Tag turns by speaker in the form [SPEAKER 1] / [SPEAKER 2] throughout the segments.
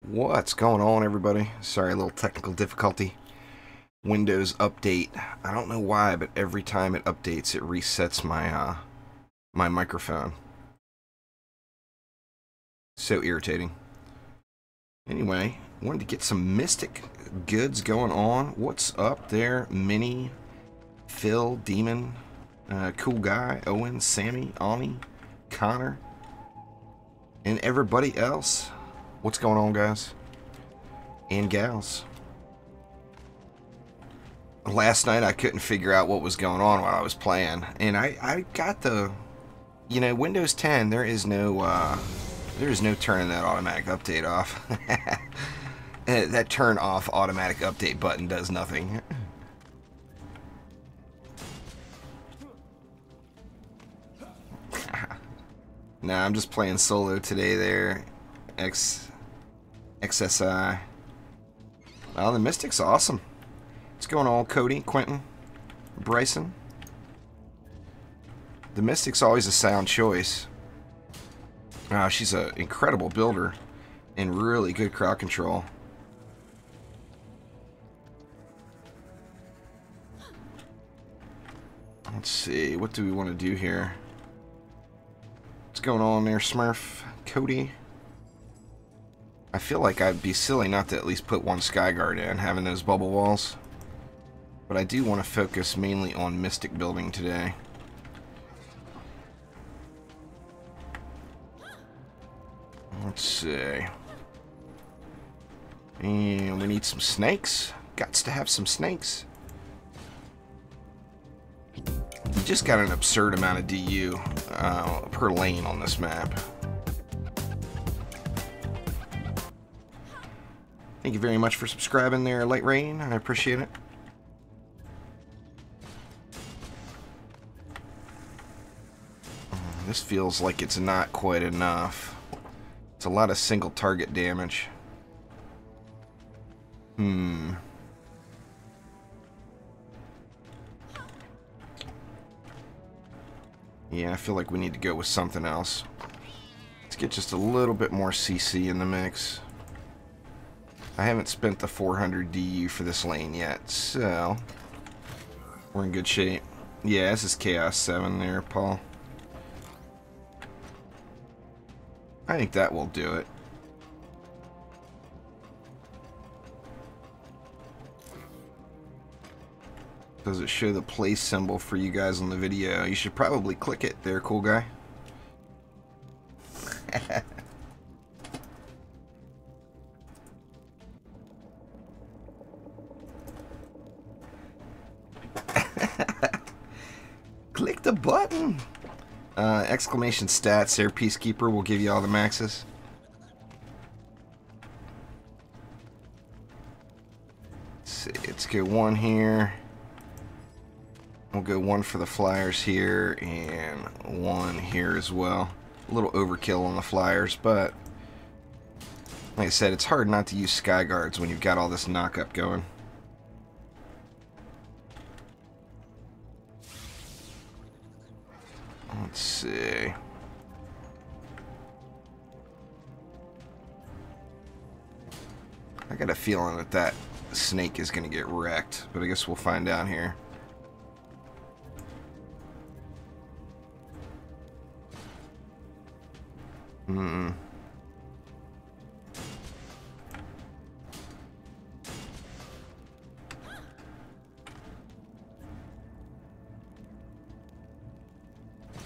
[SPEAKER 1] What's going on, everybody? Sorry, a little technical difficulty. Windows update. I don't know why, but every time it updates, it resets my microphone. So irritating. Anyway, wanted to get some Mystic goods going on. What's up there, Minnie, Phil, Demon, Cool Guy, Owen, Sammy, Ani, Connor, and everybody else? What's going on, guys and gals? Last night I couldn't figure out what was going on while I was playing, and I got the, Windows 10. There is no turning that automatic update off. That turn off automatic update button does nothing. Nah, I'm just playing solo today. There, XSI. Well, the Mystic's awesome. What's going on, Cody, Quentin, Bryson? The Mystic's always a sound choice. She's an incredible builder and really good crowd control. Let's see, what do we want to do here? What's going on there, Smurf? Cody? I feel like I'd be silly not to at least put one Skyguard in, having those bubble walls. But I do want to focus mainly on Mystic building today. Let's see. And we need some snakes. Gots to have some snakes. You just got an absurd amount of DU per lane on this map. Thank you very much for subscribing there, Light Rain. I appreciate it. This feels like it's not quite enough. It's a lot of single target damage. Yeah, I feel like we need to go with something else. Let's get just a little bit more CC in the mix. I haven't spent the 400 DU for this lane yet, so we're in good shape. Yeah, this is Chaos 7 there, Paul. I think that will do it. Does it show the place symbol for you guys on the video? You should probably click it there, cool guy. Click the button. Exclamation stats there, Peacekeeper will give you all the maxes. Let's see, let's go one here. We'll go one for the flyers here and one here as well. A little overkill on the flyers, but like I said, it's hard not to use Sky Guards when you've got all this knockup going. Let's see. I got a feeling that that snake is going to get wrecked, but I guess we'll find out here.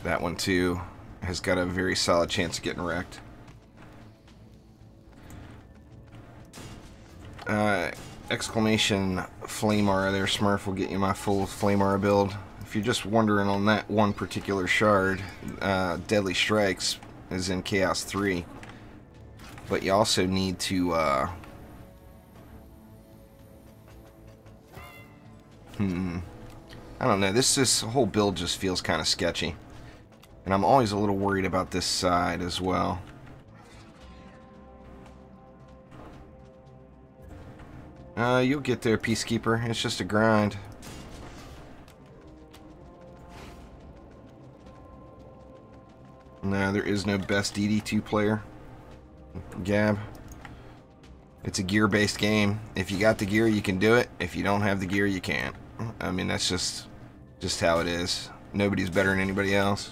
[SPEAKER 1] That one too has got a very solid chance of getting wrecked. Exclamation flame aura there, Smurf, will get you my full flame aura build. If you're just wondering on that one particular shard, Deadly Strikes is in Chaos 3. But you also need to I don't know, this whole build just feels kind of sketchy. And I'm always a little worried about this side as well. You'll get there, Peacekeeper. It's just a grind. No, there is no best DD2 player. Gab. It's a gear-based game. If you got the gear, you can do it. If you don't have the gear, you can't. I mean, that's just how it is. Nobody's better than anybody else.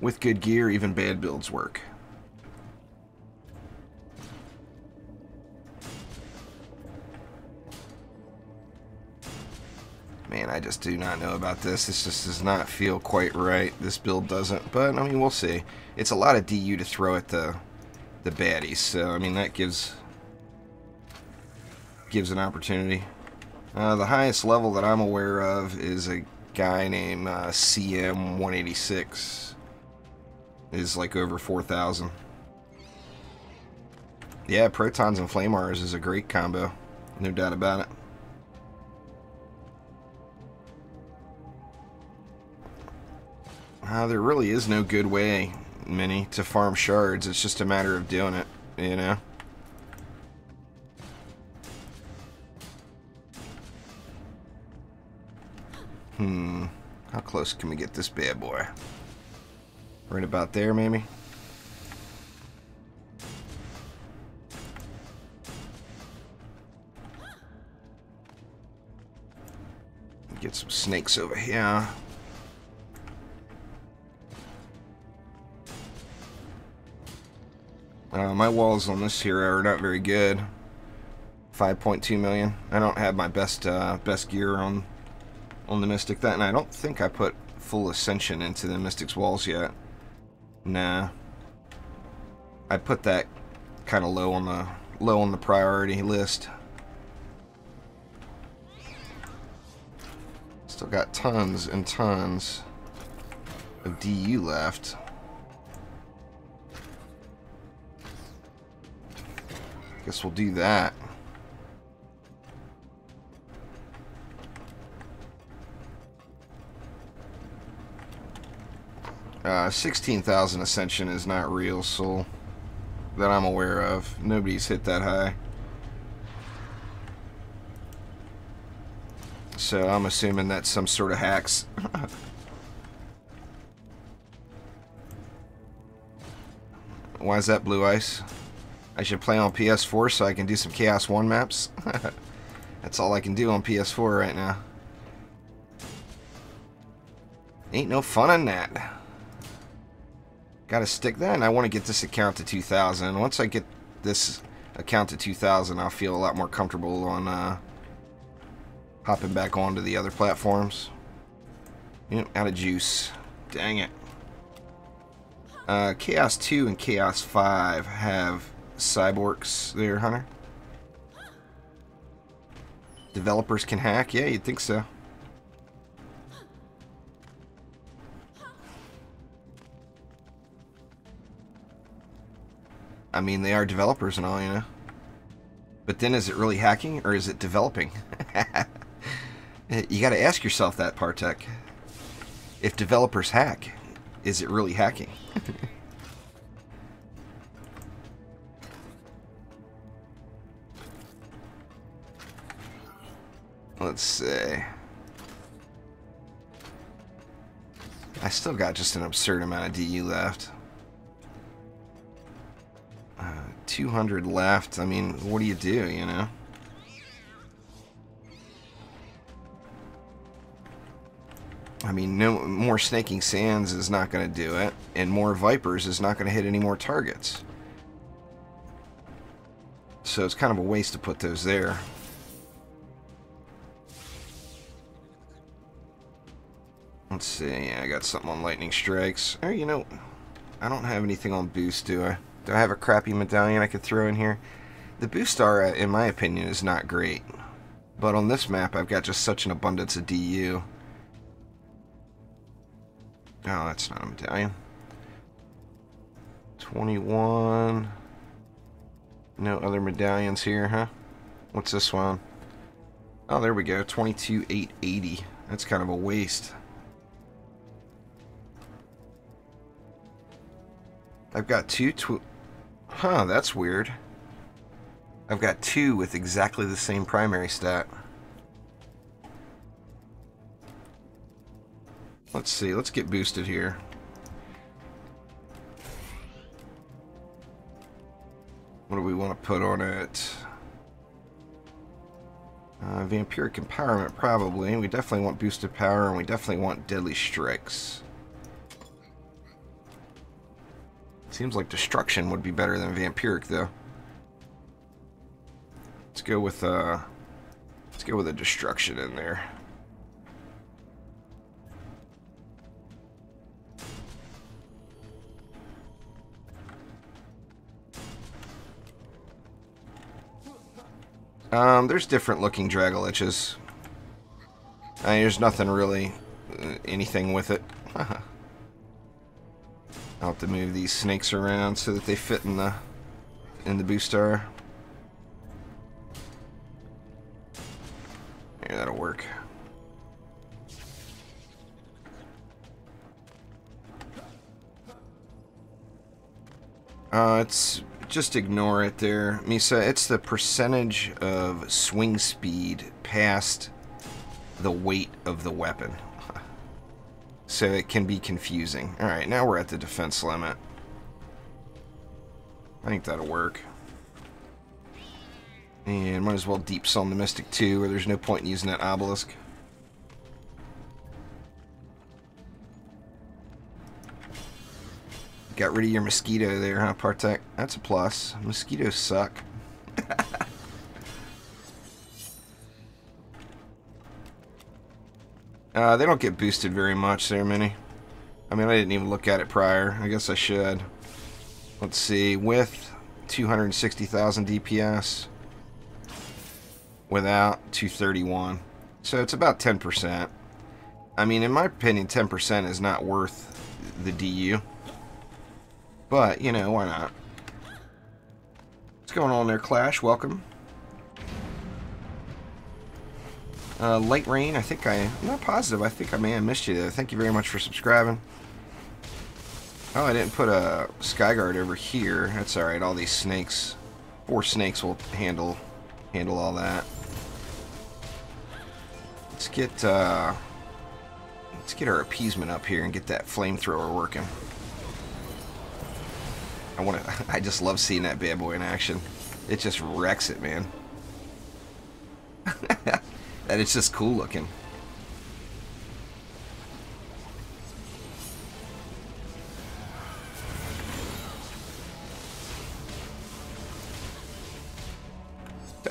[SPEAKER 1] With good gear, even bad builds work. Man, I just do not know about this. This just does not feel quite right. This build doesn't, but I mean, we'll see. It's a lot of DU to throw at the baddies, so I mean that gives an opportunity. The highest level that I'm aware of is a guy named CM186. Is like over 4,000. Yeah, protons and flame armors is a great combo, no doubt about it. There really is no good way, Mini, to farm shards. It's just a matter of doing it, you know? How close can we get this bad boy? Right about there, maybe? Get some snakes over here. My walls on this hero are not very good. 5.2 million. I don't have my best gear on the Mystic. That, and I don't think I put full Ascension into the Mystic's walls yet. Nah. I put that kind of low on the priority list. Still got tons and tons of DU left. Guess we'll do that. Uh, 16,000 Ascension is not real, Soul, that I'm aware of. Nobody's hit that high. So I'm assuming that's some sort of hacks. Why is that blue ice? I should play on PS4 so I can do some Chaos 1 maps. That's all I can do on PS4 right now. Ain't no fun in that. Gotta stick that, and I want to get this account to 2,000. Once I get this account to 2,000, I'll feel a lot more comfortable on hopping back onto the other platforms. Yep, out of juice. Dang it. Chaos 2 and Chaos 5 have cyborgs there, Hunter. Developers can hack? Yeah, you'd think so. I mean, they are developers and all, you know. But then is it really hacking or is it developing? You got to ask yourself that, Partek. If developers hack, is it really hacking? Let's see. I still got just an absurd amount of DU left. 200 left. I mean, what do, you know? I mean, no more Snaking Sands is not going to do it, and more Vipers is not going to hit any more targets. So it's kind of a waste to put those there. Let's see. Yeah, I got something on Lightning Strikes. Oh, you know, I don't have anything on Boost, do I? Do I have a crappy medallion I could throw in here? The Boost aura, in my opinion, is not great. But on this map, I've got just such an abundance of DU. Oh, that's not a medallion. 21. No other medallions here, huh? What's this one? Oh, there we go. 22,880. That's kind of a waste. I've got two. Huh, that's weird. I've got two with exactly the same primary stat. Let's see. Let's get boosted here. What do we want to put on it? Vampiric Empowerment, probably. We definitely want boosted power, and we definitely want deadly strikes. Seems like destruction would be better than vampiric, though. Let's go with a destruction in there. There's different looking Dragoliches. There's nothing really, anything with it. I'll have to move these snakes around so that they fit in the booster. Yeah, that'll work. It's just ignore it there, Misa. It's the percentage of swing speed past the weight of the weapon. So it can be confusing. Alright, now we're at the defense limit. I think that'll work. And might as well deep summon the Mystic too, or there's no point in using that obelisk. Got rid of your mosquito there, huh, Partek? That's a plus. Mosquitoes suck. They don't get boosted very much there, Minnie. I mean, I didn't even look at it prior. I guess I should. Let's see. With 260,000 DPS. Without 231. So it's about 10%. I mean, in my opinion, 10% is not worth the DU. But, you know, why not? What's going on there, Clash? Welcome. Light Rain, I'm not positive. I think I may have missed you there. Thank you very much for subscribing. Oh, I didn't put a Skyguard over here. That's alright. All these snakes. 4 snakes will handle all that. Let's get our appeasement up here and get that flamethrower working. I just love seeing that bad boy in action. It just wrecks it, man. And it's just cool looking.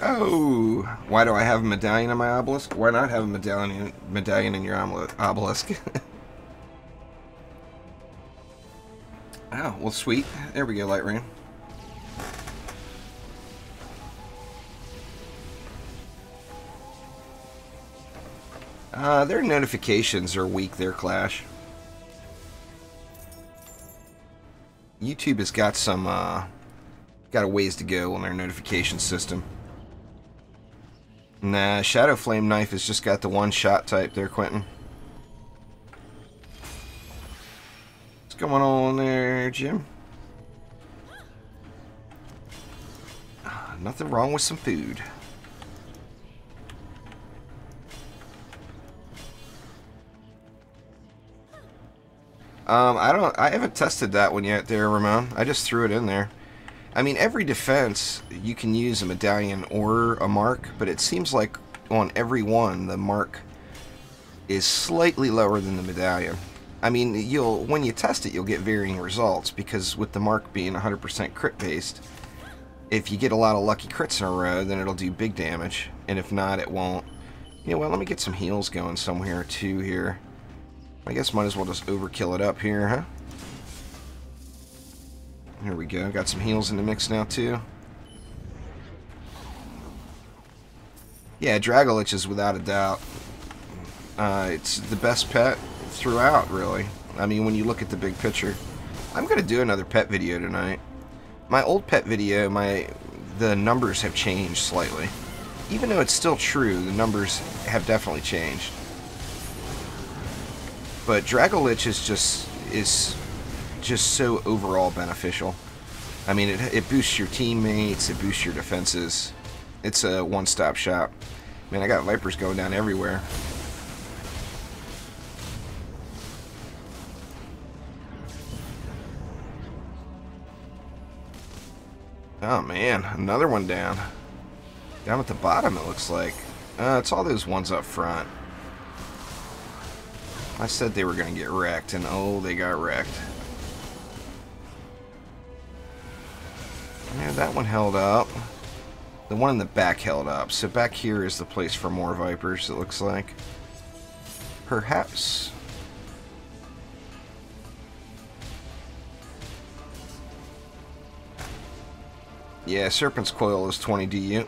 [SPEAKER 1] Oh, why do I have a medallion in my obelisk? Why not have a medallion in your obelisk? Oh, well, sweet. There we go, Light Rain. Their notifications are weak there, Clash. YouTube has got some, got a ways to go on their notification system. Nah, Shadow Flame Knife has just got the one-shot type there, Quentin. What's going on there, Jim? Nothing wrong with some food. I haven't tested that one yet there, Ramon. I just threw it in there. I mean, every defense, you can use a medallion or a mark, but it seems like on every one, the mark is slightly lower than the medallion. I mean, when you test it, you'll get varying results, because with the mark being 100% crit based, if you get a lot of lucky crits in a row, then it'll do big damage, and if not, it won't. You know, well, let me get some heals going somewhere too here. I guess might as well just overkill it up here, huh? Here we go. Got some heals in the mix now, too. Yeah, Dragolich is without a doubt. It's the best pet throughout, really. I mean, when you look at the big picture. I'm going to do another pet video tonight. My old pet video, the numbers have changed slightly. Even though it's still true, the numbers have definitely changed. But Dragolich is just so overall beneficial. I mean, it boosts your teammates, it boosts your defenses. It's a one-stop shop. Man, I got Vipers going down everywhere. Oh man, another one down. Down at the bottom, it looks like. It's all those ones up front. I said they were going to get wrecked, and oh, they got wrecked. Yeah, that one held up. The one in the back held up. So back here is the place for more Vipers, it looks like. Perhaps. Yeah, Serpent's Coil is 20 DU.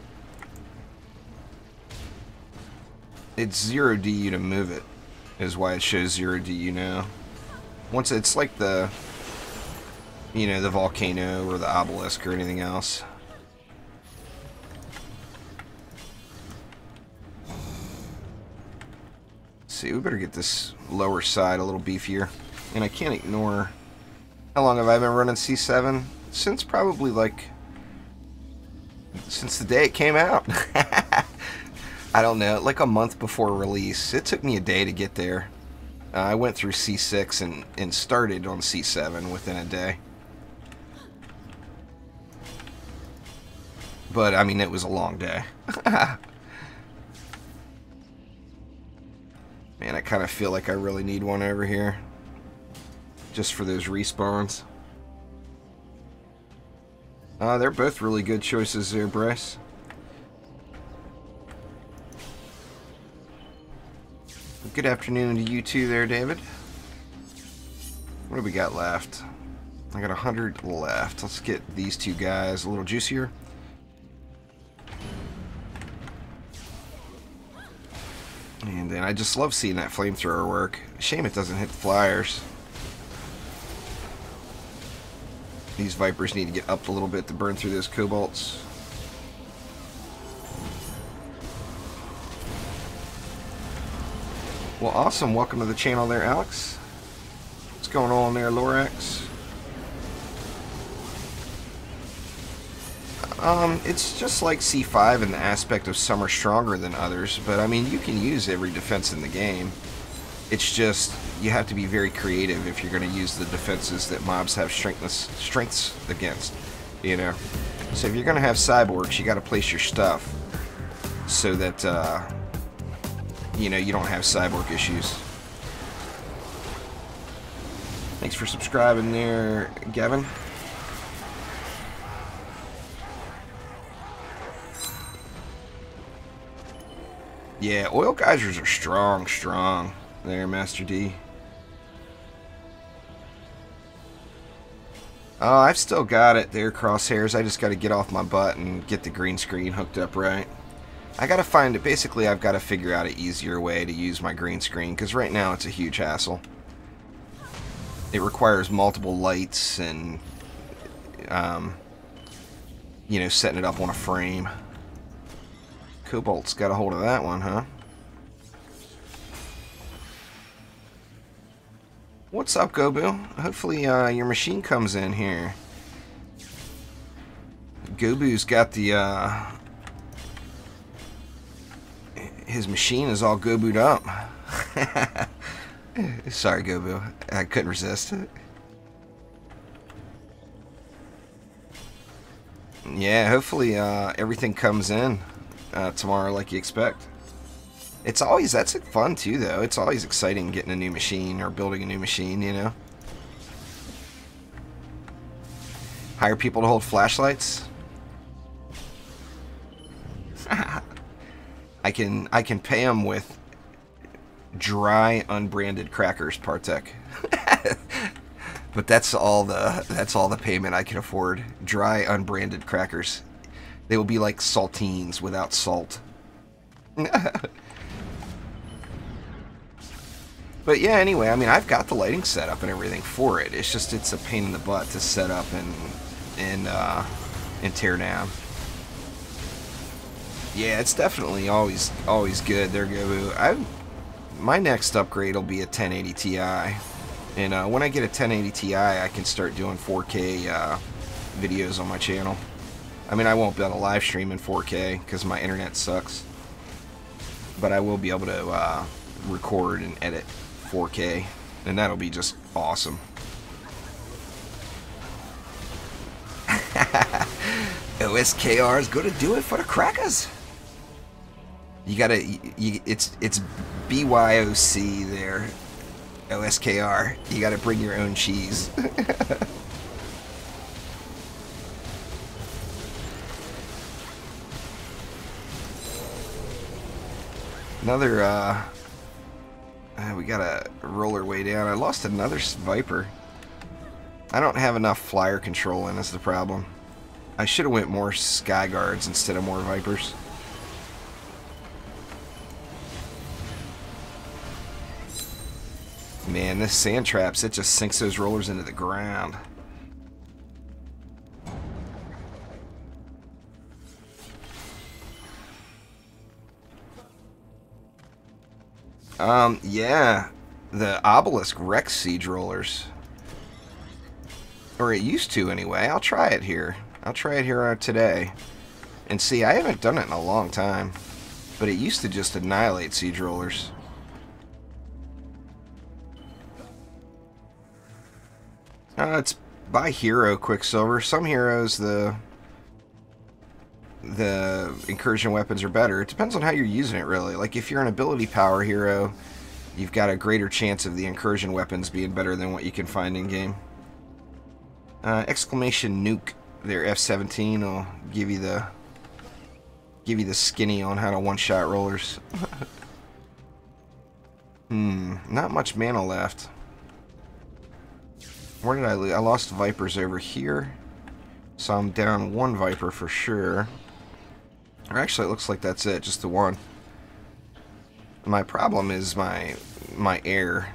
[SPEAKER 1] It's 0 DU to move it, is why it shows 0 DU now. Once it's like the, you know, the volcano or the obelisk or anything else. Let's see, we better get this lower side a little beefier. And I can't ignore, how long have I been running C7? Since probably like, since the day it came out. I don't know, like a month before release. It took me a day to get there. I went through C6 and started on C7 within a day. But, I mean, it was a long day. Man, I kind of feel like I really need one over here. Just for those respawns. They're both really good choices there, Bryce. Good afternoon to you too there, David. What do we got left? I got 100 left. Let's get these two guys a little juicier. And then I just love seeing that flamethrower work. Shame it doesn't hit the flyers. These Vipers need to get up a little bit to burn through those cobalts. Well, awesome. Welcome to the channel there, Alex. What's going on there, Lorax? It's just like C5 in the aspect of some are stronger than others, but I mean, you can use every defense in the game. It's just, you have to be very creative if you're going to use the defenses that mobs have strengths against, you know? So if you're going to have cyborgs, you got to place your stuff so that, you know, you don't have cyborg issues. Thanks for subscribing there, Gavin. Yeah, oil geysers are strong there, Master D. Oh, I've still got it there, Crosshairs. I just got to get off my butt and get the green screen hooked up right. I gotta find it. Basically, I've got to figure out an easier way to use my green screen, because right now it's a huge hassle. It requires multiple lights and, you know, setting it up on a frame. Cobalt's got a hold of that one, huh? What's up, Gobu? Hopefully, your machine comes in here. Gobu's got the, his machine is all Gobu'd up. Sorry, Gobu. I couldn't resist it. Yeah, hopefully everything comes in tomorrow like you expect. It's always, that's fun too, though. It's always exciting getting a new machine or building a new machine, you know? Hire people to hold flashlights. I can pay them with dry, unbranded crackers, Partek. But that's all the payment I can afford. Dry, unbranded crackers. They will be like saltines without salt. But yeah, anyway, I mean, I've got the lighting set up and everything for it. It's just, it's a pain in the butt to set up and tear down. Yeah, it's definitely always good. There go. My next upgrade will be a 1080 Ti, and when I get a 1080 Ti, I can start doing 4K videos on my channel. I mean, I won't be able to live stream in 4K because my internet sucks, but I will be able to record and edit 4K, and that'll be just awesome. OSKR is going to do it for the crackers. You gotta, it's BYOC there. OSKR. You gotta bring your own cheese. Another, we gotta roll our way down. I lost another Viper. I don't have enough flyer control in, is the problem. I should have went more Sky Guards instead of more Vipers. Man, this sand traps, it just sinks those rollers into the ground. Yeah, the obelisk wrecks siege rollers. Or it used to anyway. I'll try it here. I'll try it here today. And see, I haven't done it in a long time. But it used to just annihilate siege rollers. It's by hero, Quicksilver. Some heroes, the incursion weapons are better. It depends on how you're using it, really. Like, if you're an ability power hero, you've got a greater chance of the incursion weapons being better than what you can find in-game. Exclamation nuke, their F-17 will give you the skinny on how to one-shot rollers. Not much mana left. Where did I lose? I lost Vipers over here. So I'm down one Viper for sure. Or actually, it looks like that's it, just the one. My problem is my air.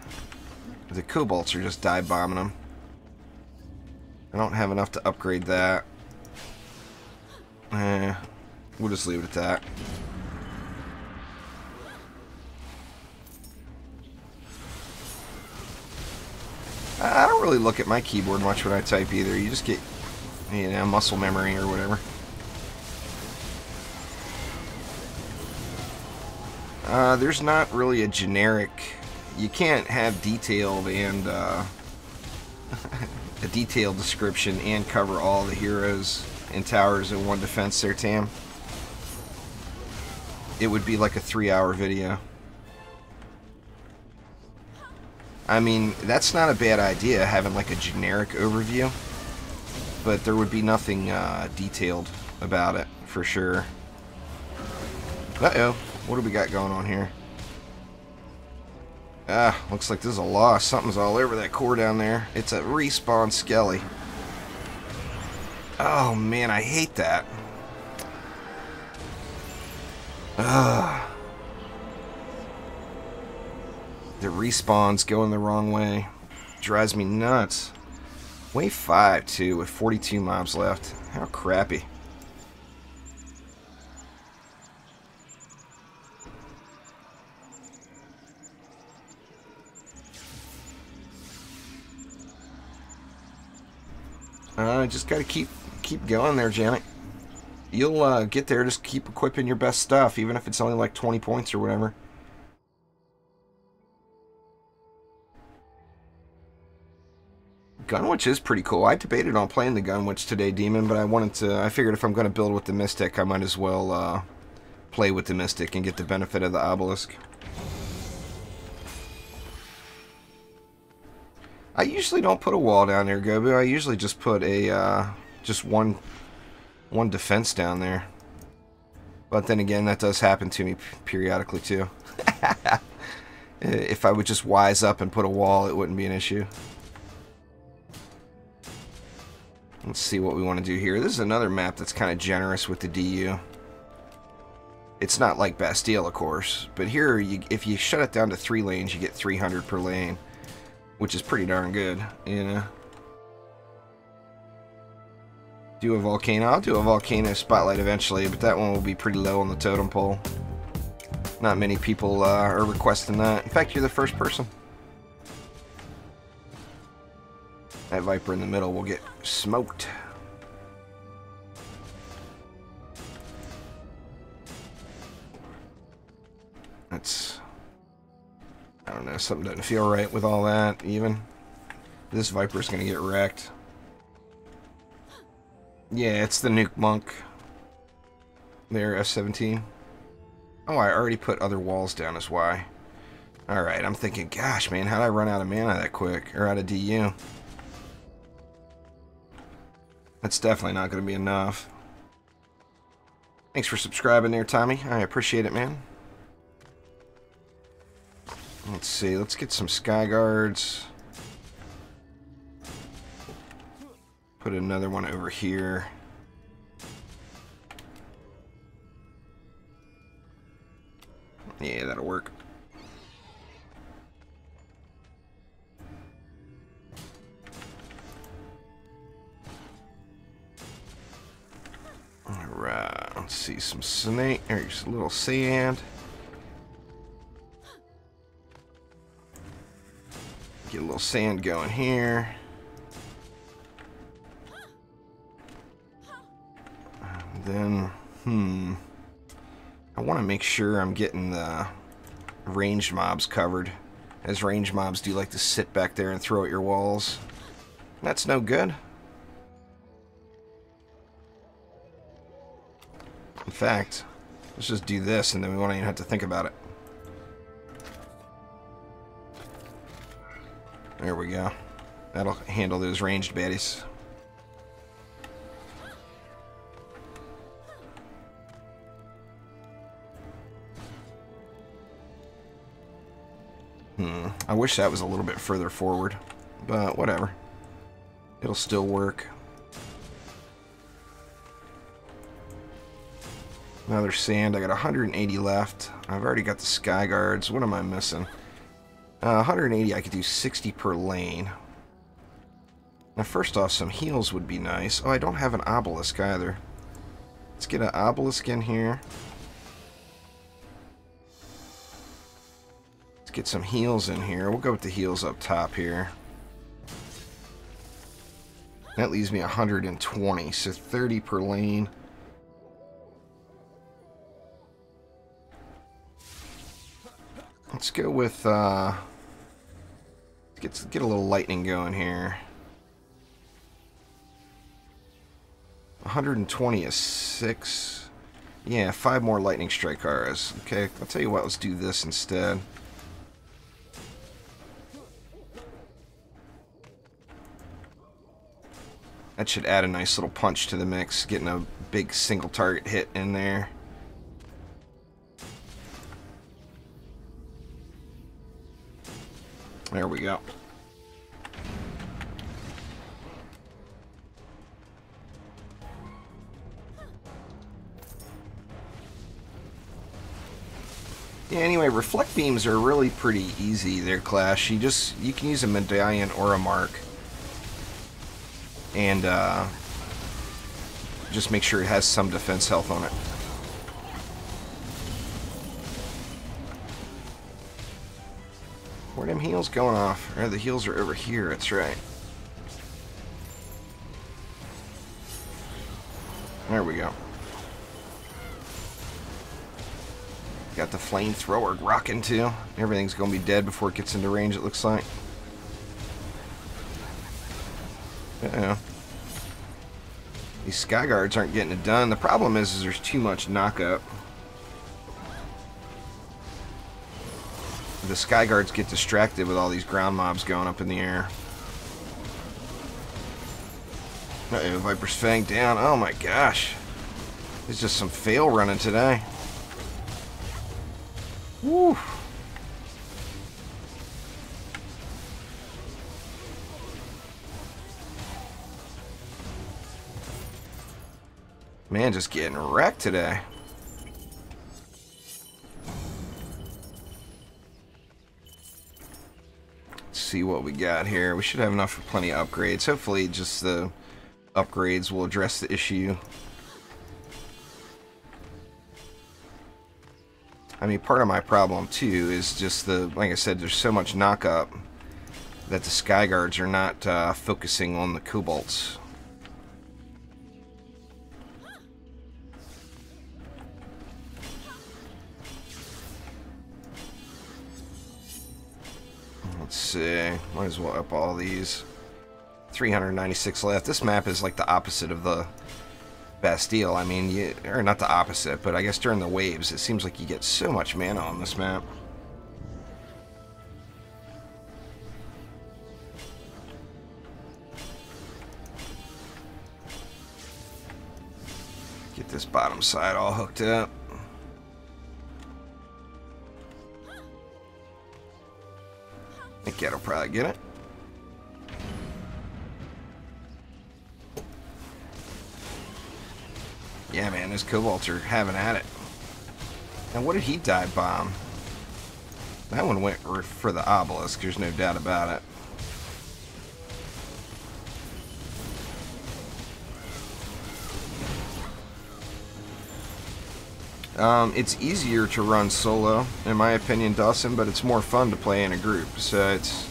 [SPEAKER 1] The Cobalts are just dive bombing them. I don't have enough to upgrade that. We'll just leave it at that. I don't really look at my keyboard much when I type either. You just get, you know, muscle memory or whatever. There's not really a generic... You can't have detailed and a detailed description and cover all the heroes and towers in one defense there, Tam. It would be like a 3-hour video. I mean, that's not a bad idea, having like a generic overview, but there would be nothing detailed about it, for sure. Uh-oh, what do we got going on here? Looks like this is a loss. Something's all over that core down there. It's a respawn Skelly. Oh man, I hate that. Ugh. The respawn's going the wrong way. Drives me nuts. Wave 5 too, with 42 mobs left. How crappy. Just gotta keep going there, Janet. You'll get there. Just keep equipping your best stuff, even if it's only like 20 points or whatever. Gunwitch is pretty cool. I debated on playing the Gunwitch today, Demon, but I figured if I'm going to build with the Mystic, I might as well play with the Mystic and get the benefit of the Obelisk. I usually don't put a wall down there, Gobu. I usually just put a just one defense down there. But then again, that does happen to me periodically too. If I would just wise up and put a wall, it wouldn't be an issue. Let's see what we want to do here. This is another map that's kind of generous with the DU. It's not like Bastille, of course, but here, if you shut it down to 3 lanes, you get 300 per lane, which is pretty darn good, you know. Do a volcano. I'll do a volcano spotlight eventually, but that one will be pretty low on the totem pole. Not many people are requesting that. In fact, you're the first person. That Viper in the middle will get smoked. That's... I don't know, something doesn't feel right with all that, even. This Viper's gonna get wrecked. Yeah, it's the nuke monk. There, F-17. Oh, I already put other walls down as Y. Alright, I'm thinking, gosh, man, how'd I run out of mana that quick? Or out of DU? That's definitely not going to be enough. Thanks for subscribing there, Tommy. I appreciate it, man. Let's see, let's get some Sky Guards. Put another one over here. Yeah, that'll work. Alright, let's see, some snake, there's a little sand. Get a little sand going here. And then, I want to make sure I'm getting the ranged mobs covered, as ranged mobs do like to sit back there and throw at your walls. That's no good. In fact, let's just do this and then we won't even have to think about it. There we go. That'll handle those ranged baddies. I wish that was a little bit further forward, but whatever. It'll still work. Another sand. I got 180 left. I've already got the Sky Guards. What am I missing? 180, I could do 60 per lane. Now, first off, some heals would be nice. Oh, I don't have an obelisk either. Let's get an obelisk in here. Let's get some heals in here. We'll go with the heals up top here. That leaves me 120, so 30 per lane. Let's go with, get a little lightning going here. 120 is 6. Yeah, 5 more lightning strike auras. Okay, I'll tell you what, let's do this instead. That should add a nice little punch to the mix, getting a big single target hit in there. There we go. Yeah, anyway, reflect beams are really pretty easy there, Clash. You can use a medallion or a mark. And just make sure it has some defense health on it. Where are them heals going off? Or the heals are over here, that's right. There we go. Got the flamethrower rocking too. Everything's gonna be dead before it gets into range, it looks like. Uh-oh. These Sky Guards aren't getting it done. The problem is there's too much knock-up. The Sky Guards get distracted with all these ground mobs going up in the air. Uh-oh, Viper's Fang down. Oh my gosh. There's just some fail running today. Woo. Man, just getting wrecked today. Let's see what we got here. We should have enough for plenty of upgrades. Hopefully just the upgrades will address the issue. I mean, part of my problem too is just like I said, there's so much knock-up that the Sky Guards are not focusing on the Cobalts. Let's see. Might as well up all these. 396 left. This map is like the opposite of the Bastille. I mean, or not the opposite, but I guess during the waves, it seems like you get so much mana on this map. Get this bottom side all hooked up. I think that'll probably get it. Yeah, man, those kobolds are having at it. Now, what did he dive bomb? That one went for the obelisk, there's no doubt about it. It's easier to run solo, in my opinion, Dawson, but it's more fun to play in a group. So it's,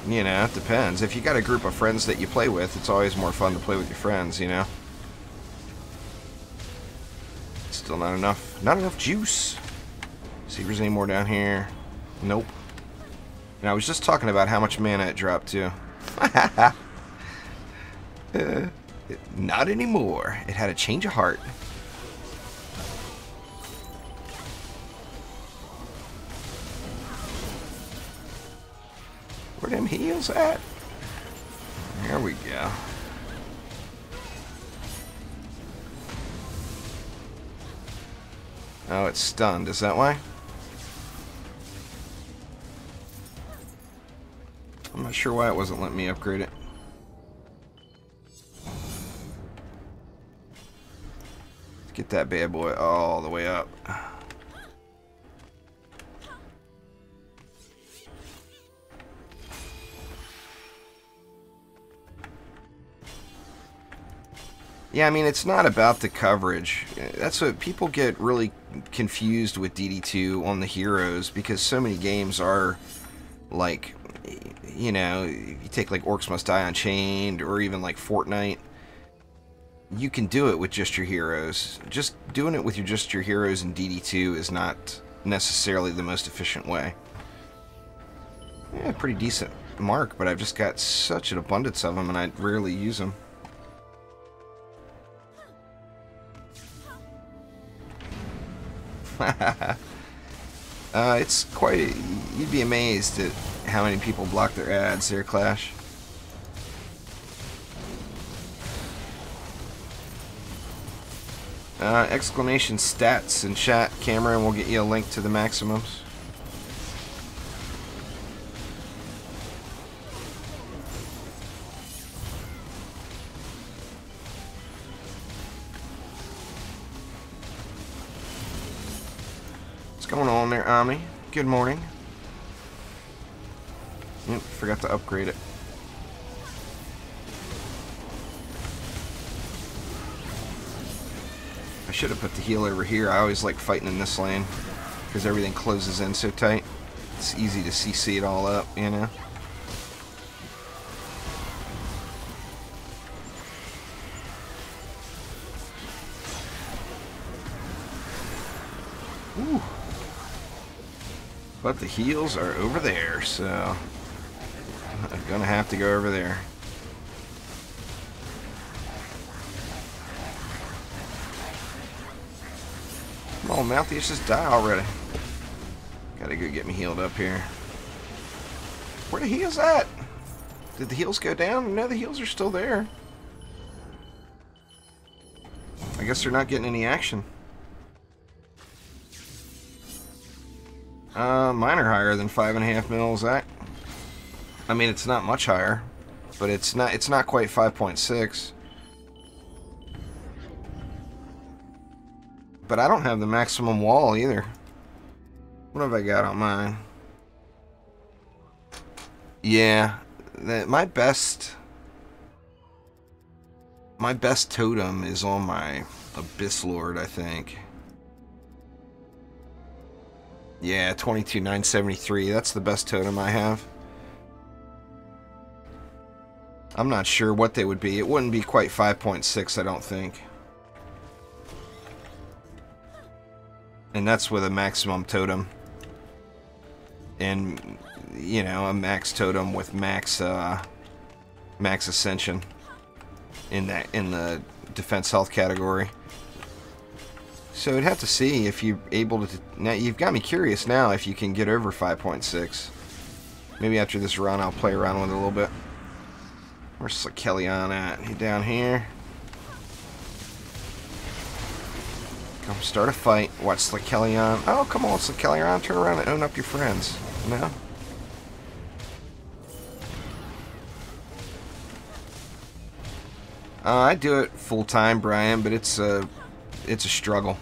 [SPEAKER 1] you know, it depends. If you got a group of friends that you play with, it's always more fun to play with your friends, you know. Still not enough juice. See if there's any more down here. Nope. And I was just talking about how much mana it dropped to. Not anymore. It had a change of heart. Where them heals at? There we go. Oh, it's stunned. Is that why? I'm not sure why it wasn't letting me upgrade it. Let's get that bad boy all the way up. Yeah, I mean, it's not about the coverage. That's what people get really confused with DD2 on the heroes, because so many games are like, you know, you take like Orcs Must Die Unchained, or even like Fortnite. You can do it with just your heroes. Just doing it with just your heroes in DD2 is not necessarily the most efficient way. Yeah, pretty decent mark, but I've just got such an abundance of them, and I rarely use them. It's quite... You'd be amazed at how many people block their ads there, Clash. Exclamation stats in chat, Cameron, will get you a link to the maximums. What's going on there, Ami? Good morning. Yep, forgot to upgrade it. I should have put the heal over here. I always like fighting in this lane because everything closes in so tight. It's easy to CC it all up, you know. Ooh. But the heals are over there, so I'm gonna have to go over there. Come on, Mouthy, just die already. Gotta go get me healed up here. Where the heals at? Did the heals go down? No, the heals are still there. I guess they're not getting any action. Mine are higher than 5.5 mil, Zach. I mean, it's not much higher, but it's not quite 5.6. But I don't have the maximum wall either. What have I got on mine? Yeah, my best totem is on my Abyss Lord, I think. Yeah, 22,973. That's the best totem I have. I'm not sure what they would be. It wouldn't be quite 5.6, I don't think. And that's with a maximum totem. And, you know, a max totem with max max ascension in the defense health category. So we'd have to see if you're able to. Now you've got me curious now if you can get over 5.6. Maybe after this run I'll play around with it a little bit. Where's Slikelion at? He down here. Come start a fight. Watch Slikelion. Oh, come on, Slikelion. Turn around and own up your friends. No? I do it full time, Brian, but it's a struggle.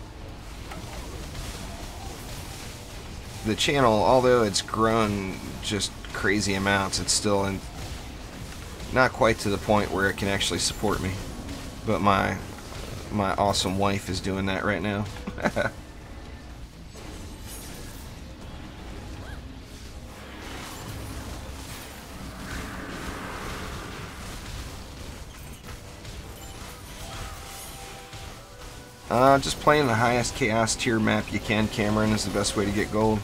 [SPEAKER 1] The channel, although it's grown just crazy amounts, it's still not quite to the point where it can actually support me. But my awesome wife is doing that right now. Just playing the highest chaos tier map you can, Cameron, is the best way to get gold.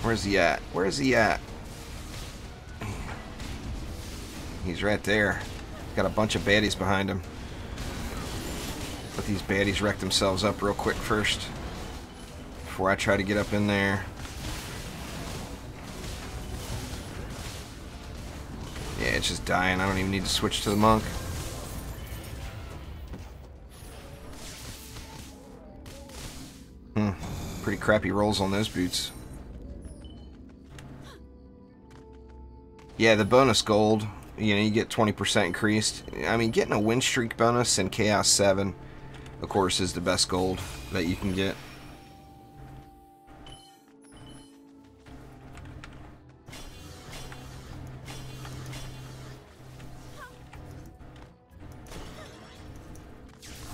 [SPEAKER 1] Where's he at? Where's he at? He's right there. Got a bunch of baddies behind him. Let these baddies wreck themselves up real quick first, before I try to get up in there. Yeah, it's just dying. I don't even need to switch to the monk. Pretty crappy rolls on those boots. Yeah, the bonus gold, you know, you get 20% increased. I mean, getting a win streak bonus in Chaos 7, of course, is the best gold that you can get.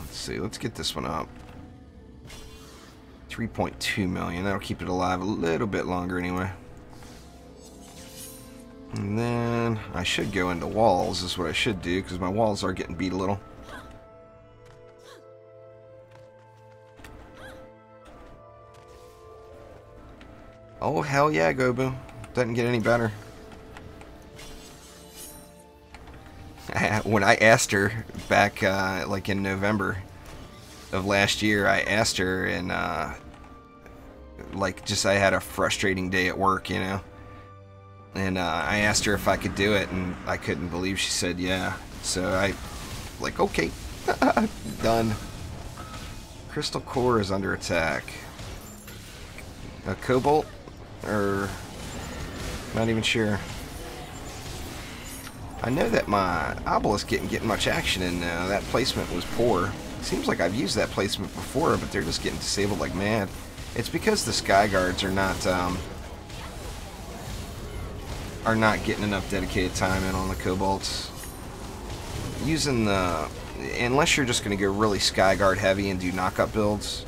[SPEAKER 1] Let's see, let's get this one up. 3.2 million, that'll keep it alive a little bit longer anyway. And then I should go into walls, is what I should do, because my walls are getting beat a little. Oh, hell yeah, Gobu. Doesn't get any better. When I asked her back, like in November of last year, I asked her, and like, just I had a frustrating day at work, you know. And I asked her if I could do it, and I couldn't believe she said yeah. So I, like, okay, done. Crystal Core is under attack. A Cobalt? Or, not even sure. I know that my Obelisk isn't getting much action in now. That placement was poor. Seems like I've used that placement before, but they're just getting disabled like mad. It's because the Sky Guards are not getting enough dedicated time in on the Cobalts. Using the... Unless you're just going to go really Skyguard heavy and do knockup builds,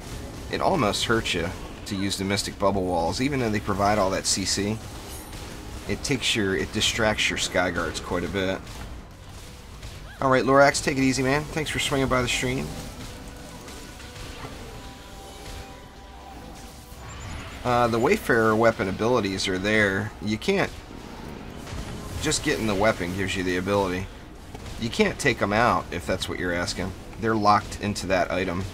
[SPEAKER 1] it almost hurts you to use the Mystic Bubble Walls. Even though they provide all that CC, it distracts your Skyguards quite a bit. Alright, Lorax, take it easy, man. Thanks for swinging by the stream. The Wayfarer weapon abilities are there. You can't... Just getting the weapon gives you the ability. You can't take them out, if that's what you're asking. They're locked into that item.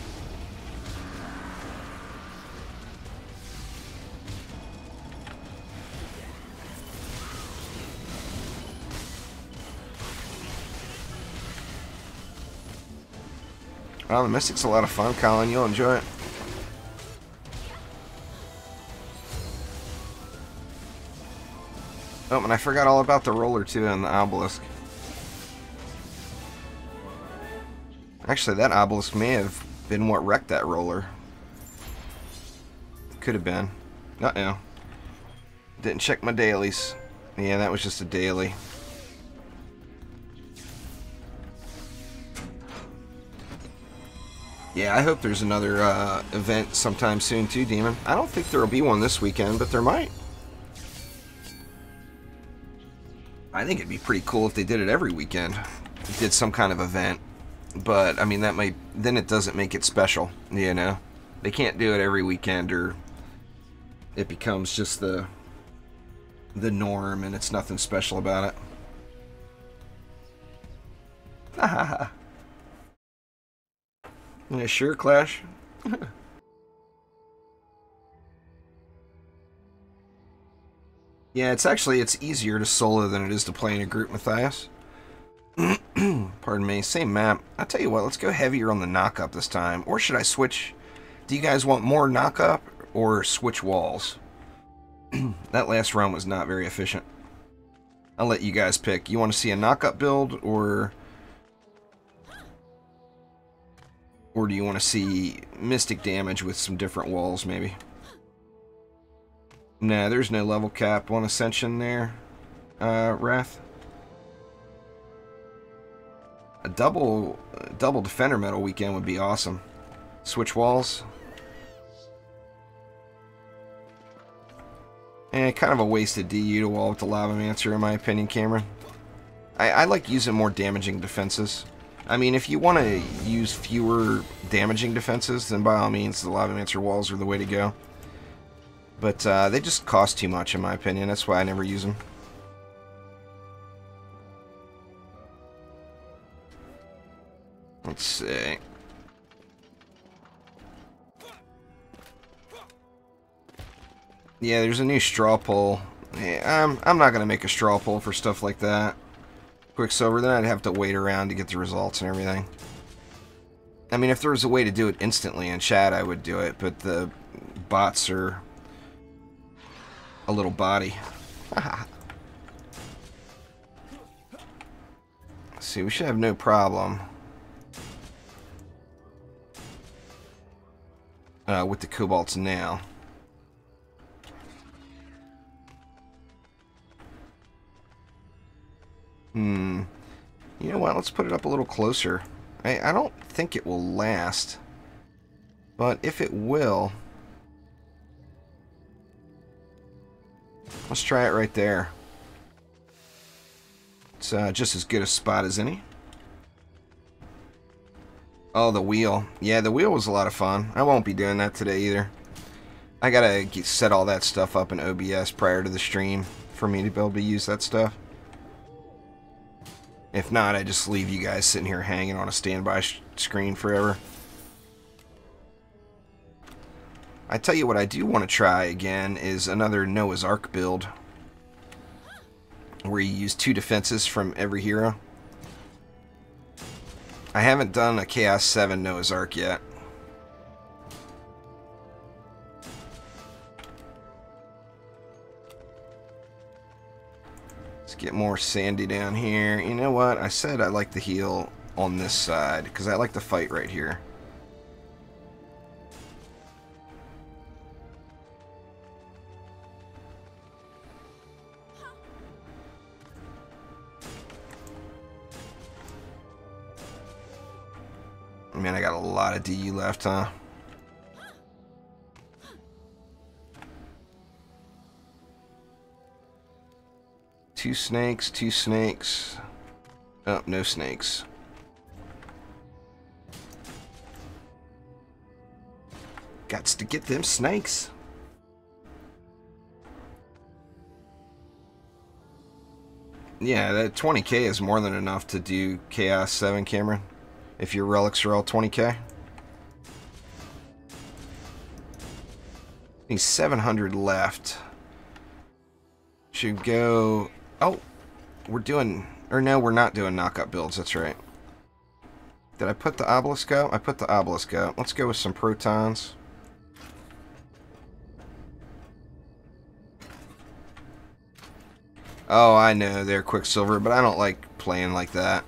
[SPEAKER 1] Well, the Mystic's a lot of fun, Colin. You'll enjoy it. Oh, and I forgot all about the roller, too, and the Obelisk. Actually, that Obelisk may have been what wrecked that roller. Could have been. Uh-oh. Didn't check my dailies. Yeah, that was just a daily. Yeah, I hope there's another event sometime soon, too, Demon. I don't think there'll be one this weekend, but there might. I think it'd be pretty cool if they did it every weekend. Did some kind of event. But, I mean, that might... Then it doesn't make it special, you know? They can't do it every weekend, or... It becomes just the the norm, and it's nothing special about it. Haha. Yeah, sure, Clash. Yeah, it's easier to solo than it is to play in a group, Matthias. Pardon me, same map. I'll tell you what, let's go heavier on the knock-up this time. Or should I switch? Do you guys want more knock-up or switch walls? That last run was not very efficient. I'll let you guys pick. You want to see a knock-up build, or do you want to see mystic damage with some different walls, maybe? Nah, there's no level cap on Ascension there, Wrath. A double Defender Medal weekend would be awesome. Switch walls. Kind of a wasted DU to wall with the Lavamancer, in my opinion, Cameron. I like using more damaging defenses. I mean, if you want to use fewer damaging defenses, then by all means, the Lavamancer walls are the way to go. But they just cost too much, in my opinion. That's why I never use them. Let's see. Yeah, there's a new straw poll. Yeah, I'm not going to make a straw poll for stuff like that. Quicksilver, then I'd have to wait around to get the results and everything. I mean, if there was a way to do it instantly in chat, I would do it, but the bots are a little body. See, we should have no problem with the Cobalts now. You know what? Let's put it up a little closer. I don't think it will last, but if it will, let's try it right there. It's just as good a spot as any. Oh, the wheel. Yeah, the wheel was a lot of fun. I won't be doing that today either. I gotta set all that stuff up in OBS prior to the stream for me to be able to use that stuff. If not, I just leave you guys sitting here hanging on a standby screen forever. I tell you what I do want to try again is another Noah's Ark build, where you use 2 defenses from every hero. I haven't done a Chaos 7 Noah's Ark yet. Let's get more sandy down here. You know what? I said I like the heal on this side, because I like to fight right here. Man, I got a lot of DU left, huh? Two snakes, 2 snakes. Oh, no snakes. Gots to get them snakes. Yeah, that 20k is more than enough to do Chaos 7, Cameron. If your relics are all 20k. Need 700 left. Should go... Oh, we're doing... Or no, we're not doing knock-up builds, that's right. Did I put the obelisk up? I put the obelisk up. Let's go with some protons. Oh, I know, they're Quicksilver, but I don't like playing like that.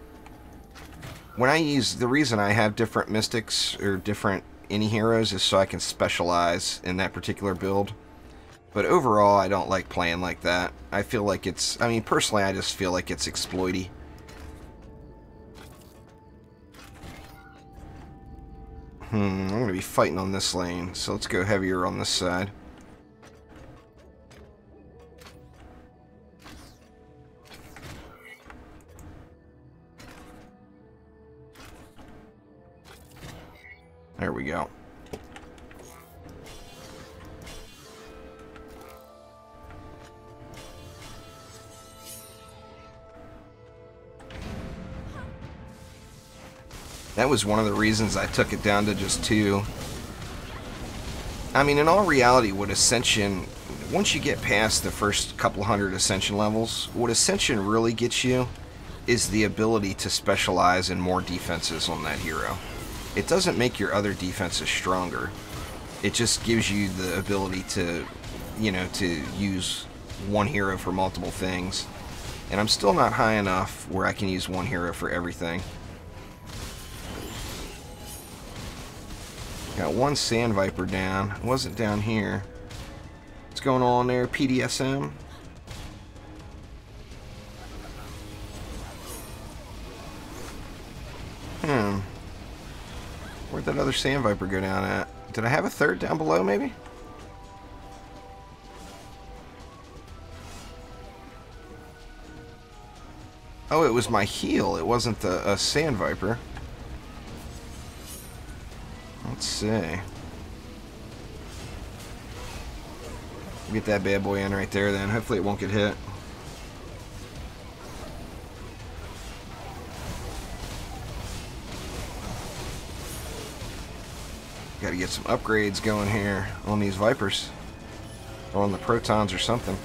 [SPEAKER 1] When I use... The reason I have different mystics, or different any heroes, is so I can specialize in that particular build. But overall, I don't like playing like that. I feel like it's... I mean, personally, I just feel like it's exploity. I'm going to be fighting on this lane, so let's go heavier on this side. There we go. That was one of the reasons I took it down to just 2. I mean, in all reality, what Ascension, once you get past the first couple hundred Ascension levels, what Ascension really gets you is the ability to specialize in more defenses on that hero. It doesn't make your other defenses stronger. It just gives you the ability to, you know, to use one hero for multiple things. And I'm still not high enough where I can use one hero for everything. Got one Sand Viper down. It wasn't down here. What's going on there, PDSM? Where'd that other Sand Viper go down at? Did I have a third down below, maybe? Oh, it was my heal. It wasn't a Sand Viper. Let's see. Get that bad boy in right there then. Hopefully it won't get hit. Got to get some upgrades going here on these Vipers. Or on the Protons or something.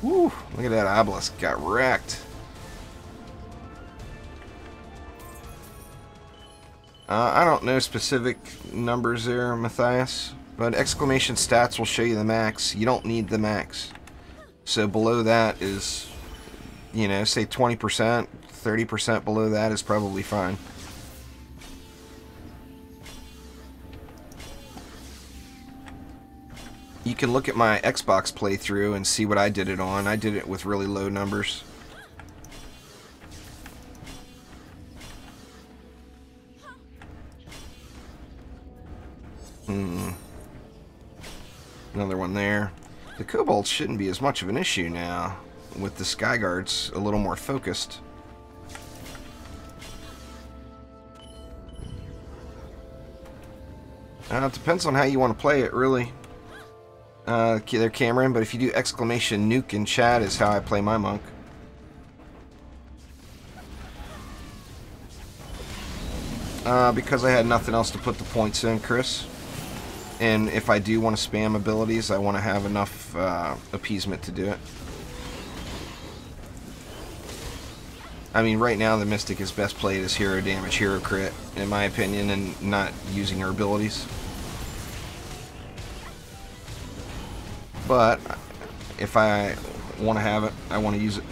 [SPEAKER 1] Woo! Look at that Obelisk. Got wrecked. I don't know specific numbers there, Matthias, but exclamation stats will show you the max. You don't need the max. So below that is, you know, say 20%, 30% below that is probably fine. You can look at my Xbox playthrough and see what I did it on. I did it with really low numbers. Another one there. The Kobolds shouldn't be as much of an issue now, with the Skyguards a little more focused. It depends on how you want to play it, really. There, Cameron, but if you do exclamation nuke in chat is how I play my monk. Because I had nothing else to put the points in, Chris. And if I do want to spam abilities, I want to have enough appeasement to do it. I mean, right now the Mystic is best played as hero damage, hero crit, in my opinion, and not using her abilities. But if I want to have it, I want to use it.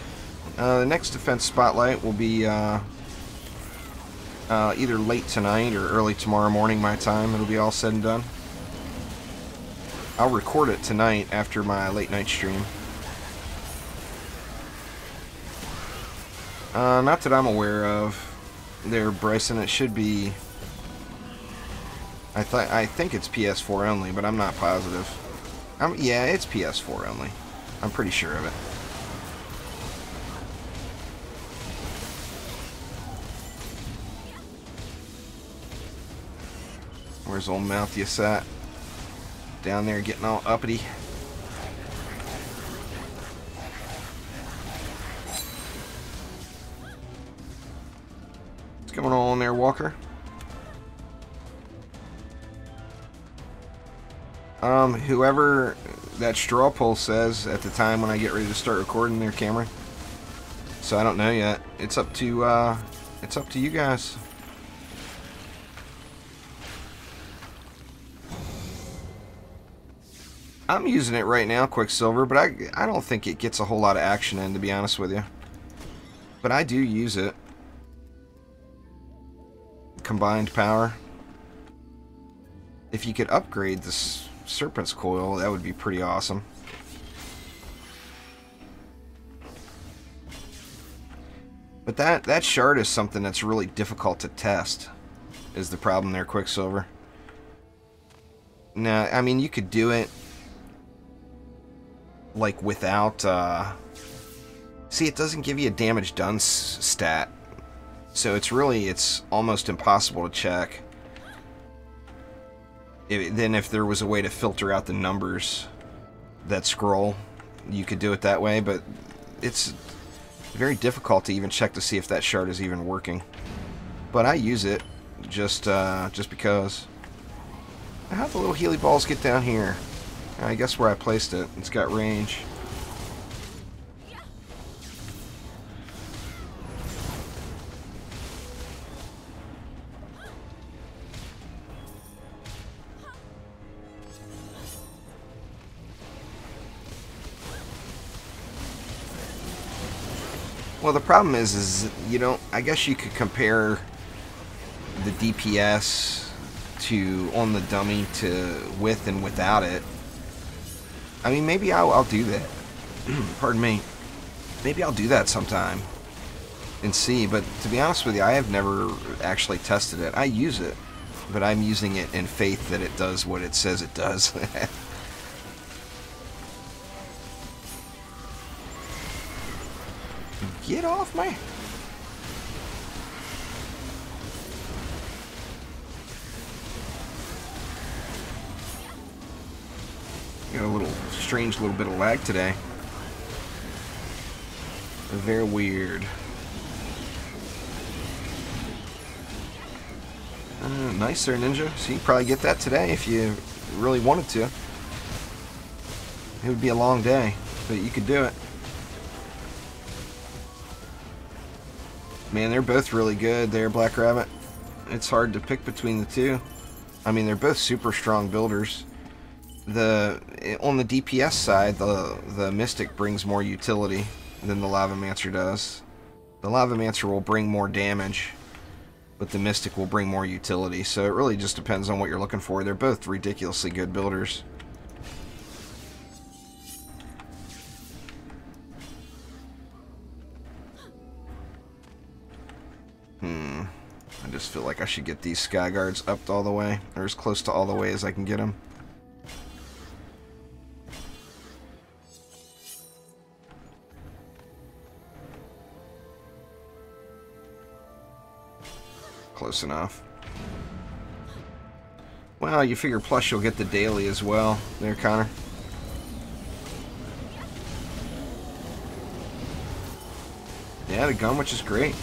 [SPEAKER 1] The next defense spotlight will be either late tonight or early tomorrow morning my time. It'll be all said and done. I'll record it tonight after my late night stream. Not that I'm aware of. There, Bryson, it should be... I think it's PS4 only, but I'm not positive. Yeah, it's PS4 only. I'm pretty sure of it. Where's old Malthus at? Down there getting all uppity. What's going on there, Walker? Whoever that straw poll says at the time when I get ready to start recording there, Cameron. So I don't know yet. It's up to you guys. I'm using it right now, Quicksilver, but I don't think it gets a whole lot of action in, to be honest with you. But I do use it. Combined power. If you could upgrade this Serpent's Coil, that would be pretty awesome. But that shard is something that's really difficult to test, is the problem there, Quicksilver. Now, I mean, you could do it like without see, it doesn't give you a damage done stat, so it's almost impossible to check. Then if there was a way to filter out the numbers that scroll, you could do it that way, but it's very difficult to even check to see if that shard is even working. but I use it just because. How'd the little Healy balls get down here? I guess where I placed it. It's got range. Well, the problem is you don't. I guess you could compare the DPS to on the dummy to with and without it. I mean, maybe I'll do that. Pardon me. Maybe I'll do that sometime and see. But to be honest with you, I have never actually tested it. I use it, but I'm using it in faith that it does what it says it does. Get off me! Got a little strange little bit of lag today. Very weird. Nice there, Ninja. So you probably get that today if you really wanted to. It would be a long day, but you could do it. Man, they're both really good there, Black Rabbit. It's hard to pick between the two. I mean, they're both super strong builders. On the DPS side, the Mystic brings more utility than the Lavamancer does. The Lavamancer will bring more damage, but the Mystic will bring more utility. So it really just depends on what you're looking for. They're both ridiculously good builders. I just feel like I should get these Sky Guards up all the way, or as close to all the way as I can get them. Close enough. Well, you figure plus you'll get the daily as well. There, Connor. Yeah, the gun, which is great.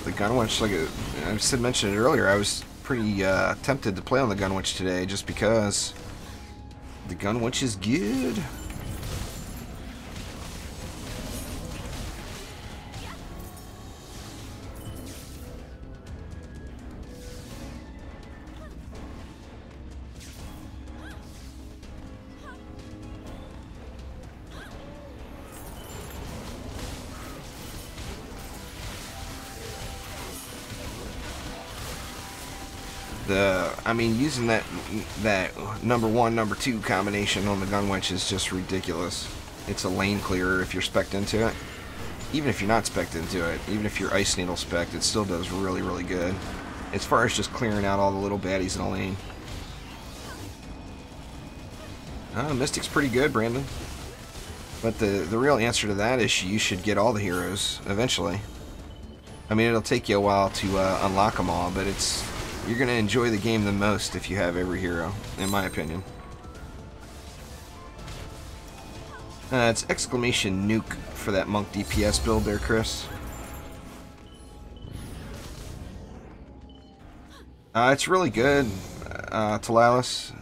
[SPEAKER 1] The Gunwitch, like I mentioned it earlier, I was pretty tempted to play on the Gunwitch today just because the Gunwitch is good. I mean, using that number 1, number 2 combination on the Gunwitch is just ridiculous. It's a lane clearer if you're spec'd into it. Even if you're not spec'd into it, even if you're Ice Needle spec'd, it still does really, really good. As far as just clearing out all the little baddies in a lane. Mystic's pretty good, Brandon. But the real answer to that is you should get all the heroes eventually. I mean, it'll take you a while to unlock them all, but you're going to enjoy the game the most if you have every hero, in my opinion. It's exclamation nuke for that Monk DPS build there, Chris. It's really good, Talalis.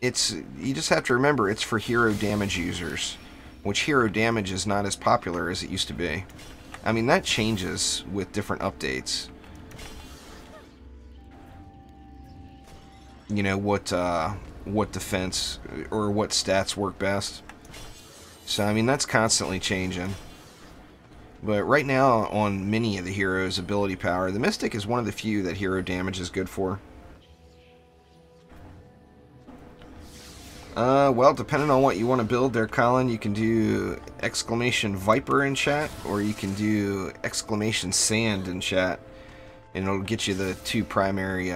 [SPEAKER 1] You just have to remember it's for hero damage users, which hero damage is not as popular as it used to be. I mean, that changes with different updates. You know, what defense or what stats work best. So, I mean, that's constantly changing. But right now, on many of the heroes' ability power, the Mystic is one of the few that hero damage is good for. Well, depending on what you want to build there, Colin, you can do exclamation Viper in chat, or you can do exclamation Sand in chat, and it'll get you the 2 primary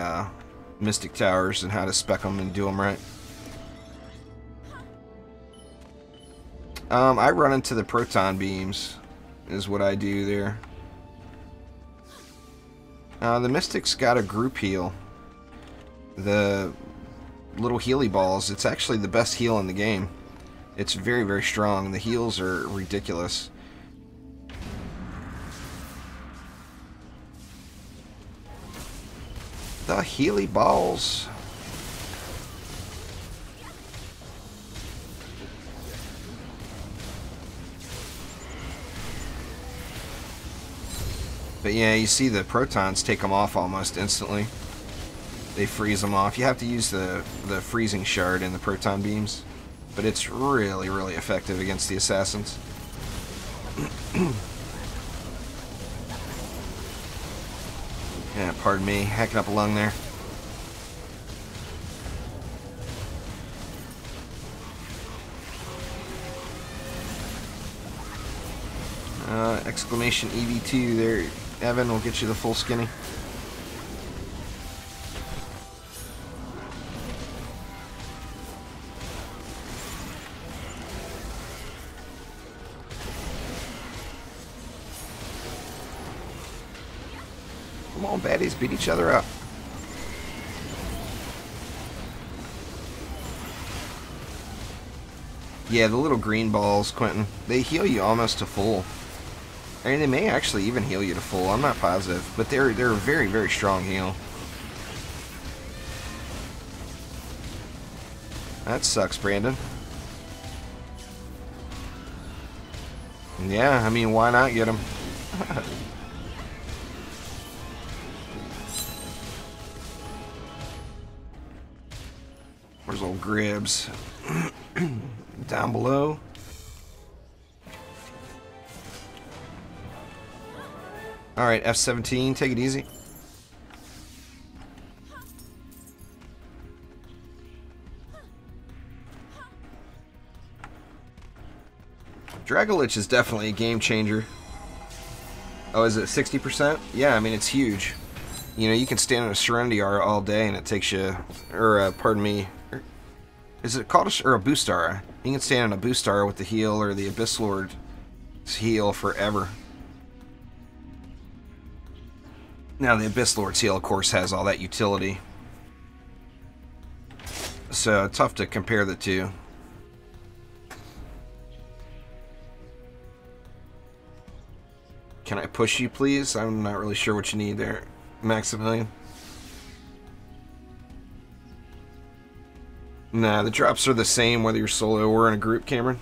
[SPEAKER 1] Mystic Towers and how to spec them and do them right. I run into the Proton Beams, is what I do there. The Mystic's got a group heal. little healy balls. It's actually the best heal in the game. It's very, very strong. The heals are ridiculous. The healy balls. But yeah, you see the protons take them off almost instantly. They freeze them off. You have to use the freezing shard in the proton beams. But it's really, really effective against the assassins. Yeah, pardon me, hacking up a lung there. Exclamation EV2 there, Evan, will get you the full skinny. Come on, baddies, beat each other up. Yeah, the little green balls, Quentin, they heal you almost to full. I mean, they may actually even heal you to full. I'm not positive, but they're a very, very strong heal. That sucks, Brandon. Yeah, I mean, why not get them? Where's old Gribbs? Down below. Alright, F-17, take it easy. Dragolich is definitely a game changer. Oh, is it 60%? Yeah, I mean, it's huge. You know, you can stand in a Serenity aura all day and it takes you, or pardon me, is it called a boost aura? You can stand in a boost aura with the heal or the Abyss Lord's heal forever. Now, the Abyss Lord's heal, of course, has all that utility. So, tough to compare the two. Can I push you, please? I'm not really sure what you need there, Maximilian. Nah, the drops are the same whether you're solo or in a group, Cameron.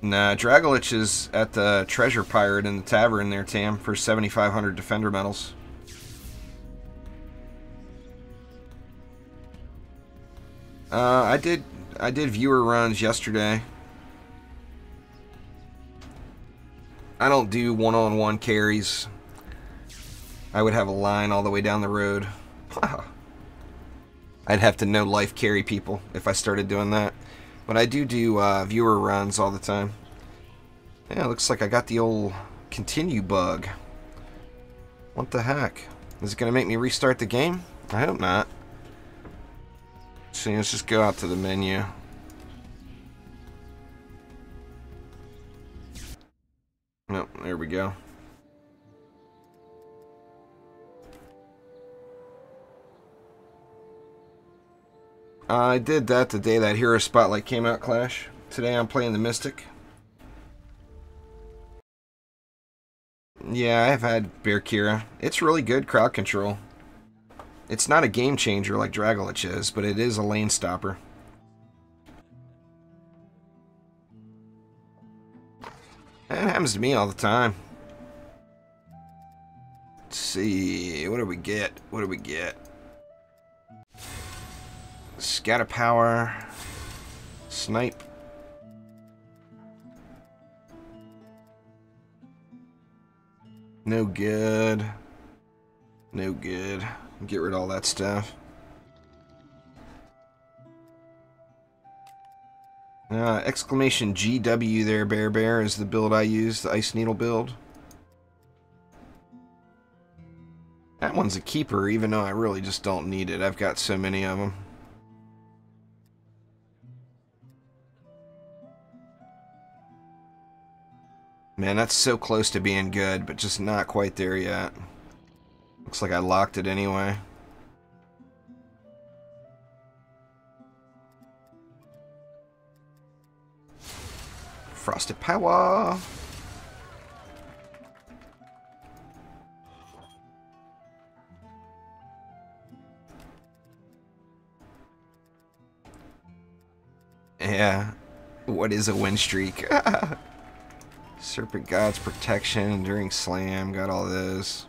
[SPEAKER 1] Nah, Dragolich is at the Treasure Pirate in the tavern there, Tam, for 7,500 Defender medals. I did viewer runs yesterday. I don't do one-on-one carries. I would have a line all the way down the road. I'd have to no life carry people if I started doing that. But I do viewer runs all the time. Yeah, looks like I got the old continue bug. What the heck? Is it going to make me restart the game? I hope not. So let's just go out to the menu. Nope, there we go. I did that the day that Hero Spotlight came out, Clash. Today I'm playing the Mystic. Yeah, I've had Bear Kira. It's really good crowd control. It's not a game changer like Dragolich is, but it is a lane stopper. That happens to me all the time. Let's see, what do we get? What do we get? Scatter power, snipe. No good. No good. Get rid of all that stuff. Exclamation GW there, Bear is the build I use, the Ice Needle build. That one's a keeper, even though I really just don't need it. I've got so many of them. Man, that's so close to being good, but just not quite there yet. Looks like I locked it anyway. Frosted power. Yeah. What is a win streak? Serpent God's protection, enduring slam, got all those.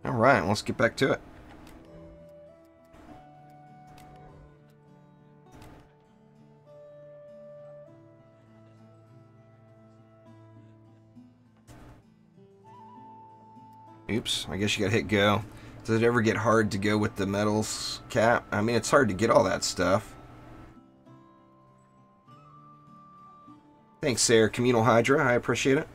[SPEAKER 1] Alright, let's get back to it. Oops, I guess you gotta hit go. Does it ever get hard to go with the metals cap? I mean, it's hard to get all that stuff. Thanks, Sarah. Communal Hydra, I appreciate it.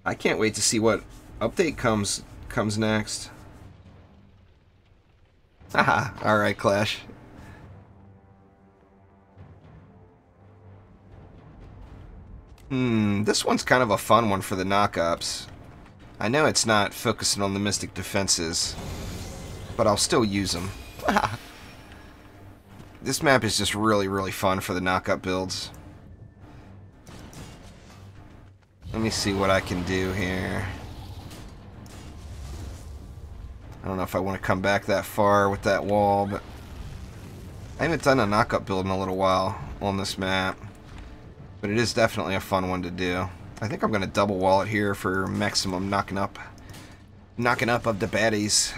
[SPEAKER 1] I can't wait to see what update comes next. Haha, alright, Clash. This one's kind of a fun one for the knockups. I know it's not focusing on the Mystic defenses, but I'll still use them. This map is just really, really fun for the knockup builds. Let me see what I can do here. I don't know if I want to come back that far with that wall, but I haven't done a knockup build in a little while on this map. But it is definitely a fun one to do. I think I'm going to double wall it here for maximum knocking up of the baddies.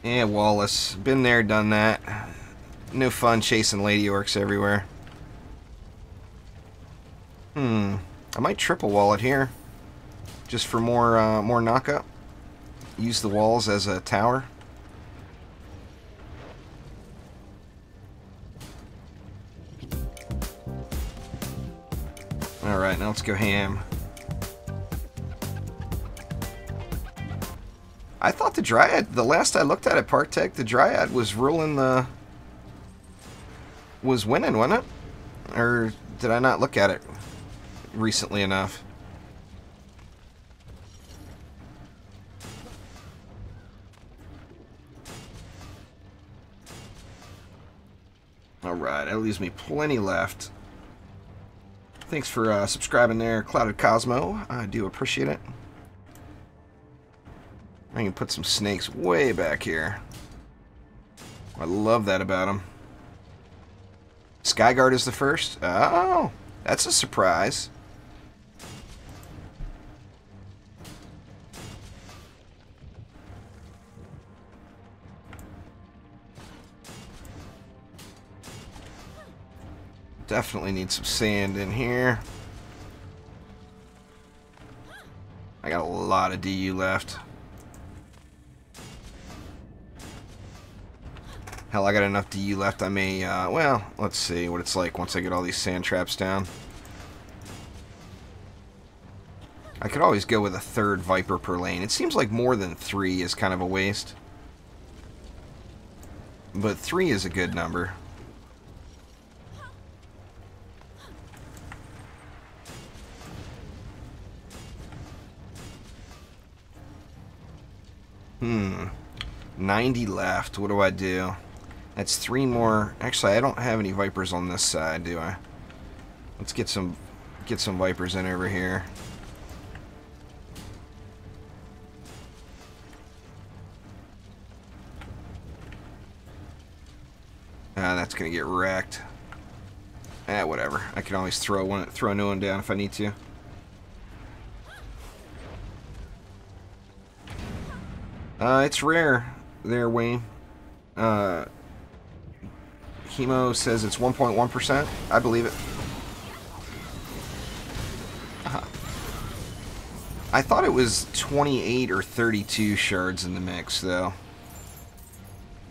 [SPEAKER 1] Yeah, Wallace. Been there, done that. No fun chasing lady orcs everywhere. I might triple wall it here. Just for more knockup. Use the walls as a tower. Alright, now let's go ham. I thought the Dryad, the last I looked at it, Partech, the Dryad was ruling the... was winning, wasn't it? Or did I not look at it recently enough? Alright, that leaves me plenty left. Thanks for subscribing there, Clouded Cosmo. I do appreciate it. I can put some snakes way back here. I love that about them. Skyguard is the first. Oh, that's a surprise. Definitely need some sand in here. I got a lot of DU left. Hell, I got enough DU left. I may, well, let's see what it's like once I get all these sand traps down. I could always go with a third Viper per lane. It seems like more than 3 is kind of a waste. But 3 is a good number. Hmm. 90 left. What do I do? That's 3 more. Actually, I don't have any Vipers on this side, do I? Let's get some Vipers in over here. That's gonna get wrecked. Whatever. I can always throw a new one down if I need to. It's rare there, Wayne. Hemo says it's 1.1%. I believe it. I thought it was 28 or 32 shards in the mix, though.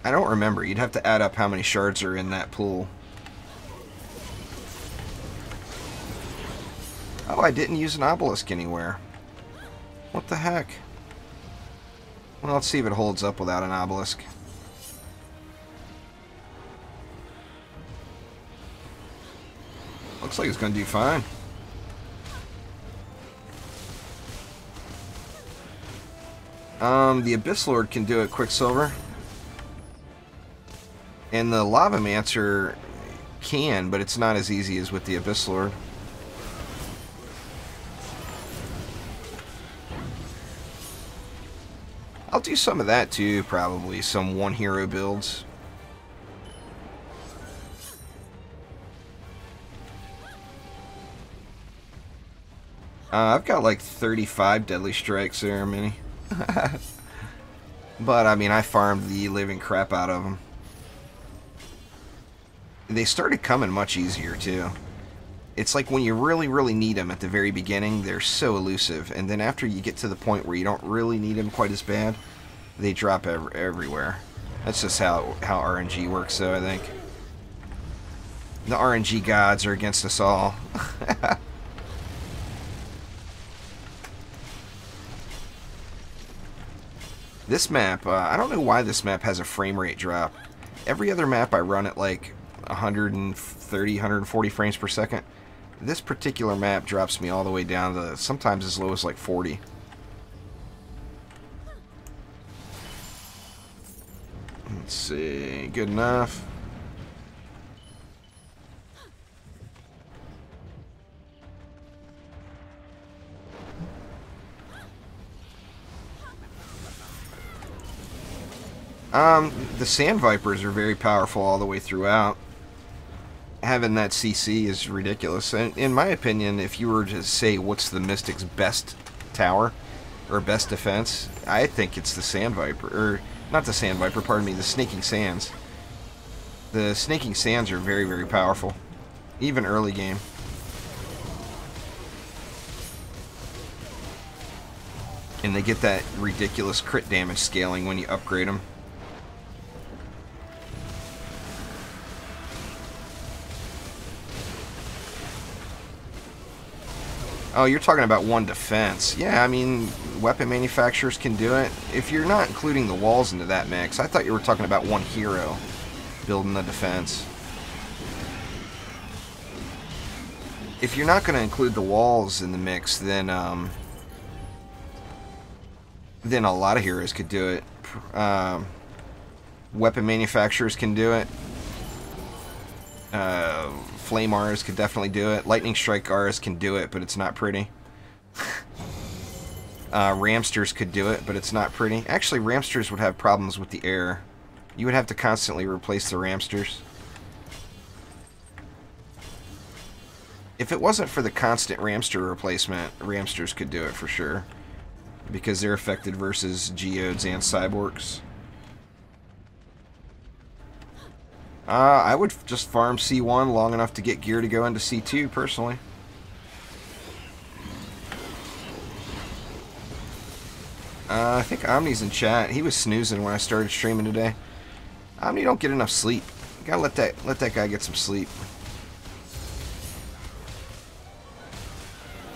[SPEAKER 1] I don't remember. You'd have to add up how many shards are in that pool. Oh, I didn't use an obelisk anywhere. What the heck? Well, let's see if it holds up without an obelisk. Looks like it's going to do fine. The Abyss Lord can do it, Quicksilver. And the Lava Mancer can, but it's not as easy as with the Abyss Lord. I'll do some of that too, probably. Some one hero builds. I've got like 35 Deadly Strikes there, Mini. But, I mean, I farmed the living crap out of them. They started coming much easier, too. It's like when you really, really need them at the very beginning, they're so elusive. And then after you get to the point where you don't really need them quite as bad, they drop everywhere. That's just how RNG works, though, I think. The RNG gods are against us all. This map, I don't know why this map has a frame rate drop. Every other map I run at like 130, 140 frames per second. This particular map drops me all the way down to sometimes as low as like 40. Let's see, good enough. The Sand Vipers are very powerful all the way throughout. Having that CC is ridiculous. And in my opinion, if you were to say what's the Mystic's best tower, or best defense, I think it's the Sand Viper. Or, not the Sand Viper, pardon me, the Snaking Sands. The Snaking Sands are very, very powerful. Even early game. And they get that ridiculous crit damage scaling when you upgrade them. Oh, you're talking about one defense. Yeah, I mean, weapon manufacturers can do it. If you're not including the walls into that mix, I thought you were talking about one hero building the defense. If you're not going to include the walls in the mix, then a lot of heroes could do it. Weapon manufacturers can do it. Flame Rs could definitely do it. Lightning Strike Rs can do it, but it's not pretty. Ramsters could do it, but it's not pretty. Actually, Ramsters would have problems with the air. You would have to constantly replace the Ramsters. If it wasn't for the constant Ramster replacement, Ramsters could do it for sure. Because they're affected versus Geodes and Cyborgs. I would just farm C1 long enough to get gear to go into C2, personally. I think Omni's in chat. He was snoozing when I started streaming today. Omni don't get enough sleep. You gotta let that guy get some sleep.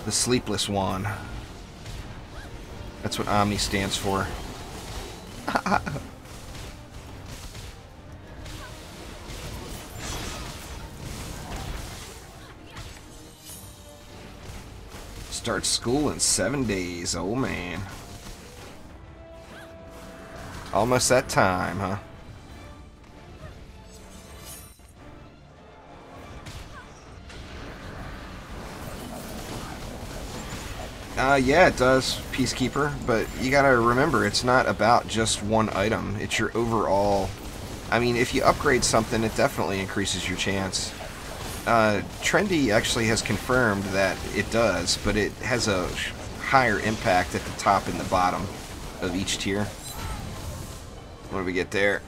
[SPEAKER 1] The Sleepless One. That's what Omni stands for. Start school in 7 days. Oh, man. Almost that time, huh? Yeah, it does, Peacekeeper, but you gotta remember, it's not about just one item. It's your overall... I mean, if you upgrade something, it definitely increases your chance. Trendy actually has confirmed that it does, but it has a higher impact at the top and the bottom of each tier. What do we get there?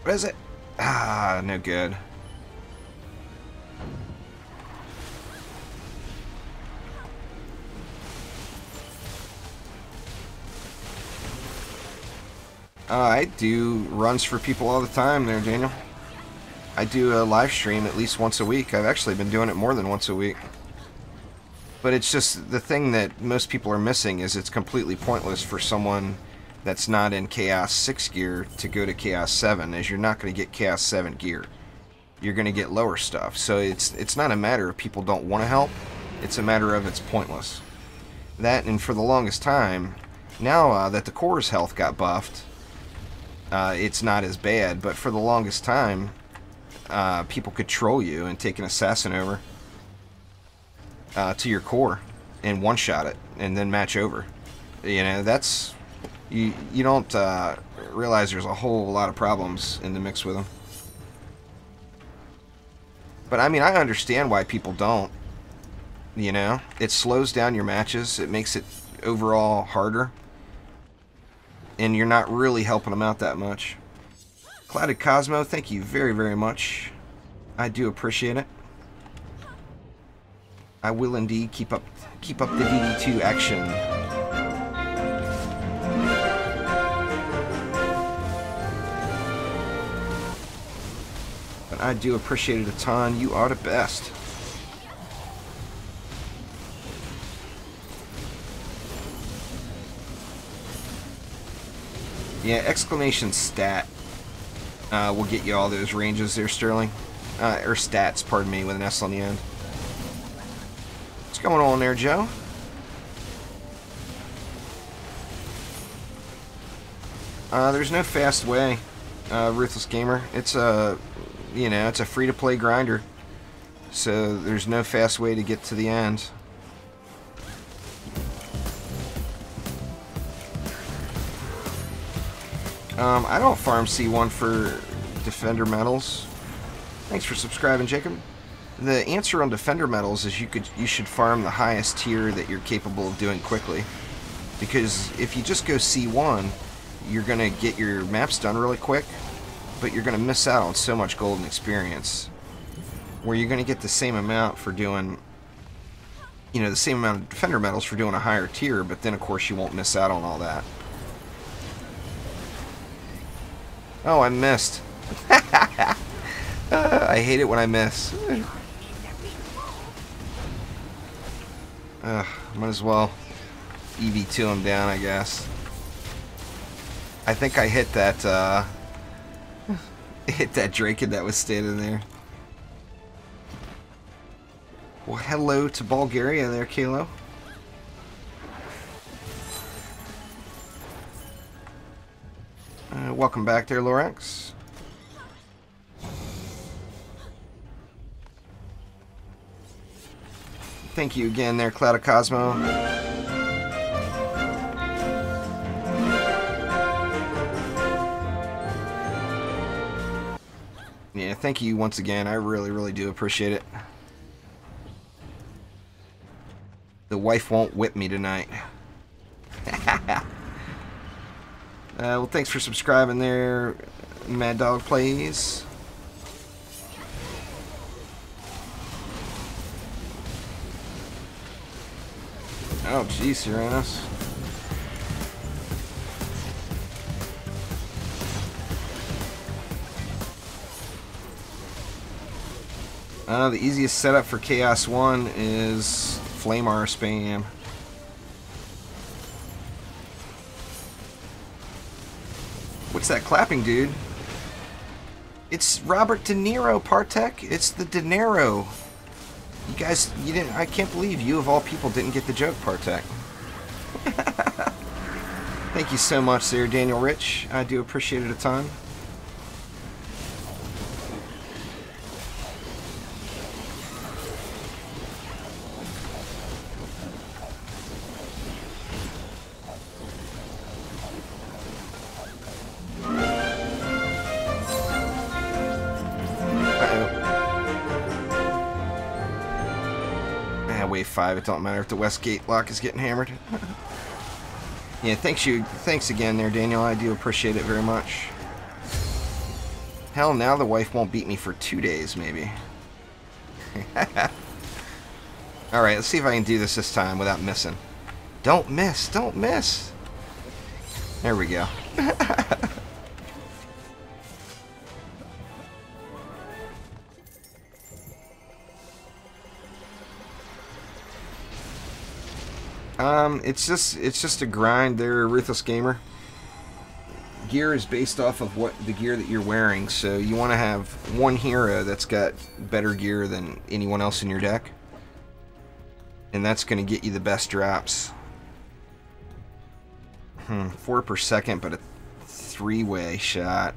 [SPEAKER 1] What is it? Ah, no good. I do runs for people all the time there, Daniel. I do a live stream at least once a week. I've actually been doing it more than once a week. But it's just the thing that most people are missing is it's completely pointless for someone that's not in Chaos 6 gear to go to Chaos 7, as you're not going to get Chaos 7 gear. You're going to get lower stuff. So it's not a matter of people don't want to help. It's a matter of it's pointless. That, and for the longest time, now that the core's health got buffed, it's not as bad. But for the longest time, people could troll you and take an assassin over to your core and one-shot it and then match over. You know, that's... You don't realize there's a whole lot of problems in the mix with them. But I mean, I understand why people don't. You know, it slows down your matches. It makes it overall harder. And you're not really helping them out that much. Clouded Cosmo, thank you very, very much. I do appreciate it. I will indeed keep up the DD2 action. But I do appreciate it a ton. You are the best. Yeah, exclamation stat will get you all those ranges there, Sterling. Or stats, pardon me, with an S on the end. What's going on there, Joe? There's no fast way, Ruthless Gamer. It's a, you know, it's a free-to-play grinder. So there's no fast way to get to the end. I don't farm C1 for Defender medals. Thanks for subscribing, Jacob. The answer on Defender medals is you should farm the highest tier that you're capable of doing quickly. Because if you just go C1, you're going to get your maps done really quick, but you're going to miss out on so much golden experience. Where you're going to get the same amount for doing, you know, the same amount of Defender medals for doing a higher tier, but then of course you won't miss out on all that. Oh, I missed. I hate it when I miss. Might as well EV2 him down, I guess. I think I hit that, hit that Draken that was standing there. Well, hello to Bulgaria there, Kalo. Welcome back there, Lorax. Thank you again there, Cloud of Cosmo. Yeah, thank you once again. I really, really do appreciate it. The wife won't whip me tonight. Well, thanks for subscribing there, Mad Dog Plays. Oh, jeez, Uranus. The easiest setup for Chaos 1 is Flamar spam. What's that clapping, dude? It's Robert De Niro, Partek. It's the De Niro. You guys, you didn't. I can't believe you of all people didn't get the joke, Partek. Thank you so much there, Daniel Rich. I do appreciate it a ton. Wave 5, it don't matter if the Westgate lock is getting hammered. Yeah, thanks again there, Daniel. I do appreciate it very much. Hell, now the wife won't beat me for 2 days, maybe. Alright, let's see if I can do this time without missing. Don't miss, don't miss. There we go. It's just a grind there, Ruthless Gamer. Gear is based off of what the gear that you're wearing, so you want to have one hero that's got better gear than anyone else in your deck, and that's going to get you the best drops. 4 per second, but a 3-way shot.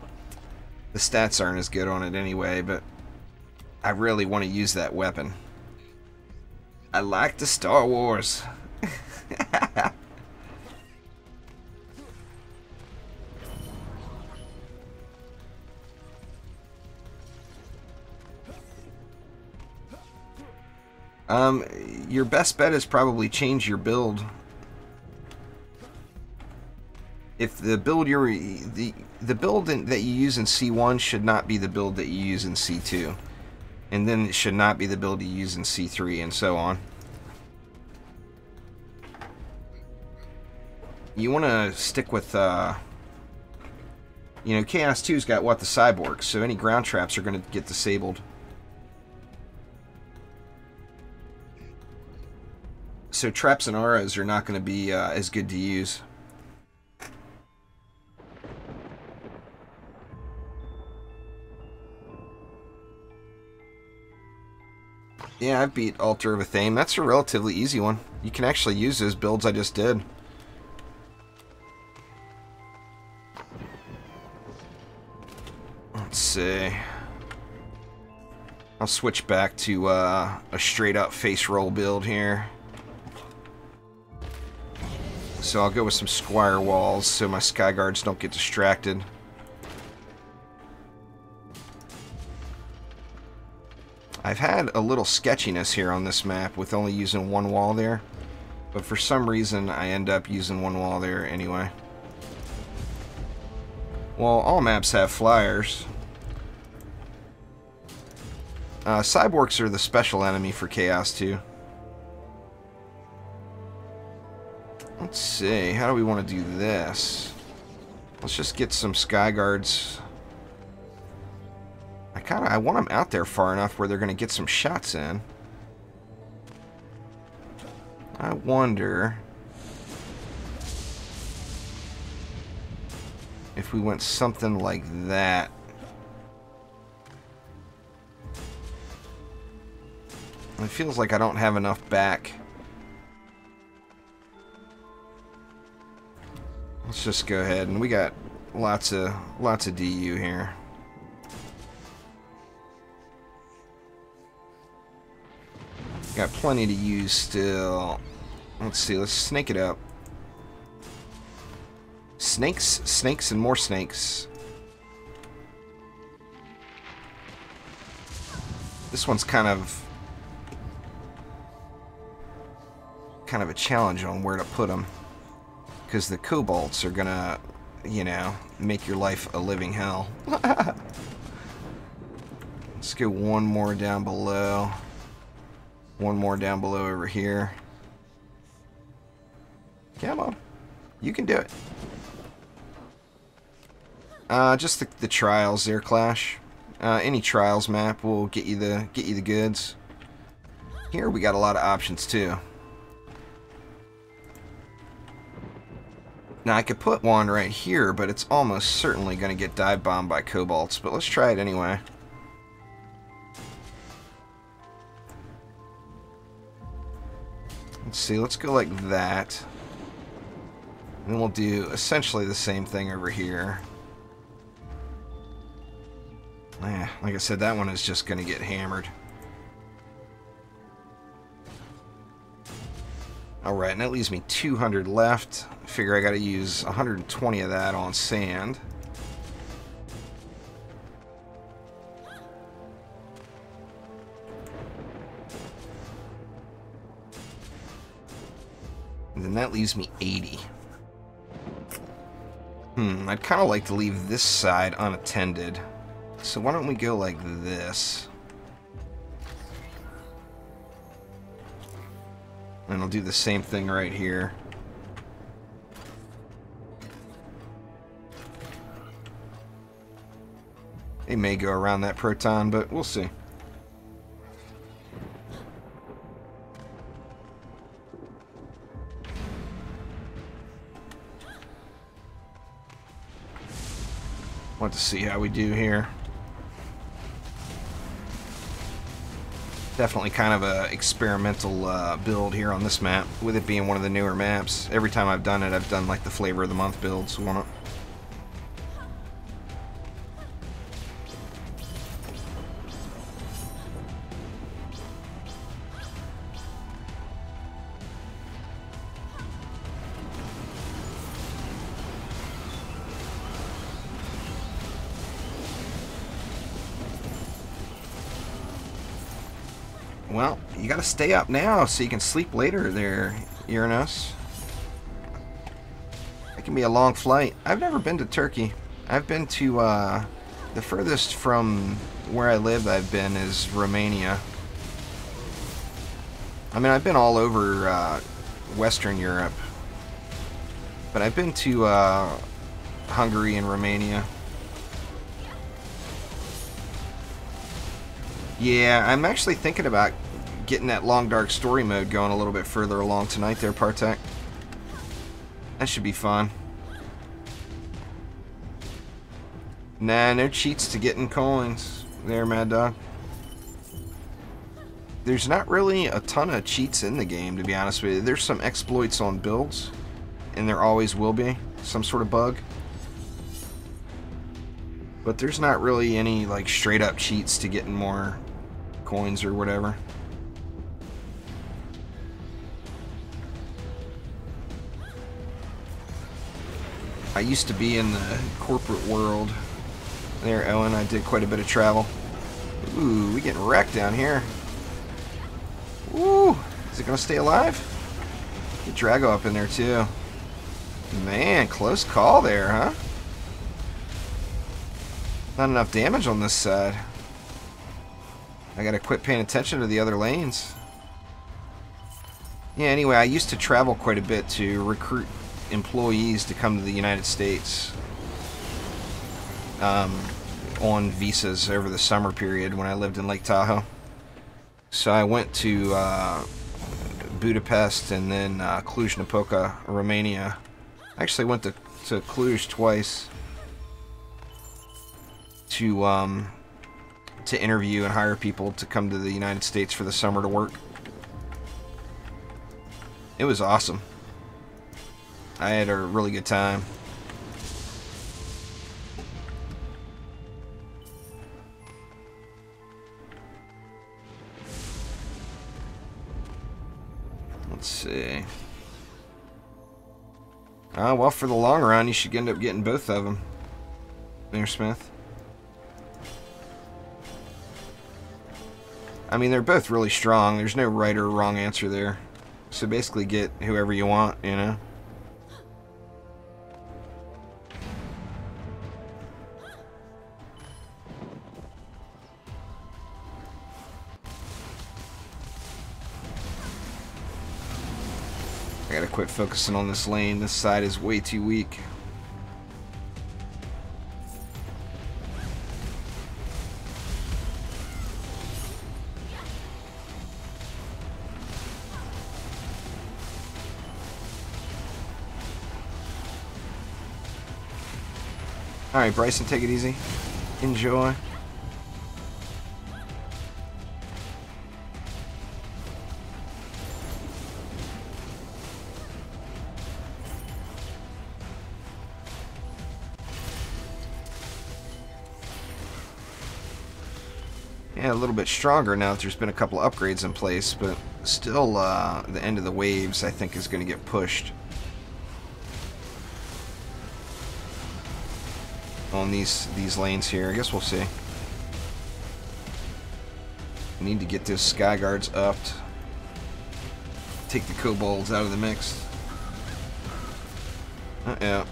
[SPEAKER 1] The stats aren't as good on it anyway, but I really want to use that weapon. I like the Star Wars. Your best bet is probably change your build. If the build the build that you use in C1 should not be the build that you use in C2, and then it should not be the build you use in C3, and so on. You want to stick with, you know, Chaos 2's got what, the cyborgs, so any ground traps are going to get disabled. So traps and auras are not going to be as good to use. Yeah, I beat Altar of Athame. That's a relatively easy one. You can actually use those builds I just did. Let's see. I'll switch back to a straight up face roll build here. So I'll go with some Squire Walls so my Sky Guards don't get distracted. I've had a little sketchiness here on this map with only using one wall there, but for some reason I end up using one wall there anyway. Well, all maps have flyers. Cyborgs are the special enemy for Chaos 2. Let's see, how do we want to do this? Let's just get some Sky Guards. I want them out there far enough where they're going to get some shots in. I wonder if we went something like that. It feels like I don't have enough back. Let's just go ahead, and we got lots of DU here. Got plenty to use still. Let's see, let's snake it up. Snakes, snakes, and more snakes. This one's kind of a challenge on where to put them, because the kobolds are gonna, you know, make your life a living hell. Let's go one more down below. One more down below over here. Come on. You can do it. Just the trials there, Clash. Any trials map will get you the goods. Here we got a lot of options too. Now I could put one right here, but it's almost certainly going to get dive bombed by kobolds. But let's try it anyway. Let's see, let's go like that. And then we'll do essentially the same thing over here. Yeah, like I said, that one is just going to get hammered. Alright, and that leaves me 200 left. I figure I got to use 120 of that on sand. And then that leaves me 80. I'd kind of like to leave this side unattended. So why don't we go like this? And I'll do the same thing right here. They may go around that proton, but we'll see. Want to see how we do here. Definitely kind of a experimental build here on this map, with it being one of the newer maps. Every time I've done it, I've done like the flavor of the month builds on it. Well, you gotta stay up now so you can sleep later there, Uranus. It can be a long flight. I've never been to Turkey. I've been to, the furthest from where I live I've been is Romania. I mean, I've been all over, Western Europe. But I've been to, Hungary and Romania. Yeah, I'm actually thinking about getting that long dark story mode going a little bit further along tonight there, Partek. That should be fun. Nah, no cheats to getting coins there, Mad Dog. There's not really a ton of cheats in the game, to be honest with you. There's some exploits on builds, and there always will be some sort of bug. But there's not really any like straight up cheats to getting more coins or whatever. I used to be in the corporate world. There, Owen, I did quite a bit of travel. Ooh, we getting wrecked down here. Ooh, is it gonna stay alive? Get Drago up in there too. Man, close call there, huh? Not enough damage on this side. I gotta quit paying attention to the other lanes. Yeah, anyway, I used to travel quite a bit to recruit employees to come to the United States on visas over the summer period when I lived in Lake Tahoe. So I went to Budapest and then Cluj-Napoca, Romania. I actually went to Cluj twice to interview and hire people to come to the United States for the summer to work. It was awesome. I had a really good time. Let's see. Well, for the long run, you should end up getting both of them. There, Smith. I mean, they're both really strong. There's no right or wrong answer there. So basically get whoever you want, you know? I gotta quit focusing on this lane. This side is way too weak. Alright, Bryson, take it easy. Enjoy. Yeah, a little bit stronger now that there's been a couple upgrades in place, but still the end of the waves, I think, is going to get pushed on these lanes here. I guess we'll see. We need to get those sky guards upped. Take the kobolds out of the mix. Uh-oh.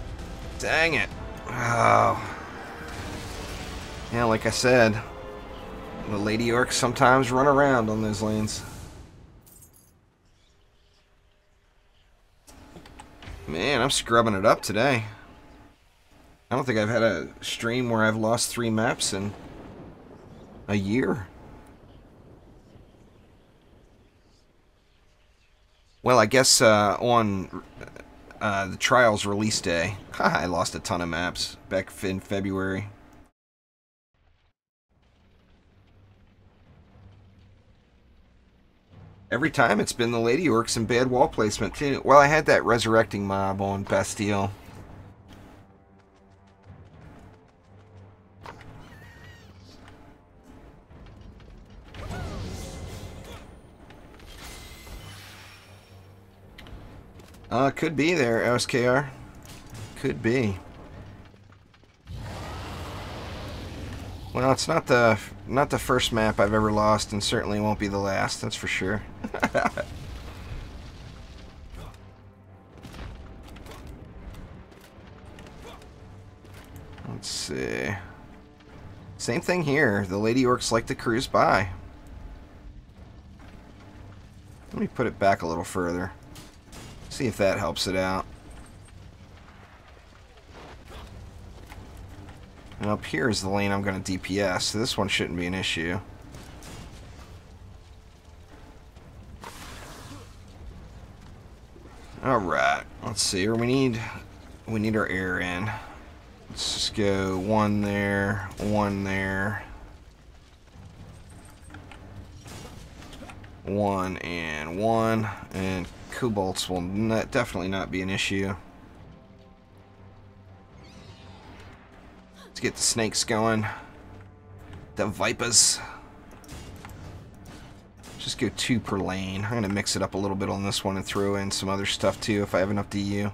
[SPEAKER 1] Dang it. Oh. Yeah, like I said, the Lady Orcs sometimes run around on those lanes. Man, I'm scrubbing it up today. I don't think I've had a stream where I've lost 3 maps in a year. Well, I guess on the Trials release day, I lost a ton of maps back in February. Every time it's been the Lady Orcs and bad wall placement too. Well, I had that resurrecting mob on Bastille. Could be there, OSKR. Could be. Well, it's not the first map I've ever lost, and certainly won't be the last. That's for sure. Let's see. Same thing here. The Lady Orcs like to cruise by. Let me put it back a little further. See if that helps it out. And up here is the lane I'm going to DPS, so this one shouldn't be an issue. Alright, let's see. We need our air in. Let's just go one there, one there. One, and cobalts will definitely not be an issue. Let's get the snakes going. The vipers. Just go 2 per lane. I'm going to mix it up a little bit on this one and throw in some other stuff too if I have enough DU.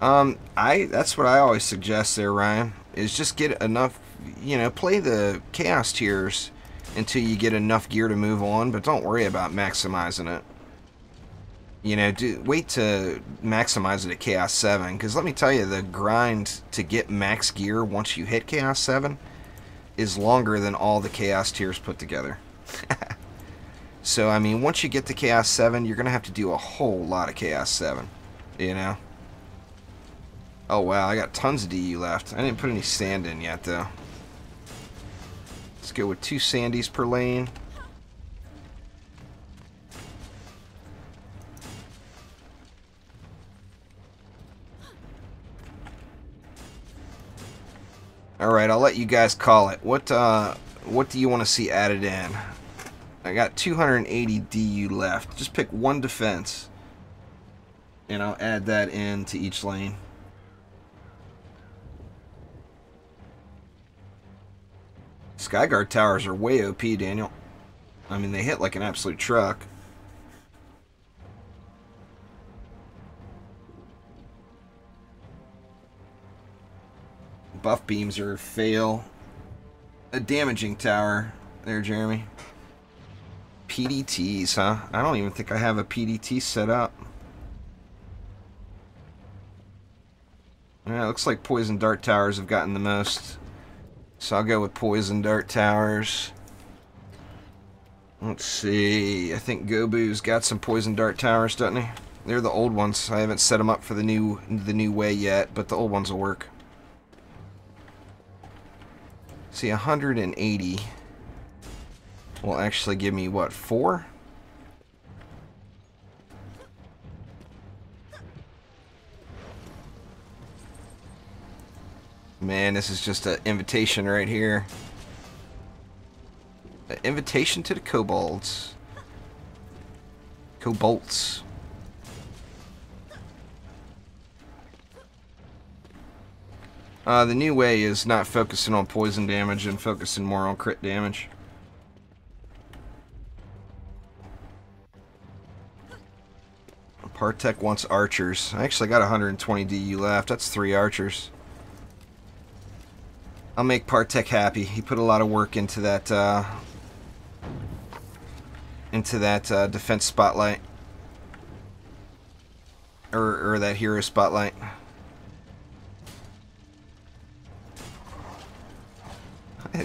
[SPEAKER 1] That's what I always suggest there, Ryan, is just get enough, you know, play the chaos tiers until you get enough gear to move on, but don't worry about maximizing it. You know, wait to maximize it at Chaos 7, because let me tell you, the grind to get max gear once you hit Chaos 7 is longer than all the Chaos tiers put together. So, I mean, once you get to Chaos 7, you're going to have to do a whole lot of Chaos 7, you know? Oh, wow, I got tons of DU left. I didn't put any sand in yet, though. Let's go with 2 sandies per lane. Alright, I'll let you guys call it. What do you want to see added in? I got 280 DU left. Just pick one defense, and I'll add that in to each lane. Skyguard towers are way OP, Daniel. I mean, they hit like an absolute truck. Buff beams are fail. A damaging tower there, Jeremy. PDTs, huh? I don't even think I have a PDT set up. Yeah, it looks like poison dart towers have gotten the most. So I'll go with poison dart towers. Let's see. I think Gobu's got some poison dart towers, doesn't he? They're the old ones. I haven't set them up for the new way yet, but the old ones will work. See, 180 will actually give me, what, 4? Man, this is just an invitation right here. An invitation to the kobolds. Kobolds. The new way is not focusing on poison damage and focusing more on crit damage. Partek wants archers. I actually got 120 DU left. That's 3 archers. I'll make Partek happy. He put a lot of work into that defense spotlight. Or that hero spotlight.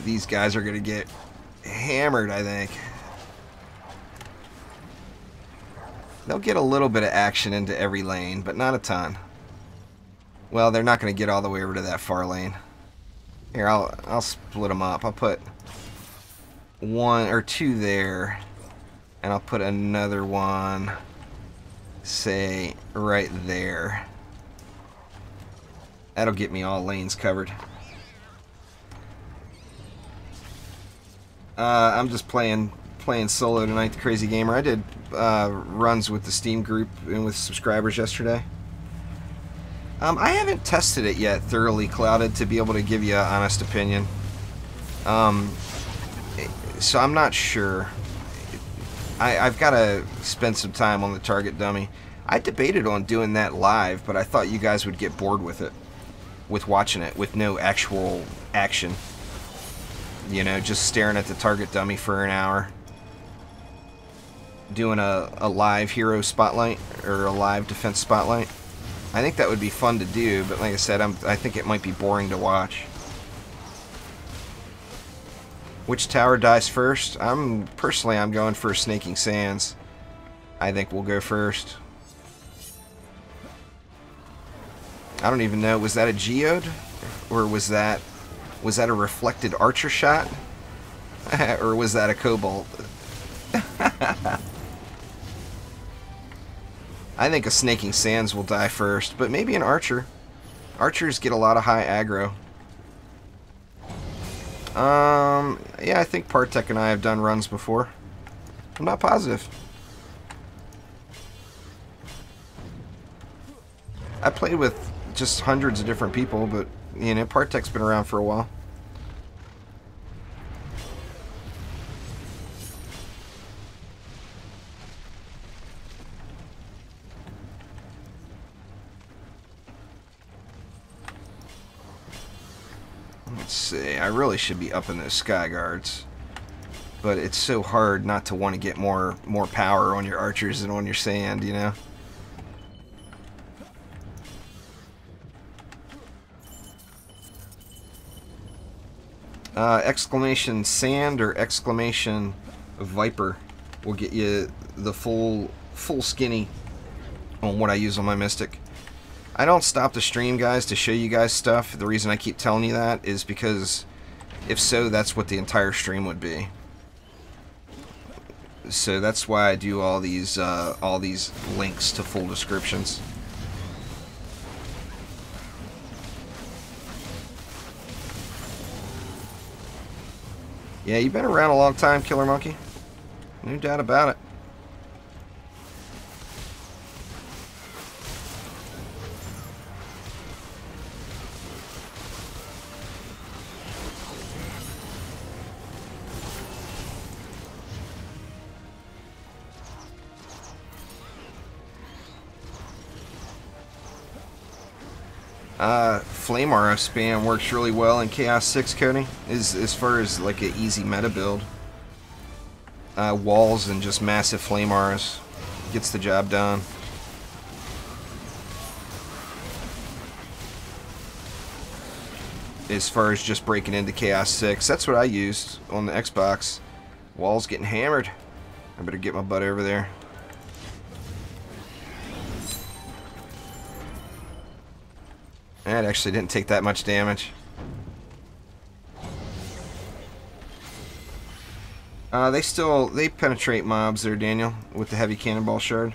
[SPEAKER 1] These guys are going to get hammered, I think. They'll get a little bit of action into every lane, but not a ton. Well, they're not going to get all the way over to that far lane. Here, I'll split them up. I'll put 1 or 2 there, and I'll put another one, say, right there. That'll get me all lanes covered. I'm just playing solo tonight, the Crazy Gamer. I did runs with the Steam group and with subscribers yesterday. I haven't tested it yet thoroughly, Clouded, to be able to give you an honest opinion. So I'm not sure. I've got to spend some time on the target dummy. I debated on doing that live, but I thought you guys would get bored with it, with watching it, with no actual action. You know, just staring at the target dummy for an hour. Doing a live hero spotlight, or a live defense spotlight. I think that would be fun to do, but like I said, I think it might be boring to watch. Which tower dies first? Personally, I'm going for Snaking Sands. I think we'll go first. I don't even know, was that a geode? Or was that a reflected archer shot? Or was that a cobalt? I think a Snaking Sands will die first, but maybe an archer. Archers get a lot of high aggro. Yeah, I think Partek and I have done runs before. I'm not positive. I played with just hundreds of different people, but, you know, Partek's been around for a while. Let's see, I really should be up in those sky guards, but it's so hard not to want to get more power on your archers than on your sand, you know? Exclamation sand or exclamation viper will get you the full skinny on what I use on my mystic. I don't stop the stream, guys, to show you guys stuff. The reason I keep telling you that is because if so, that's what the entire stream would be. So that's why I do all these links to full descriptions. Yeah, you've been around a long time, Killer Monkey. No doubt about it. Flame Aura spam works really well in Chaos 6, Cody, as far as like an easy meta build. Walls and just massive Flame Auras gets the job done. As far as just breaking into Chaos 6, that's what I used on the Xbox. Walls getting hammered. I better get my butt over there. That actually didn't take that much damage. They penetrate mobs there, Daniel, with the heavy cannonball shard.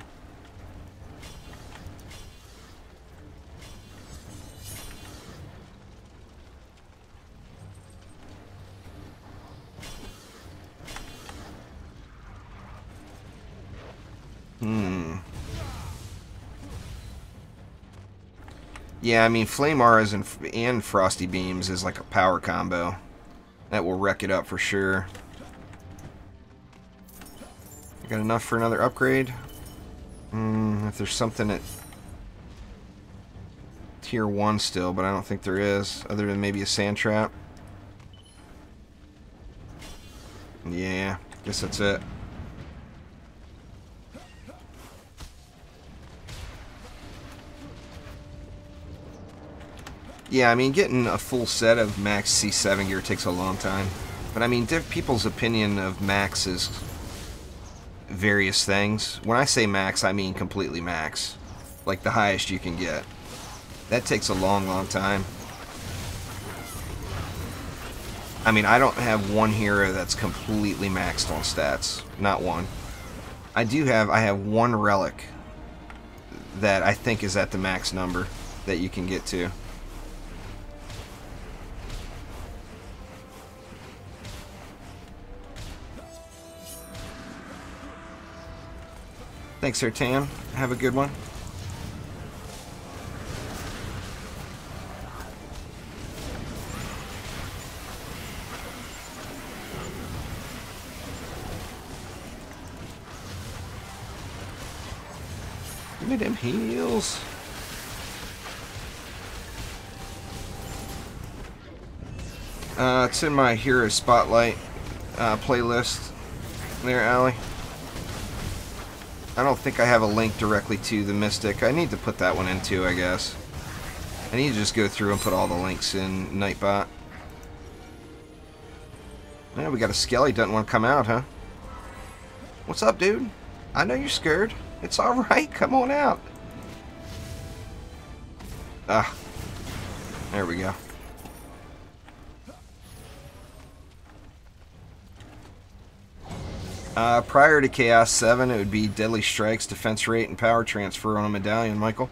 [SPEAKER 1] Yeah, I mean, Flame Auras and Frosty Beams is like a power combo. That will wreck it up for sure. I got enough for another upgrade. If there's something at Tier 1 still, but I don't think there is, other than maybe a sand trap. Yeah, guess that's it. Yeah, I mean, getting a full set of max C7 gear takes a long time. But I mean, people's opinion of max is various things. When I say max, I mean completely max. Like the highest you can get. That takes a long, long time. I mean, I don't have one hero that's completely maxed on stats. Not one. I have one relic that I think is at the max number that you can get to. Thanks, Sir Tam. Have a good one. Give me them heals. It's in my Hero Spotlight playlist there, Allie. I don't think I have a link directly to the Mystic. I need to put that one in too, I guess. I need to just go through and put all the links in Nightbot. Yeah, we got a Skelly doesn't want to come out, huh? What's up, dude? I know you're scared. It's alright. Come on out. Ah. There we go. Prior to Chaos 7, it would be Deadly Strikes, Defense Rate, and Power Transfer on a medallion, Michael.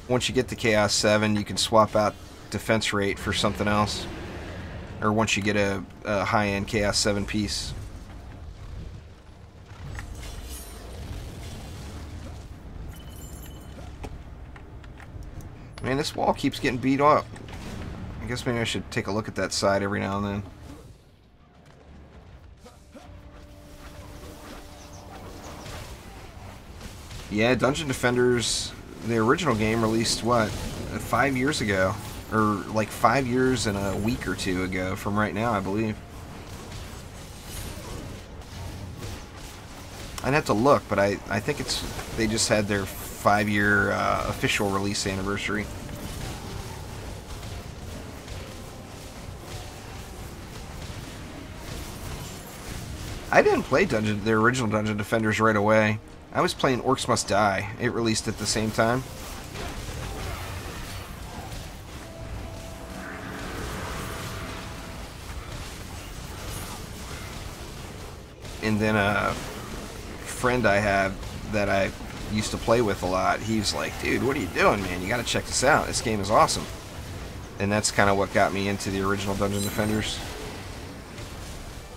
[SPEAKER 1] Once you get to Chaos 7, you can swap out Defense Rate for something else. Or once you get a high-end Chaos 7 piece. Man, this wall keeps getting beat up. I guess maybe I should take a look at that side every now and then. Yeah, Dungeon Defenders, the original game released, what, 5 years ago? Or like 5 years and a week or two ago from right now, I believe. I'd have to look, but I think it's they just had their 5-year official release anniversary. I didn't play the original Dungeon Defenders right away. I was playing Orcs Must Die. It released at the same time. And then a friend I have that I used to play with a lot, he was like, dude, what are you doing, man? You gotta check this out. This game is awesome. And that's kind of what got me into the original Dungeon Defenders.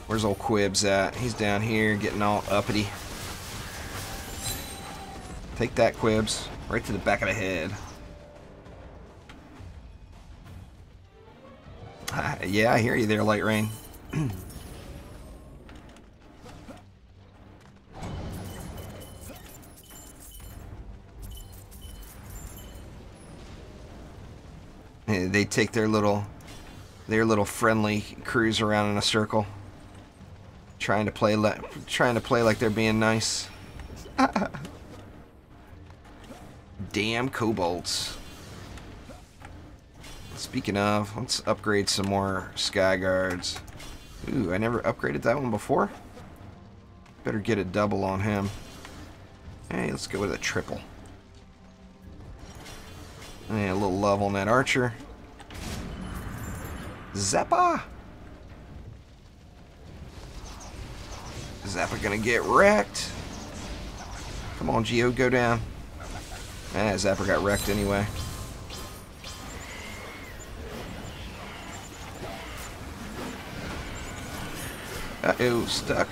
[SPEAKER 1] Where's old Quibs at? He's down here getting all uppity. Take that, Quibs. Right to the back of the head. Yeah, I hear you there, Light Rain. They take their little friendly cruise around in a circle, trying to play like they're being nice. Damn kobolds. Speaking of, let's upgrade some more Sky Guards. Ooh, I never upgraded that one before. Better get a double on him. Hey, let's go with a triple. And a little love on that archer. Zappa! Zappa gonna get wrecked. Come on, Geo, go down. Zapper got wrecked anyway. Uh-oh, stuck.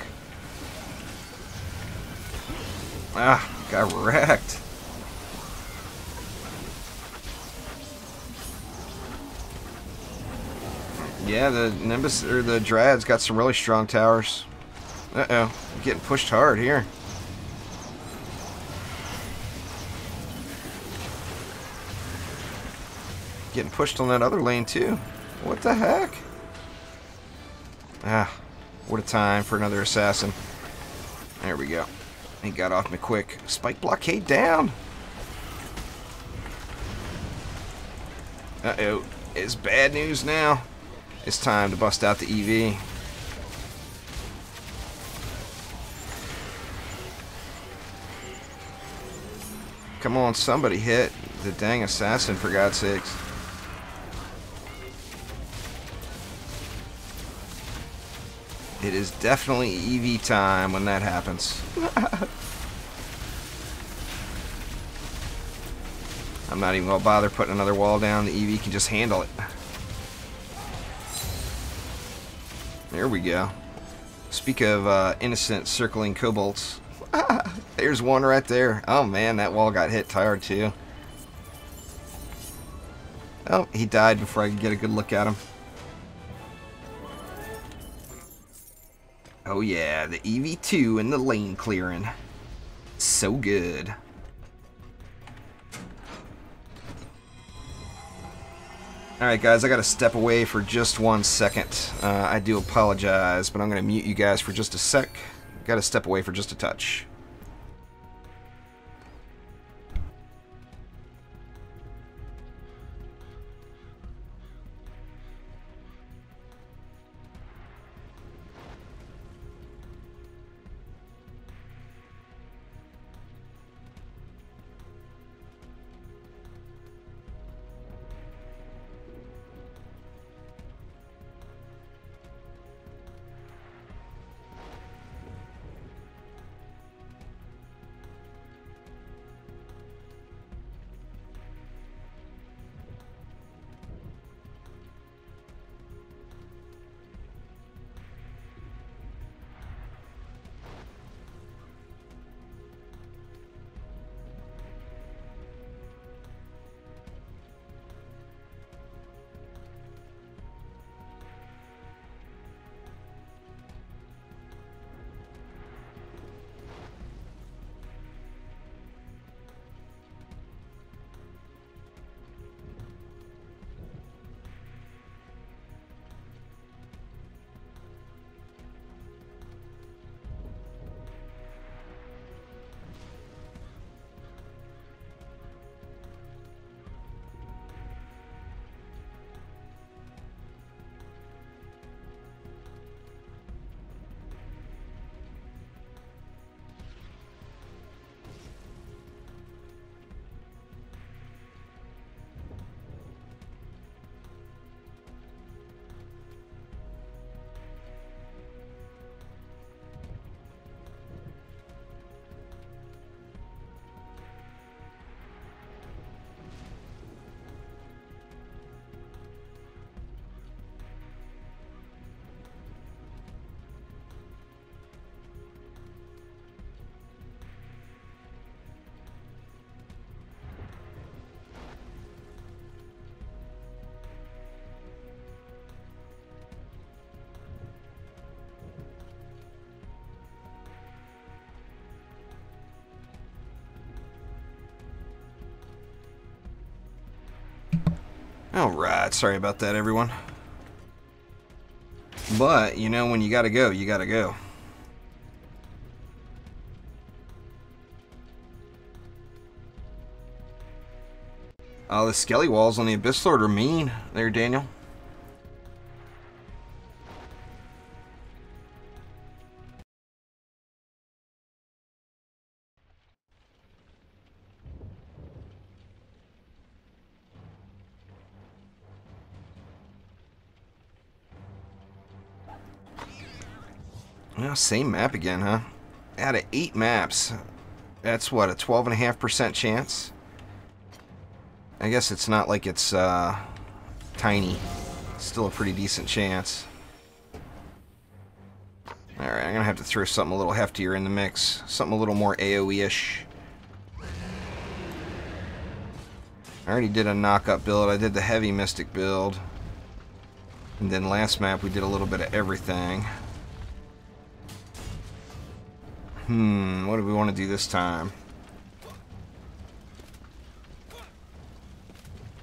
[SPEAKER 1] Ah, got wrecked. Yeah, the Nimbus or the Dryad's got some really strong towers. Uh-oh, getting pushed hard here. Getting pushed on that other lane too. What the heck? Ah, what a time for another assassin. There we go. He got off me quick. Spike blockade down. Uh-oh. It's bad news now. It's time to bust out the EV. Come on, somebody hit the dang assassin, for God's sakes. It is definitely EV time when that happens. I'm not even going to bother putting another wall down. The EV can just handle it. There we go. Speak of innocent circling kobolds. There's one right there. Oh man, that wall got hit hard too. Oh, he died before I could get a good look at him. Oh yeah, the EV2 and the lane clearing. So good. Alright guys, I gotta step away for just 1 second. I do apologize, but I'm gonna mute you guys for just a sec. Gotta step away for just a touch. Alright, sorry about that, everyone. But, you know, when you gotta go, you gotta go. The skelly walls on the Abyss Lord are mean there, Daniel. Well, same map again, huh? Out of 8 maps, that's what, a 12.5% chance? I guess it's not like it's tiny. Still a pretty decent chance. Alright, I'm gonna have to throw something a little heftier in the mix. Something a little more AoE-ish. I already did a knock-up build. I did the heavy mystic build. And then last map we did a little bit of everything. What do we want to do this time?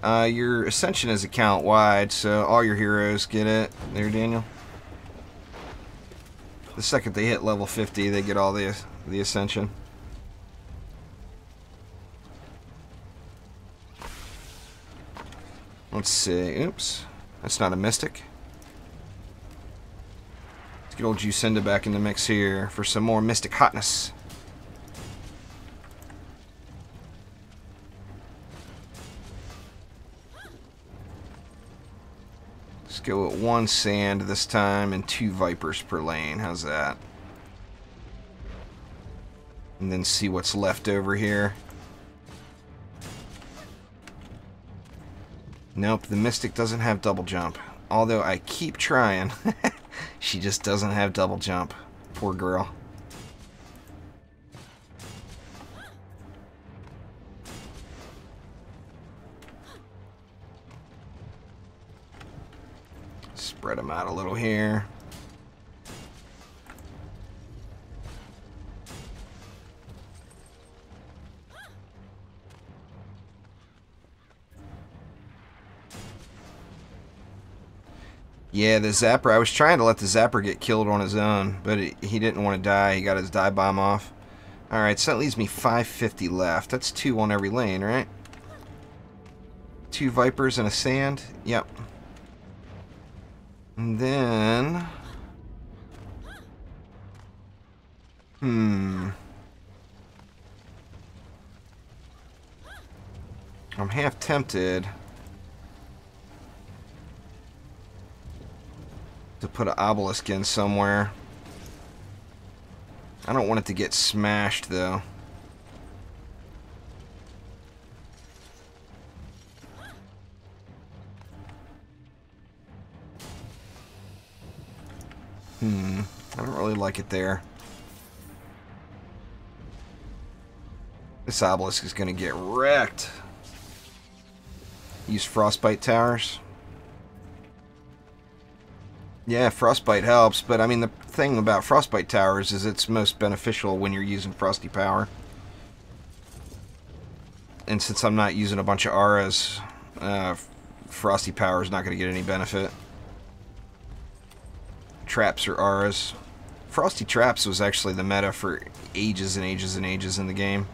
[SPEAKER 1] Your Ascension is account wide, so all your heroes get it. There, Daniel. The second they hit level 50, they get all the Ascension. Let's see. Oops. That's not a mystic. Let's get old Juicinda back in the mix here for some more mystic hotness. Let's go with 1 sand this time and 2 vipers per lane. How's that? And then see what's left over here. Nope, the Mystic doesn't have double jump. Although I keep trying. She just doesn't have double jump. Poor girl. Spread them out a little here. Yeah, the Zapper, I was trying to let the Zapper get killed on his own, but he didn't want to die. He got his dive bomb off. Alright, so that leaves me 550 left. That's 2 on every lane, right? 2 Vipers and a Sand. Yep. And then... I'm half tempted to put an obelisk in somewhere. I don't want it to get smashed, though. I don't really like it there. This obelisk is going to get wrecked. Use frostbite towers. Yeah, frostbite helps, but I mean the thing about frostbite towers is it's most beneficial when you're using frosty power. And since I'm not using a bunch of auras, frosty power is not going to get any benefit. Traps or auras. Frosty traps was actually the meta for ages and ages and ages in the game.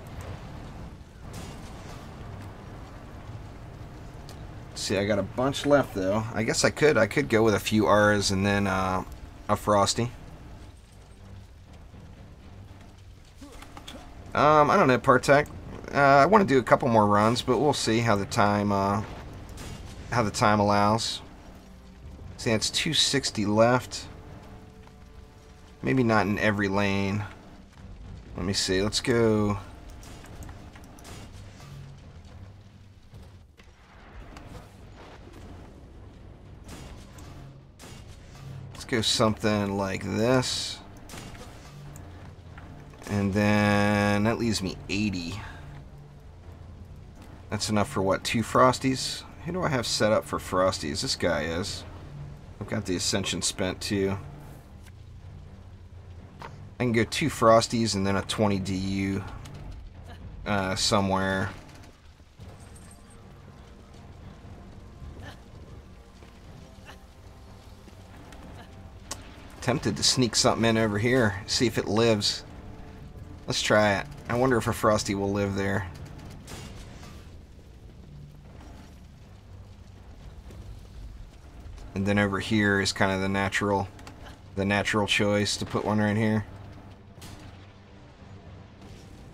[SPEAKER 1] See, I got a bunch left though. I guess I could go with a few auras and then a frosty. I don't know, Partek. I want to do a couple more runs, but we'll see how the time allows. See, it's 260 left. Maybe not in every lane. Let me see. Let's go. Let's go something like this. And then that leaves me 80. That's enough for what, 2 Frosties? Who do I have set up for Frosties? This guy is. I've got the Ascension spent too. I can go 2 Frosties and then a 20 DU somewhere. Tempted to sneak something in over here, see if it lives. Let's try it. I wonder if a Frosty will live there. And then over here is kind of the natural choice to put one right here.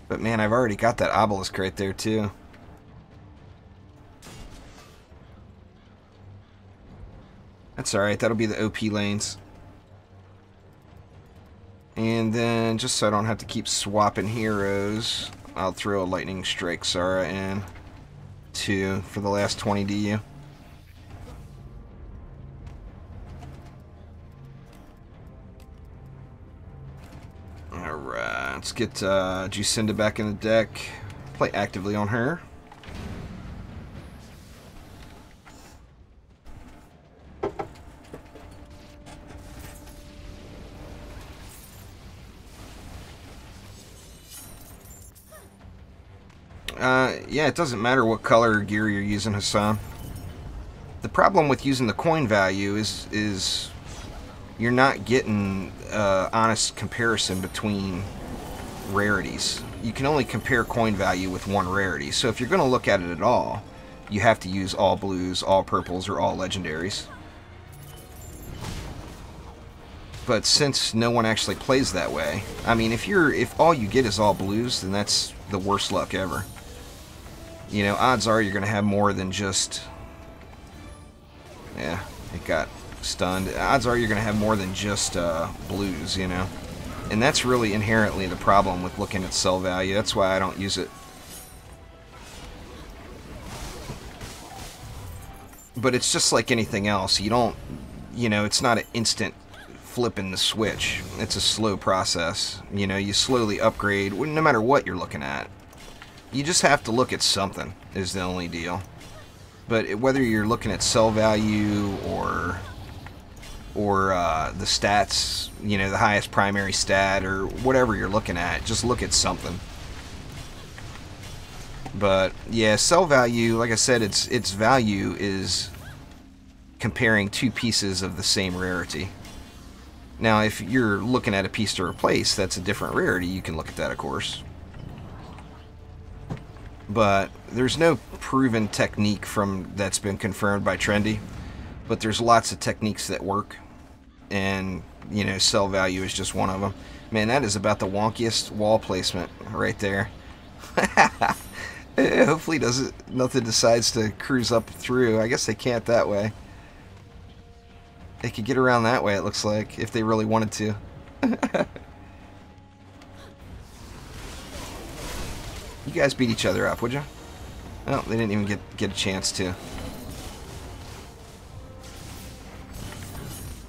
[SPEAKER 1] But man, I've already got that obelisk right there too. That's alright, that'll be the OP lanes. And then, just so I don't have to keep swapping heroes, I'll throw a Lightning Strike Sara in, too, for the last 20 DU. Alright, let's get Jucinda back in the deck. Play actively on her. Yeah, it doesn't matter what color gear you're using, Hassan. The problem with using the coin value is you're not getting honest comparison between rarities. You can only compare coin value with one rarity. So if you're going to look at it at all, you have to use all blues, all purples, or all legendaries. But since no one actually plays that way, I mean, if all you get is all blues, then that's the worst luck ever. You know, odds are you're going to have more than just... Yeah, it got stunned. Odds are you're going to have more than just blues, you know. And that's really inherently the problem with looking at sell value. That's why I don't use it. But it's just like anything else. You don't, you know, it's not an instant flipping the switch. It's a slow process. You know, you slowly upgrade, no matter what you're looking at. You just have to look at something, is the only deal. But whether you're looking at sell value or or the stats, you know, the highest primary stat, or whatever you're looking at. Just look at something. But yeah, sell value, like I said, its value is comparing two pieces of the same rarity. Now, if you're looking at a piece to replace that's a different rarity, you can look at that, of course. But there's no proven technique that's been confirmed by Trendy. But there's lots of techniques that work, and you know, sell value is just one of them. Man, that is about the wonkiest wall placement right there. Hopefully nothing decides to cruise up through. I guess they can't that way. They could get around that way, it looks like, if they really wanted to. You guys beat each other up, would you? Oh, they didn't even get a chance to.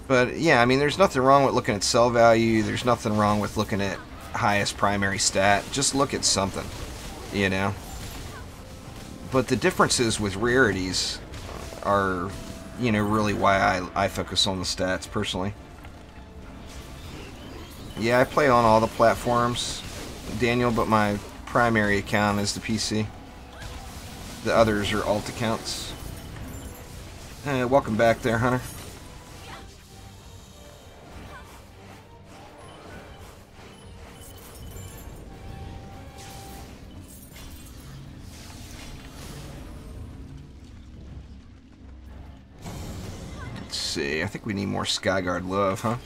[SPEAKER 1] But yeah, I mean, there's nothing wrong with looking at sell value. There's nothing wrong with looking at highest primary stat. Just look at something, you know. But the differences with rarities are, you know, really why I focus on the stats personally. Yeah, I play on all the platforms, Daniel, but my primary account is the PC. The others are alt accounts. Welcome back there, Hunter. Let's see, I think we need more Skyguard love, huh?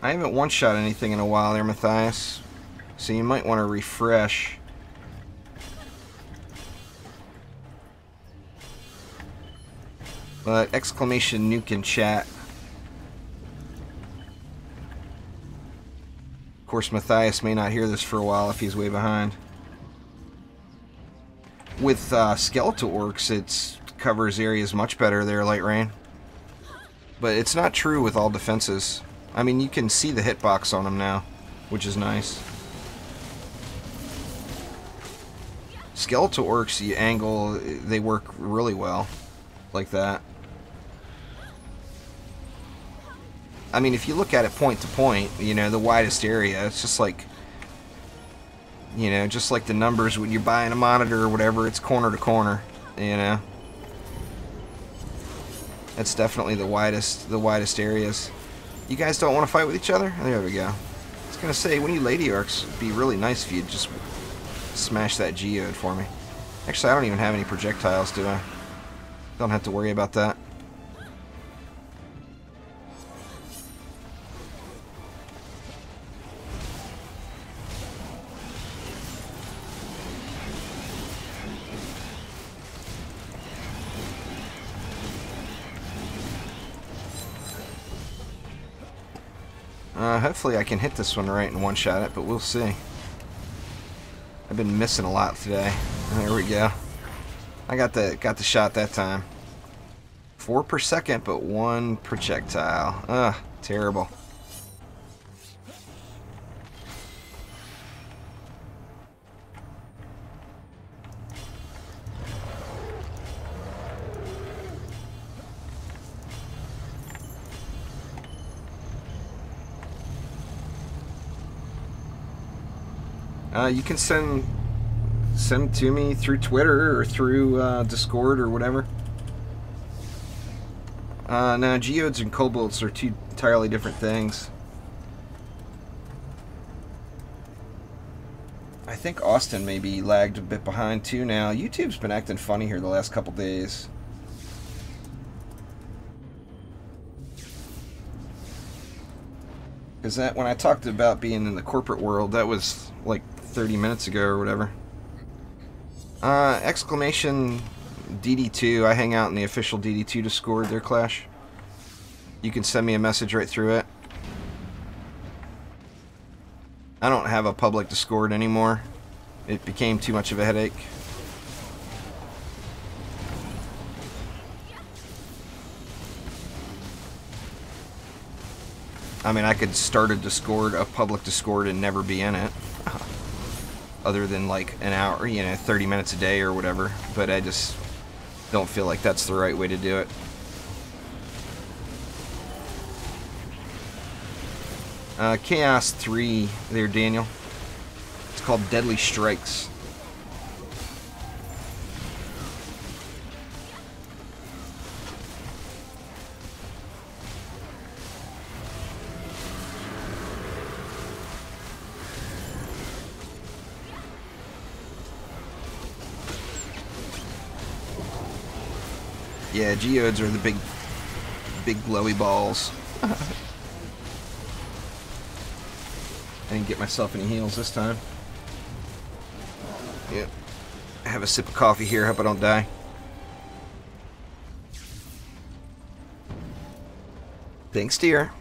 [SPEAKER 1] I haven't one-shot anything in a while there, Matthias. So you might want to refresh. But exclamation nuke in chat. Of course, Matthias may not hear this for a while if he's way behind. With skeletal orcs, it covers areas much better there, Light Rain. But it's not true with all defenses. I mean, you can see the hitbox on them now, which is nice. Skeletal orcs, you angle, they work really well, like that. I mean, if you look at it point to point, you know, the widest area, it's just like, you know, just like the numbers when you're buying a monitor or whatever, it's corner to corner, you know. That's definitely the widest areas. You guys don't want to fight with each other? There we go. I was going to say, one of you lady orcs, it'd be really nice if you'd just smash that geode for me. Actually, I don't even have any projectiles, do I? Don't have to worry about that. Hopefully I can hit this one right and one-shot it, but we'll see. I've been missing a lot today. There we go. I got the shot that time. 4 per second, but 1 projectile. Ugh, terrible. You can send to me through Twitter or through Discord or whatever. Now, geodes and kobolds are two entirely different things. I think Austin maybe lagged a bit behind too now. YouTube's been acting funny here the last couple days. Because that, when I talked about being in the corporate world, that was like 30 minutes ago or whatever. Exclamation DD2. I hang out in the official DD2 Discord there, Clash. You can send me a message right through it. I don't have a public Discord anymore. It became too much of a headache. I mean, I could start a Discord, a public Discord, and never be in it. Other than like an hour, you know, 30 minutes a day or whatever. But I just, don't feel like that's the right way to do it. Chaos 3 there, Daniel. It's called Deadly Strikes. Yeah, geodes are the big glowy balls. I didn't get myself any heals this time. Yep. Have a sip of coffee here, hope I don't die. Thanks, dear.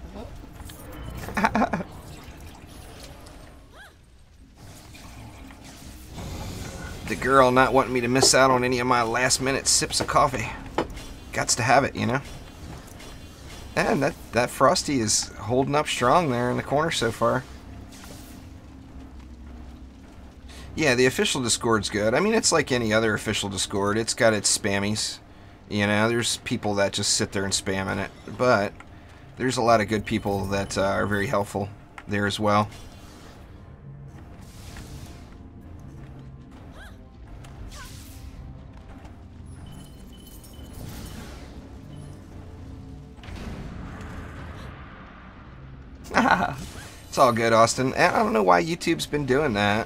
[SPEAKER 1] The girl not wanting me to miss out on any of my last minute sips of coffee. Gots to have it, you know? And that Frosty is holding up strong there in the corner so far. Yeah, the official Discord's good. I mean, it's like any other official Discord. It's got its spammies. You know, there's people that just sit there and spam in it. But there's a lot of good people that are very helpful there as well. It's all good, Austin. I don't know why YouTube's been doing that.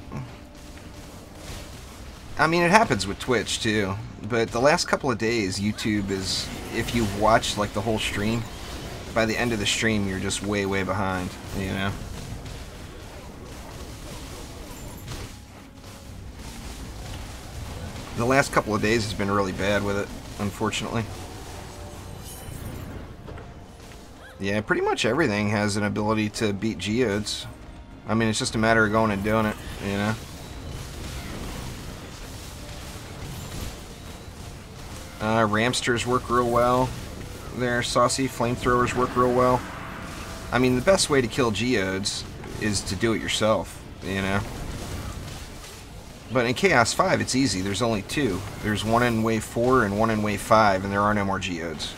[SPEAKER 1] I mean, it happens with Twitch, too. But the last couple of days, YouTube is... If you watch, like, the whole stream, by the end of the stream, you're just way, way behind, you know? The last couple of days has been really bad with it, unfortunately. Yeah, pretty much everything has an ability to beat geodes. I mean, it's just a matter of going and doing it, you know? Ramsters work real well. There, Saucy. Flamethrowers work real well. I mean, the best way to kill geodes is to do it yourself, you know? But in Chaos 5, it's easy. There's only two. There's one in Wave 4 and one in Wave 5, and there are no more geodes.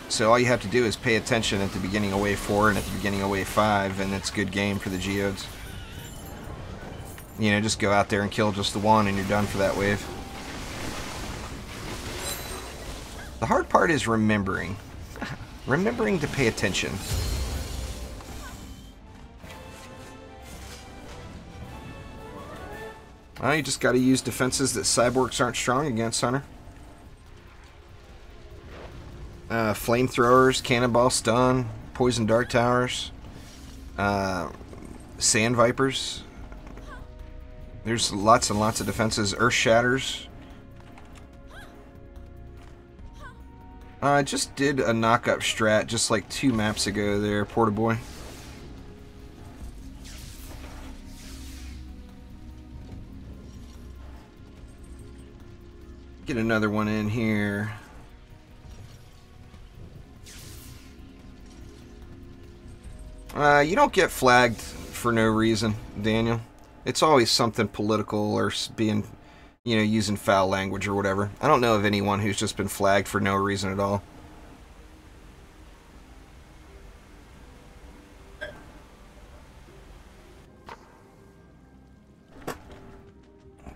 [SPEAKER 1] So all you have to do is pay attention at the beginning of Wave 4 and at the beginning of Wave 5, and it's good game for the geodes. You know, just go out there and kill just the one, and you're done for that wave. The hard part is remembering. Remembering to pay attention. Well, you just got to use defenses that cyborgs aren't strong against, Hunter. Flamethrowers, cannonball stun, poison dart towers, sand vipers. There's lots and lots of defenses. Earth shatters. I just did a knock-up strat just like 2 maps ago there, Portaboy. Get another one in here. You don't get flagged for no reason, Daniel. It's always something political or being, you know, using foul language or whatever. I don't know of anyone who's just been flagged for no reason at all.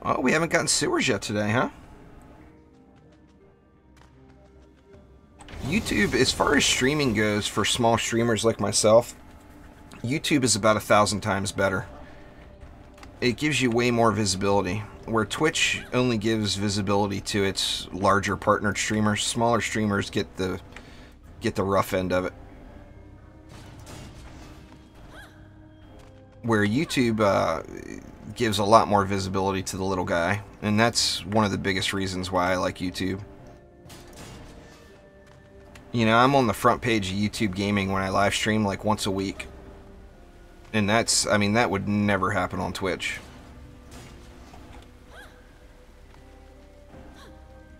[SPEAKER 1] Oh, we haven't gotten sewers yet today, huh? YouTube, as far as streaming goes for small streamers like myself, YouTube is about 1,000 times better. It gives you way more visibility, where Twitch only gives visibility to its larger partnered streamers. Smaller streamers get the rough end of it. Where YouTube gives a lot more visibility to the little guy, and that's one of the biggest reasons why I like YouTube. You know, I'm on the front page of YouTube Gaming when I live stream like once a week. And that's, I mean, that would never happen on Twitch.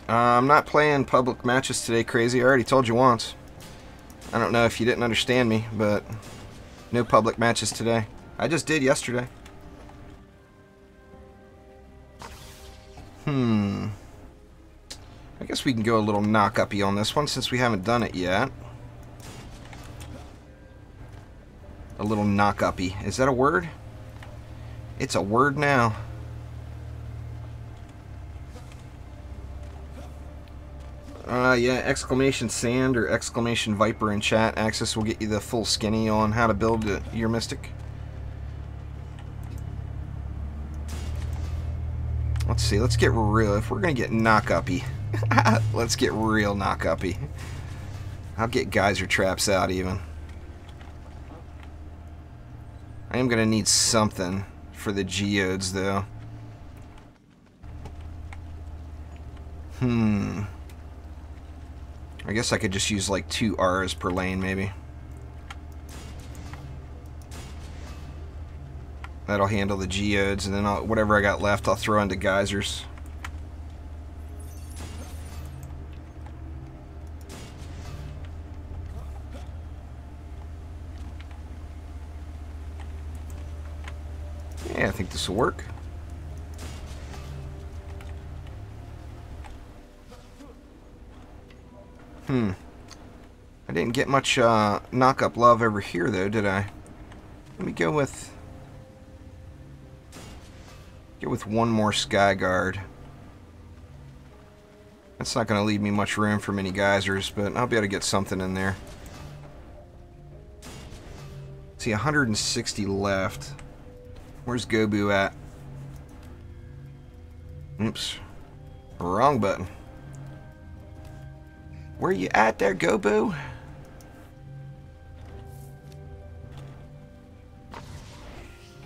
[SPEAKER 1] I'm not playing public matches today, Crazy. I already told you once. I don't know if you didn't understand me, but no public matches today. I just did yesterday. I I guess we can go a little knock-uppy on this one since we haven't done it yet. A little knock-uppy. Is that a word? It's a word now. Yeah, exclamation sand or exclamation viper in chat. Access will get you the full skinny on how to build your mystic. Let's see, let's get real. If we're gonna get knock-uppy, let's get real knock-uppy. I'll get geyser traps out even. I am gonna need something for the geodes though. I guess I could just use like 2 R's per lane maybe. That'll handle the geodes, and then whatever I got left I'll throw into geysers. Yeah, I think this will work. I didn't get much knock-up love over here, though, did I? Let me go with one more Sky Guard. That's not going to leave me much room for many geysers, but I'll be able to get something in there. See, 160 left. Where's Gobu at? Oops. Wrong button. Where you at there, Gobu?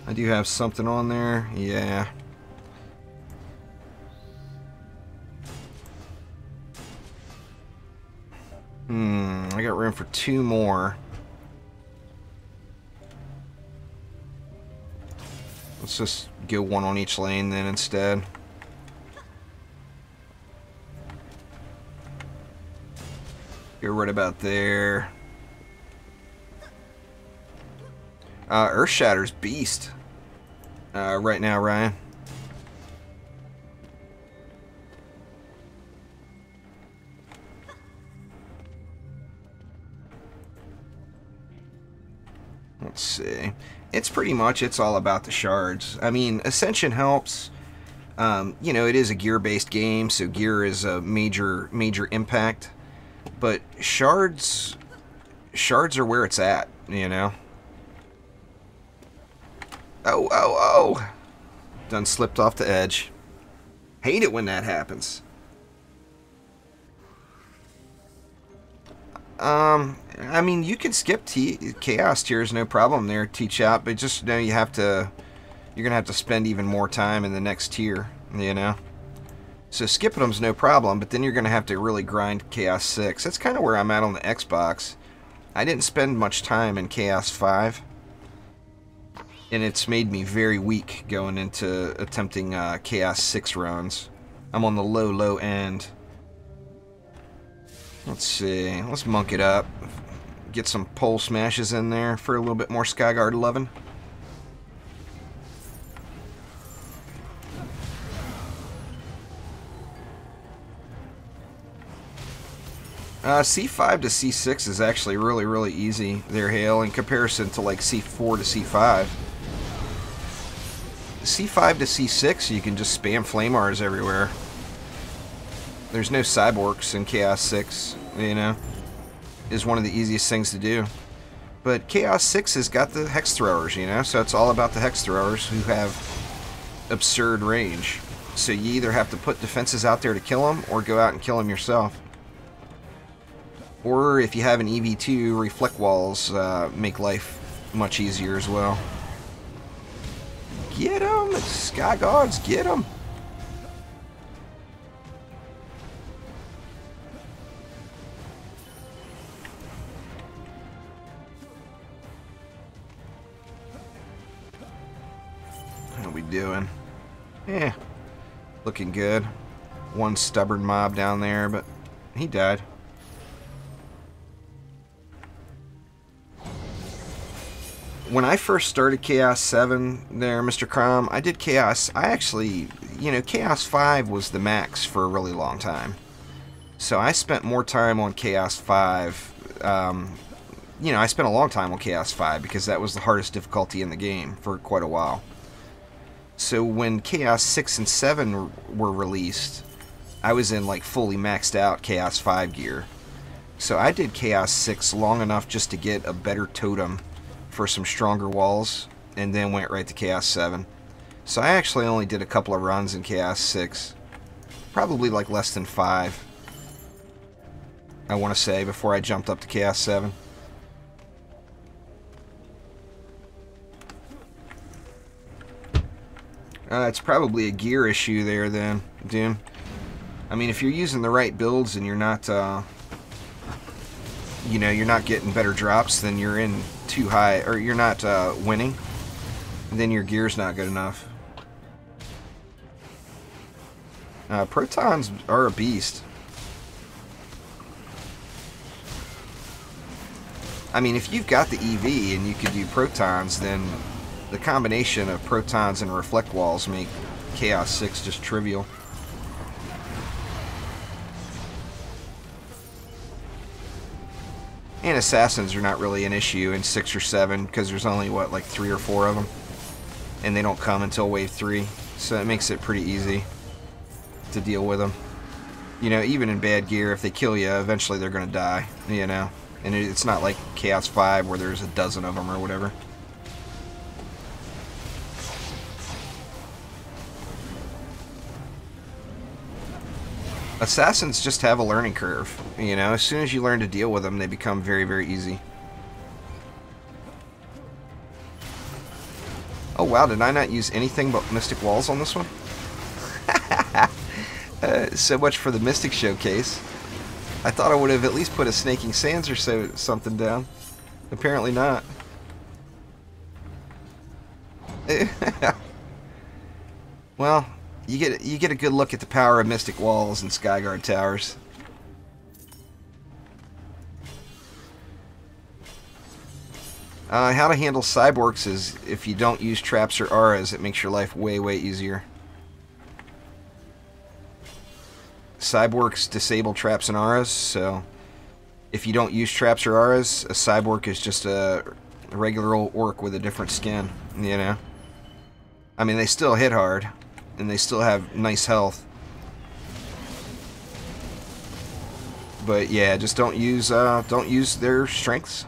[SPEAKER 1] I do have something on there. Yeah. I got room for 2 more. Let's just go 1 on each lane then instead. Go right about there. Earthshatter's beast right now, Ryan. Let's see. It's pretty much, it's all about the shards. I mean, Ascension helps. You know, it is a gear-based game, so gear is a major impact. But shards are where it's at, you know. Oh. Done slipped off the edge. Hate it when that happens. I mean, you can skip chaos tiers, no problem there, teach out, but just know you're gonna have to spend even more time in the next tier, you know. So skipping them's no problem, but then you're gonna have to really grind Chaos 6. That's kind of where I'm at on the Xbox. I didn't spend much time in Chaos 5, and it's made me very weak going into attempting Chaos 6 runs. I'm on the low end. Let's see, let's monk it up. Get some pole smashes in there for a little bit more Skyguard loving. C5 to C6 is actually really easy there, Hale, in comparison to like C4 to C5. C5 to C6, you can just spam Flamars everywhere. There's no cyborgs in Chaos 6, you know. Is one of the easiest things to do. But Chaos 6 has got the Hex Throwers, you know, so it's all about the Hex Throwers who have absurd range. So you either have to put defenses out there to kill them, or go out and kill them yourself. Or if you have an EV2, reflect walls make life much easier as well. Get them! Sky Gods, get them! How we doing? Yeah, looking good. One stubborn mob down there, but he died. When I first started Chaos 7 there, Mr. Crom, I did Chaos. I actually, you know, Chaos 5 was the max for a really long time. So I spent more time on Chaos 5. You know, I spent a long time on Chaos 5 because that was the hardest difficulty in the game for quite a while. So when Chaos 6 and 7 were released, I was in like fully maxed out Chaos 5 gear. So I did Chaos 6 long enough just to get a better totem for some stronger walls, and then went right to Chaos 7. So I actually only did a couple of runs in Chaos 6. Probably like less than 5, I want to say, before I jumped up to Chaos 7. It's probably a gear issue there then, Doom. I mean, if you're using the right builds and you're not, you know, you're not getting better drops, then you're in too high, or you're not winning, then your gear's not good enough. Protons are a beast. I mean, if you've got the EV and you could do protons, then the combination of protons and reflect walls make Chaos 6 just trivial. And assassins are not really an issue in 6 or 7 because there's only, what, like 3 or 4 of them? And they don't come until wave 3, so it makes it pretty easy to deal with them. You know, even in bad gear, if they kill you, eventually they're going to die, you know? And it's not like Chaos 5 where there's a dozen of them or whatever. Assassins just have a learning curve, you know? As soon as you learn to deal with them, they become very, very easy. Oh wow, did I not use anything but Mystic Walls on this one? So much for the Mystic Showcase. I thought I would have at least put a Snaking Sands or something down. Apparently not. Well, you get a good look at the power of Mystic Walls and Skyguard Towers. How to handle cyborgs is if you don't use traps or auras, it makes your life way, way easier. Cyborgs disable traps and auras, so if you don't use traps or auras, a cyborg is just a regular old orc with a different skin, you know? I mean, they still hit hard, and they still have nice health. But yeah, just don't use their strengths.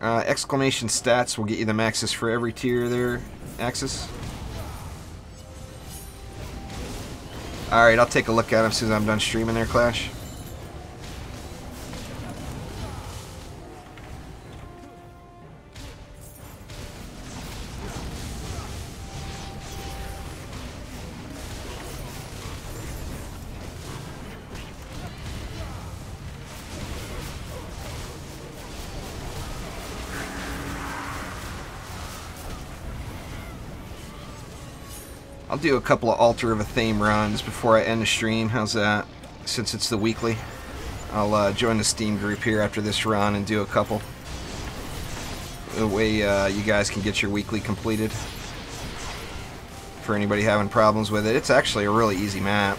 [SPEAKER 1] Exclamation stats will get you the maxes for every tier there, Axis. Alright, I'll take a look at them as soon as I'm done streaming there, Clash. I'll do a couple of Altar of a Thame runs before I end the stream. How's that? Since it's the weekly. I'll join the Steam group here after this run and do a couple. The way you guys can get your weekly completed. For anybody having problems with it. It's actually a really easy map.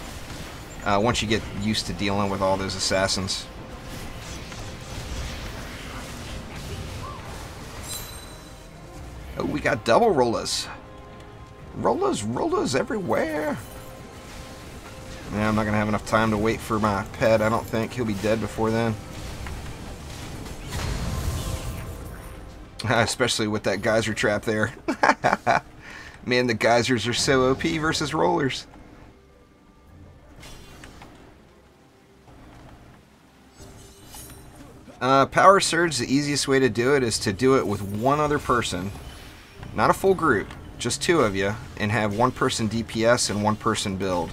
[SPEAKER 1] Once you get used to dealing with all those assassins. Oh, we got double rollers. Rollers everywhere. Yeah, I'm not going to have enough time to wait for my pet, I don't think. He'll be dead before then. Especially with that geyser trap there. Man, the geysers are so OP versus rollers. Power Surge, the easiest way to do it is to do it with one other person. Not a full group. Just 2 of you, and have 1 person DPS and 1 person build.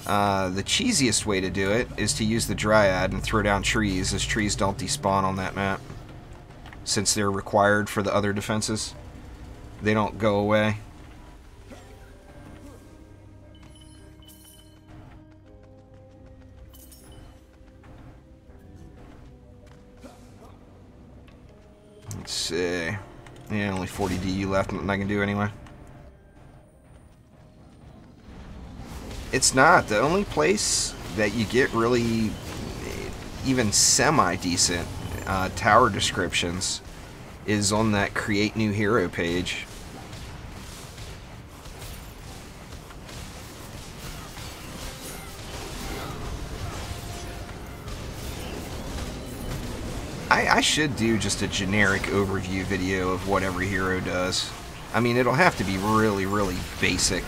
[SPEAKER 1] The cheesiest way to do it is to use the Dryad and throw down trees, as trees don't despawn on that map. Since they're required for the other defenses. They don't go away. Let's see. Yeah, only 40 DU left, nothing I can do anyway. It's not. The only place that you get really even semi-decent tower descriptions is on that Create New Hero page. I should do just a generic overview video of what every hero does. I mean, it'll have to be really, really basic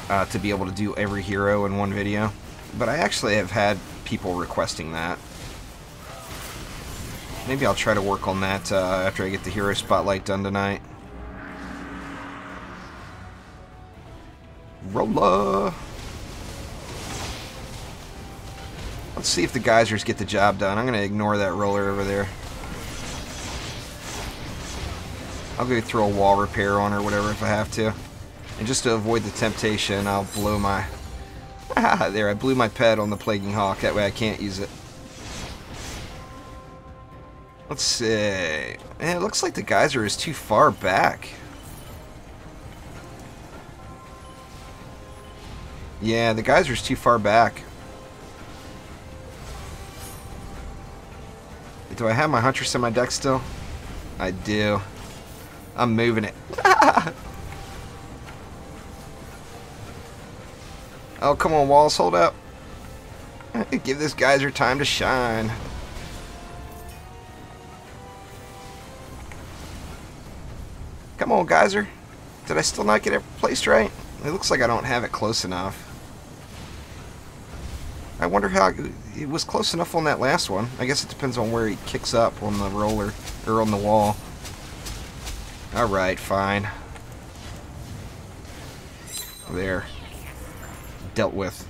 [SPEAKER 1] to be able to do every hero in one video. But I actually have had people requesting that. Maybe I'll try to work on that after I get the hero spotlight done tonight. Rolla! Let's see if the geysers get the job done. I'm going to ignore that roller over there. I'll go throw a wall repair on or whatever if I have to. And just to avoid the temptation, I'll blow my... there, I blew my pet on the Plaguing Hawk. That way I can't use it. Let's see. Man, it looks like the geyser is too far back. Yeah, the geyser's too far back. Do I have my Huntress in my deck still? I do. I'm moving it. Oh, come on, walls, hold up. Give this geyser time to shine. Come on, geyser. Did I still not get it placed right? It looks like I don't have it close enough. I wonder how it was close enough on that last one. I guess it depends on where he kicks up on the roller or on the wall. Alright, fine. There. Dealt with.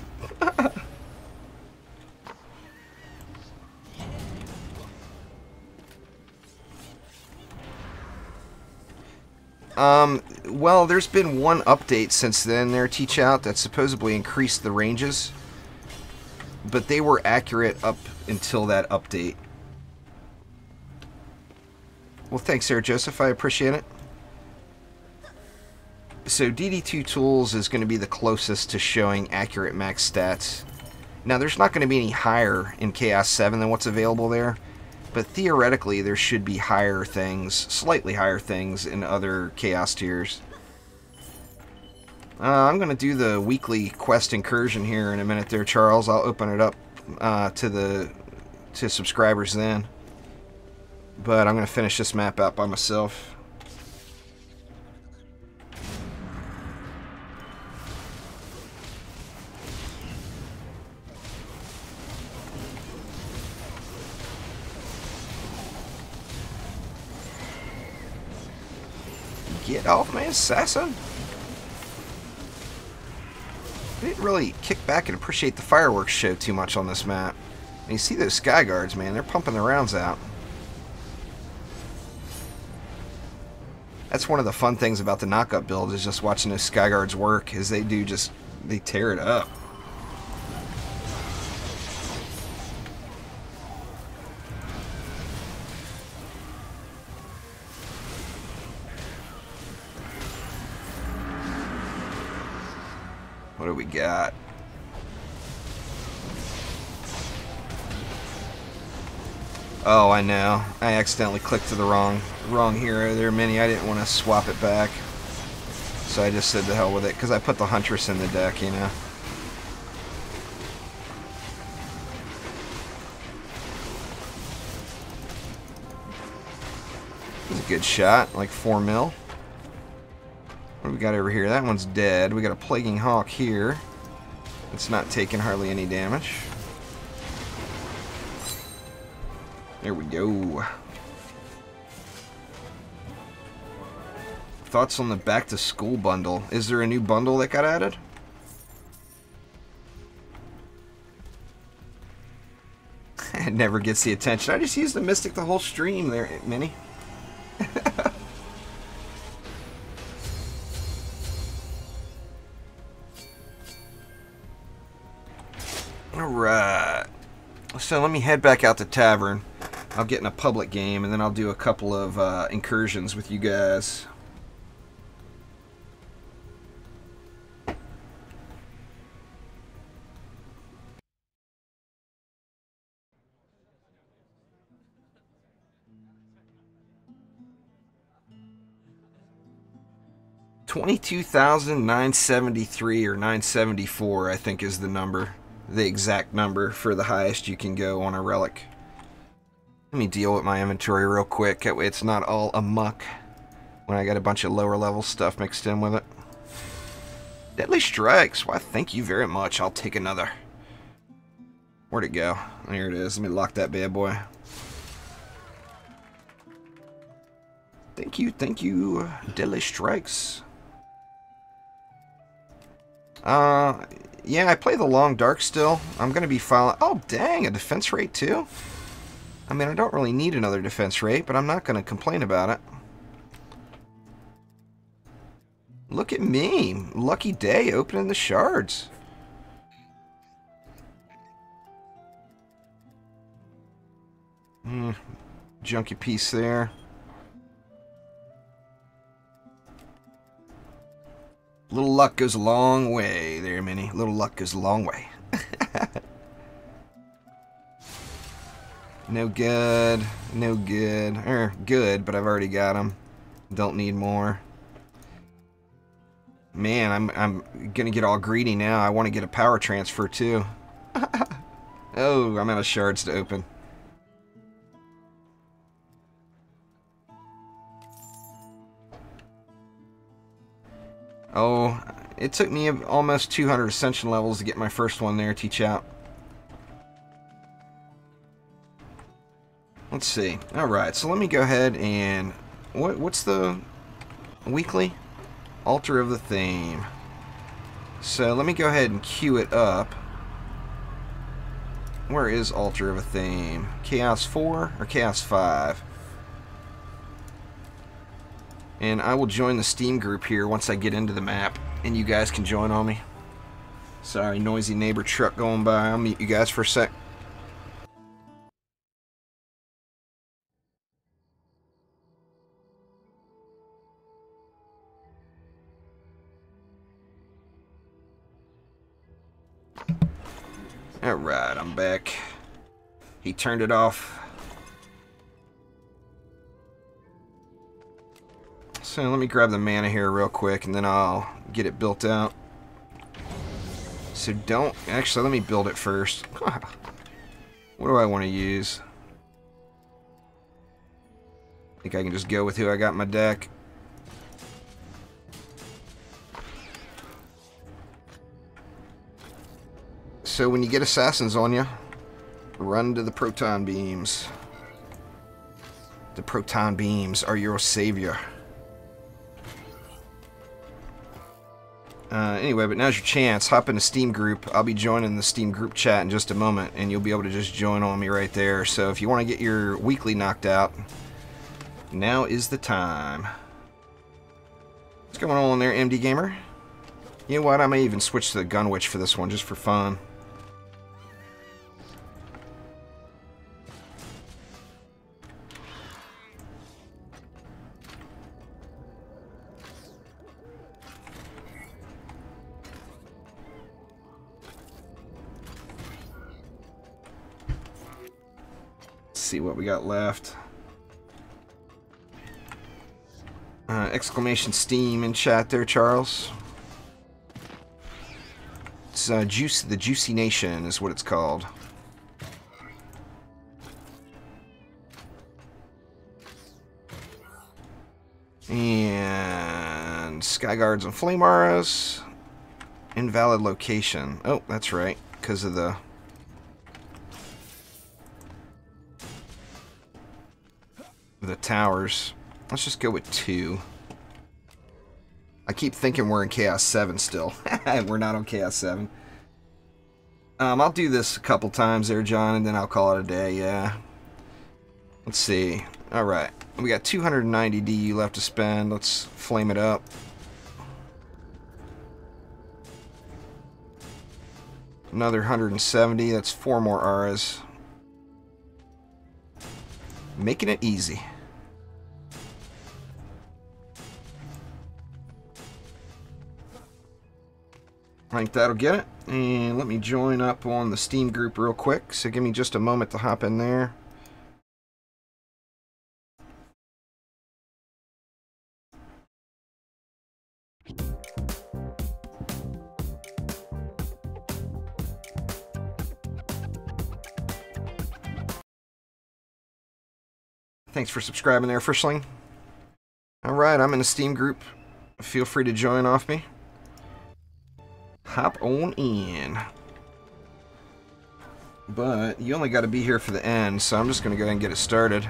[SPEAKER 1] Well, there's been one update since then there, Teach Out, that supposedly increased the ranges. But they were accurate up until that update. Well, thanks there, Joseph. I appreciate it. So DD2 Tools is going to be the closest to showing accurate max stats. Now, there's not going to be any higher in Chaos 7 than what's available there. But theoretically, there should be higher things, slightly higher things in other Chaos tiers. I'm going to do the weekly quest Incursion here in a minute there, Charles. I'll open it up to subscribers then. But I'm going to finish this map out by myself. Get off me, assassin! I didn't really kick back and appreciate the fireworks show too much on this map. And you see those sky guards, man, they're pumping the rounds out. That's one of the fun things about the knockup build, is just watching those sky guards work, is they tear it up. What do we got? Oh, I know. I accidentally clicked to the wrong hero there, Minnie. I didn't want to swap it back. So I just said to hell with it, because I put the Huntress in the deck, you know. It was a good shot, like 4 mil. What do we got over here? That one's dead. We got a Plaguing Hawk here. It's not taking hardly any damage. There we go. Thoughts on the back to school bundle? Is there a new bundle that got added? It never gets the attention. I just used the Mystic the whole stream there, Minnie. Alright. So let me head back out to Tavern. I'll get in a public game, and then I'll do a couple of incursions with you guys. 22,973 or 974, I think, is the number. The exact number for the highest you can go on a relic. Let me deal with my inventory real quick. That way it's not all amuck when I got a bunch of lower level stuff mixed in with it. Deadly strikes. Why, thank you very much. I'll take another. Where'd it go? There it is. Let me lock that bad boy. Thank you, Deadly strikes. Yeah, I play the long dark still. I'm gonna be following. Oh, dang, a defense rate too? I mean, I don't really need another defense rate, but I'm not gonna complain about it. Look at me. Lucky day opening the shards. Junky piece there. Little luck goes a long way there, Minnie. Little luck goes a long way. No good. No good. Good, but I've already got them. Don't need more. Man, I'm gonna get all greedy now. I want to get a power transfer too. Oh, I'm out of shards to open. Oh, it took me almost 200 ascension levels to get my first one there, teach out. Let's see. Alright, so let me go ahead and... What's the weekly? Altar of the Theme. So let me go ahead and queue it up. Where is Altar of a Theme? Chaos 4 or Chaos 5? And I will join the Steam group here once I get into the map, and you guys can join on me. Sorry, noisy neighbor truck going by. I'll meet you guys for a sec. Alright, I'm back. He turned it off. So let me grab the mana here real quick, and then I'll get it built out. So don't... Actually, let me build it first. What do I want to use? I think I can just go with who I got in my deck. So when you get assassins on you, run to the proton beams. The proton beams are your savior. Anyway, but now's your chance. Hop in the Steam group. I'll be joining the Steam group chat in just a moment, and you'll be able to just join on me right there. So if you want to get your weekly knocked out, now is the time. What's going on there, MD Gamer? You know what? I may even switch to the Gunwitch for this one, just for fun. See what we got left. Exclamation Steam in chat there, Charles. It's the Juicy Nation is what it's called. And Sky Guards and Flame Auras. Invalid location. Oh, that's right, because of the... the towers. Let's just go with 2. I keep thinking we're in Chaos 7 still. We're not on Chaos 7. I'll do this a couple times there, John, and then I'll call it a day, yeah. Let's see. Alright. We got 290 DU left to spend. Let's flame it up. Another 170. That's 4 more auras. Making it easy. I think that'll get it. And let me join up on the Steam group real quick. So give me just a moment to hop in there. Thanks for subscribing there, Frischling. Alright, I'm in a Steam group. Feel free to join off me. Hop on in. But you only got to be here for the end, so I'm just going to go ahead and get it started.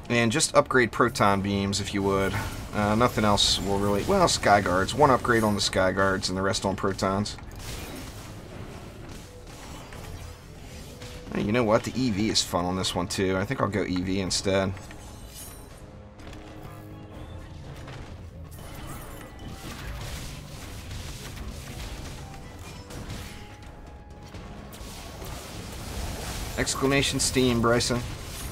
[SPEAKER 1] And just upgrade proton beams if you would. Nothing else will really... Well, sky guards. One upgrade on the sky guards and the rest on protons. Hey, you know what? The EV is fun on this one too. I think I'll go EV instead. Exclamation Steam, Bryson.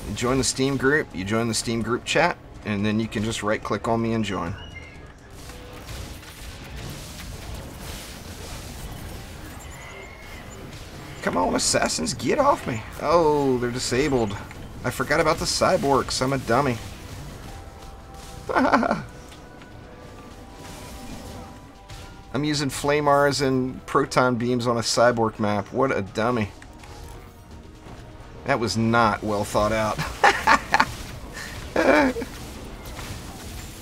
[SPEAKER 1] You join the Steam group, you join the Steam group chat, and then you can just right click on me and join. Come on, assassins, get off me. Oh, they're disabled. I forgot about the cyborgs. I'm a dummy. I'm using flamars and proton beams on a cyborg map. What a dummy. That was not well thought out.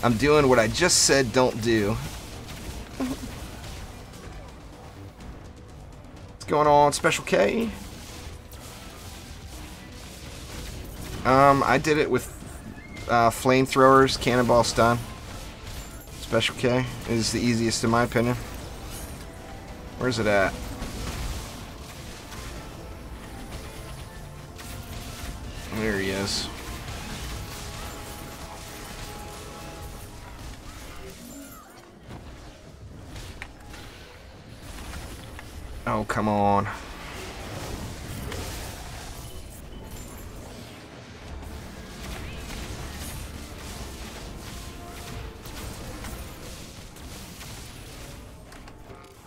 [SPEAKER 1] I'm doing what I just said don't do. What's going on, Special K? I did it with flamethrowers, cannonball stun. Special K is the easiest in my opinion. Where's it at? There he is. Oh, come on.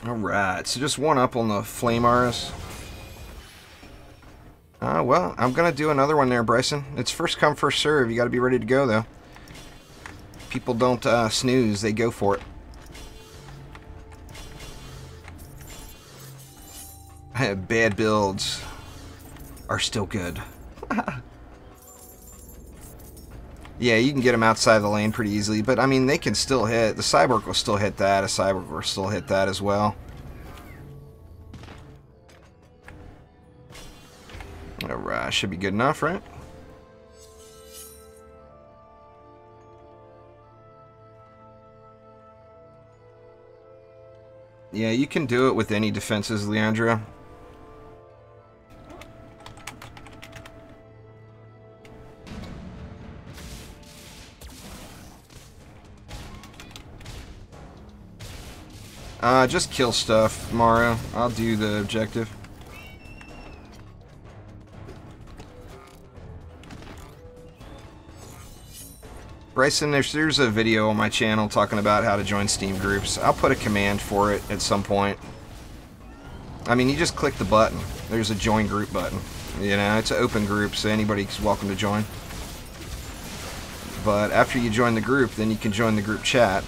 [SPEAKER 1] Alright, so just one up on the flamars. Well, I'm going to do another one there, Bryson. It's first come, first serve. You got to be ready to go, though. People don't snooze. They go for it. Bad builds are still good. Yeah, you can get them outside the lane pretty easily, but, I mean, they can still hit. The cyborg will still hit that. A cyborg will still hit that as well. Alright, should be good enough, right? Yeah, you can do it with any defenses, Leandro. Just kill stuff, Mario. I'll do the objective. Bryson, there's a video on my channel talking about how to join Steam groups. I'll put a command for it at some point. I mean, you just click the button. There's a join group button. You know, it's an open group, so anybody's welcome to join. But after you join the group, then you can join the group chat.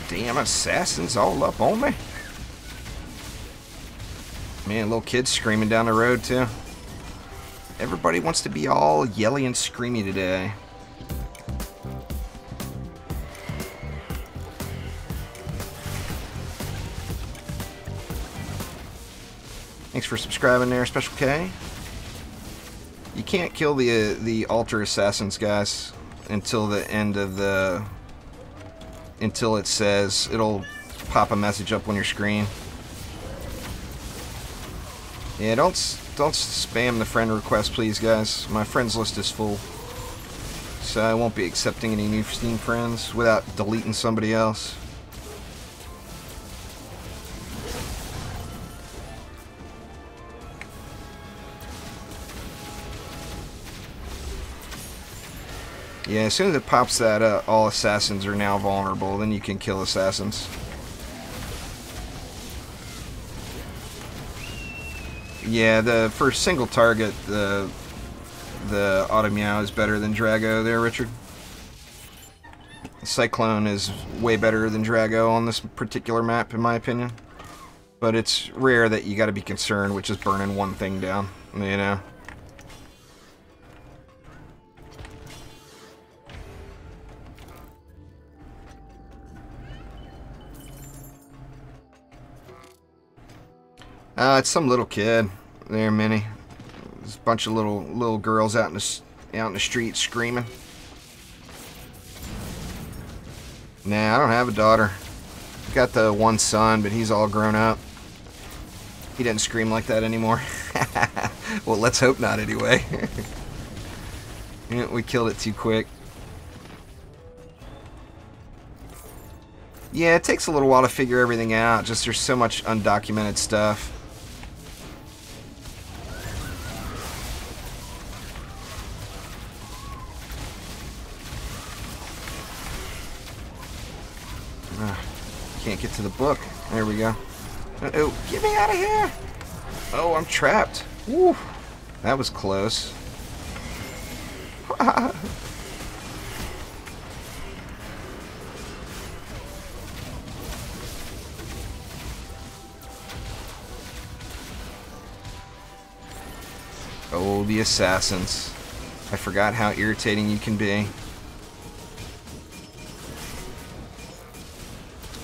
[SPEAKER 1] Damn, assassins all up on me. Man, little kids screaming down the road, too. Everybody wants to be all yelly and screamy today. Thanks for subscribing there, Special K. You can't kill the altar assassins, guys, until the end of the... Until it says... It'll pop a message up on your screen. Yeah, don't spam the friend request, please, guys. My friends list is full. So I won't be accepting any new Steam friends without deleting somebody else. Yeah, as soon as it pops that up, all assassins are now vulnerable, then you can kill assassins. Yeah, for single target, the auto meow is better than Drago there, Richard. Cyclone is way better than Drago on this particular map, in my opinion. But it's rare that you gotta be concerned with just burning one thing down, you know? It's some little kid. There, Minnie. There's a bunch of little girls out in the street screaming. Nah, I don't have a daughter. Got the one son, but he's all grown up. He doesn't scream like that anymore. Well, let's hope not anyway. Yeah, we killed it too quick. Yeah, it takes a little while to figure everything out. Just there's so much undocumented stuff. Can't get to the book. There we go. Oh, get me out of here! Oh, I'm trapped. Woo! That was close. Oh, the assassins. I forgot how irritating you can be.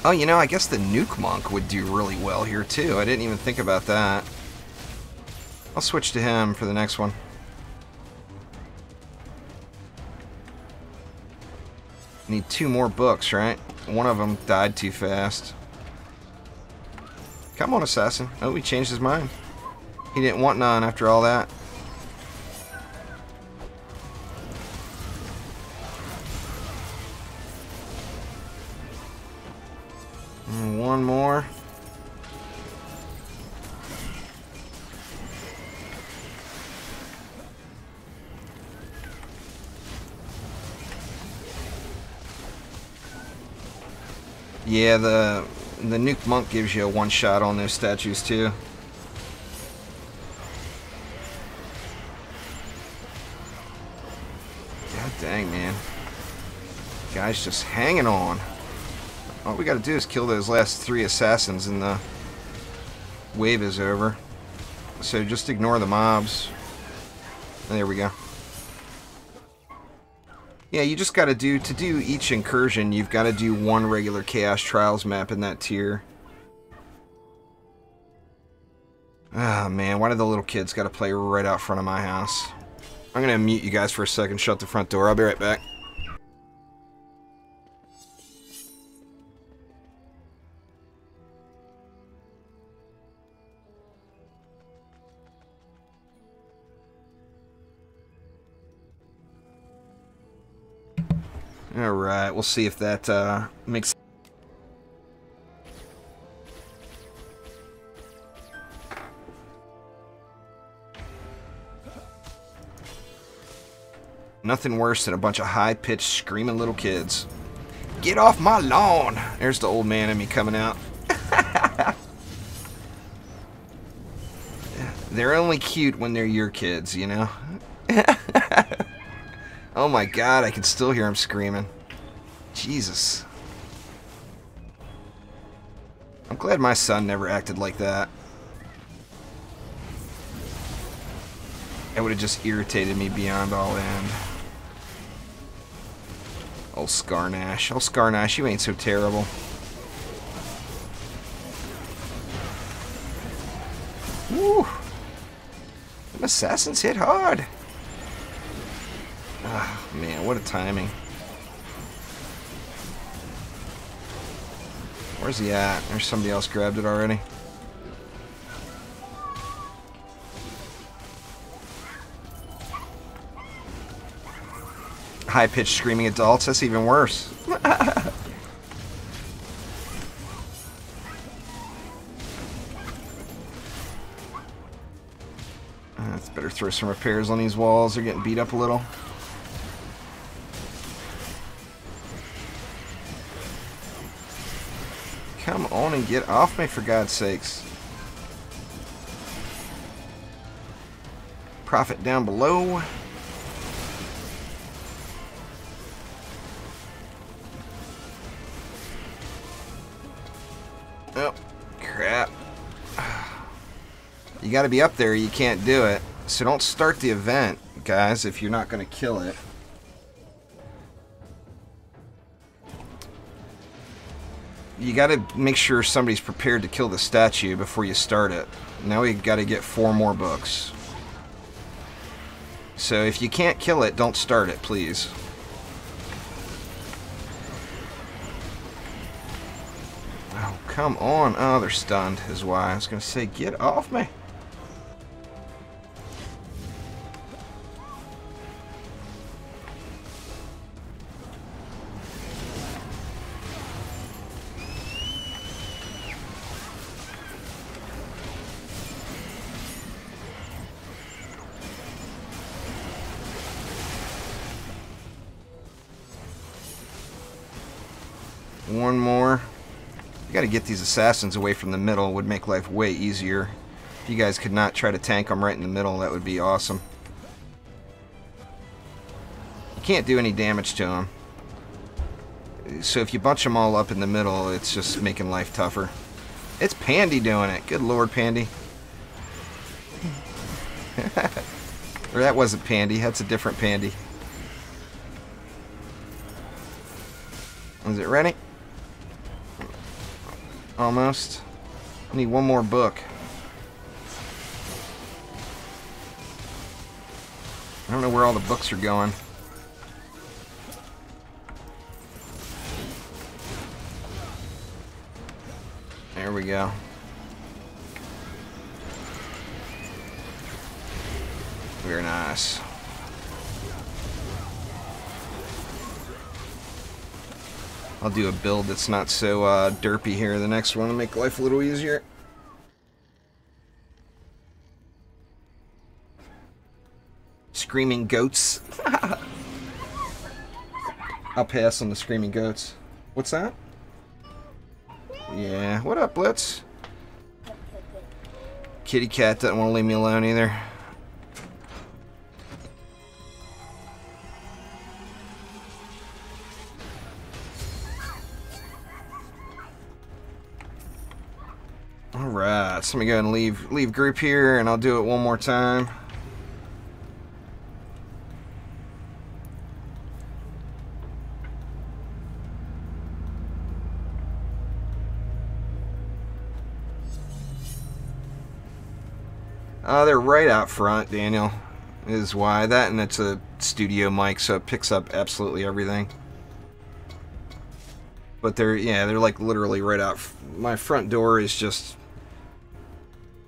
[SPEAKER 1] Oh, you know, I guess the Nuke Monk would do really well here, too. I didn't even think about that. I'll switch to him for the next one. Need 2 more books, right? One of them died too fast. Come on, assassin. Oh, he changed his mind. He didn't want none after all that. One more. Yeah, the Nuke Monk gives you a one shot on those statues too. God dang, man. Guy's just hanging on. All we gotta do is kill those last 3 assassins and the wave is over. So just ignore the mobs. There we go. Yeah, you just gotta do, to do each incursion, you've gotta do 1 regular Chaos Trials map in that tier. Ah, man, why did the little kids gotta play right out front of my house? I'm gonna mute you guys for a second, shut the front door, I'll be right back. Alright, we'll see if that makes... Nothing worse than a bunch of high-pitched, screaming little kids. Get off my lawn! There's the old man in me coming out. They're only cute when they're your kids, you know? Oh my god, I can still hear him screaming. Jesus. I'm glad my son never acted like that. It would have just irritated me beyond all end. Oh, Scarnash. Oh, Scarnash, you ain't so terrible. Woo! Them assassins hit hard. Ah, man, what a timing. Where's he at? There's somebody else grabbed it already. High-pitched screaming adults, that's even worse. Let's better throw some repairs on these walls. They're getting beat up a little. Come on and get off me, for God's sakes. Prophet down below. Oh, crap. You gotta be up there, you can't do it. So don't start the event, guys, if you're not gonna kill it. You gotta make sure somebody's prepared to kill the statue before you start it. Now we gotta get 4 more books. So if you can't kill it, don't start it, please. Oh, come on. Oh, they're stunned, is why. I was gonna say, get off me. One more. You gotta get these assassins away from the middle. It would make life way easier. If you guys could not try to tank them right in the middle, that would be awesome. You can't do any damage to them. So if you bunch them all up in the middle, it's just making life tougher. It's Pandy doing it. Good lord, Pandy. Or that wasn't Pandy. That's a different Pandy. Is it ready? Almost. I need one more book. I don't know where all the books are going. There we go. Very nice. I'll do a build that's not so derpy here. The next one to make life a little easier. Screaming goats. I'll pass on the screaming goats. What's that? Yeah. What up, Blitz? Kitty cat doesn't want to leave me alone either. Alright, so let me go ahead and leave group here, and I'll do it one more time. They're right out front, Daniel, is why. That, and it's a studio mic, so it picks up absolutely everything. But they're like literally right out. My front door is just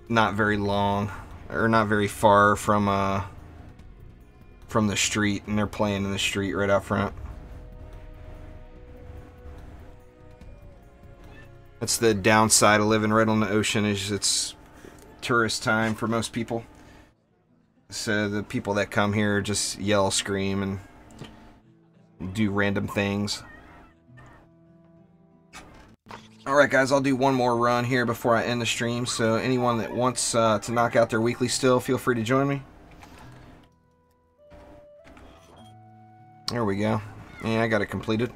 [SPEAKER 1] not very long, or not very far from the street, and they're playing in the street right out front. That's the downside of living right on the ocean, is it's tourist time for most people. So the people that come here just yell, scream, and do random things. Alright guys, I'll do one more run here before I end the stream, so anyone that wants to knock out their weekly still, feel free to join me. There we go. Yeah, I got it completed.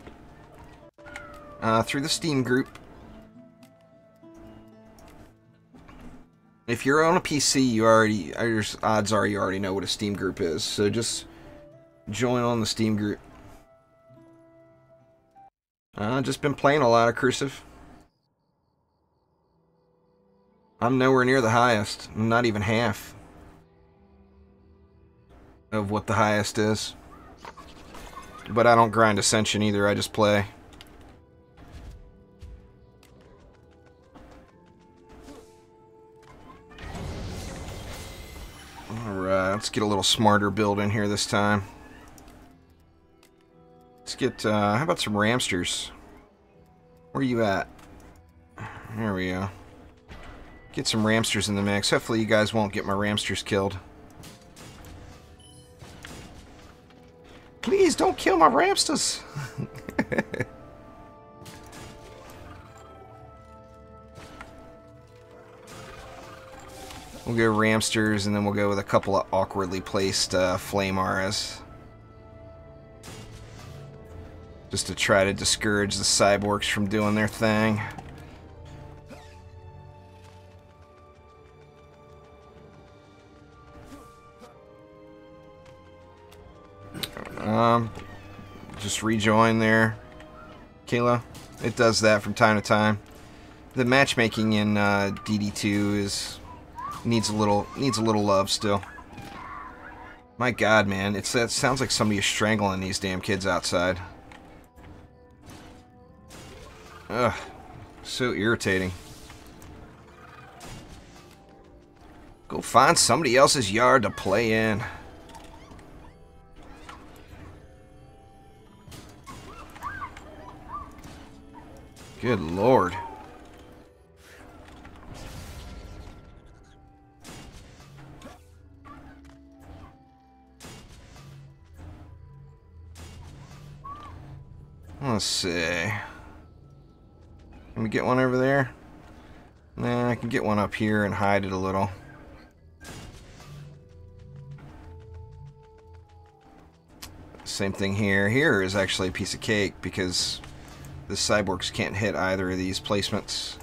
[SPEAKER 1] Through the Steam group. If you're on a PC, there's odds are you already know what a Steam group is, so just join on the Steam group. Just been playing a lot of Cursive. I'm nowhere near the highest. I'm not even half of what the highest is. But I don't grind Ascension either, I just play. Alright, let's get a little smarter build in here this time. Let's get, how about some Ramsters? Where you at? There we go. Get some Ramsters in the mix. Hopefully you guys won't get my Ramsters killed. Please don't kill my Ramsters! We'll go Ramsters, and then we'll go with a couple of awkwardly placed Flame Auras. Just to try to discourage the cyborgs from doing their thing. Just rejoin there, Kayla. It does that from time to time. The matchmaking in DD2 needs a little love still. My God, man, that sounds like somebody is strangling these damn kids outside. Ugh, so irritating. Go find somebody else's yard to play in. Good Lord. Let's see. Can we get one over there? Nah, I can get one up here and hide it a little. Same thing here. Here is actually a piece of cake because the cyborgs can't hit either of these placements.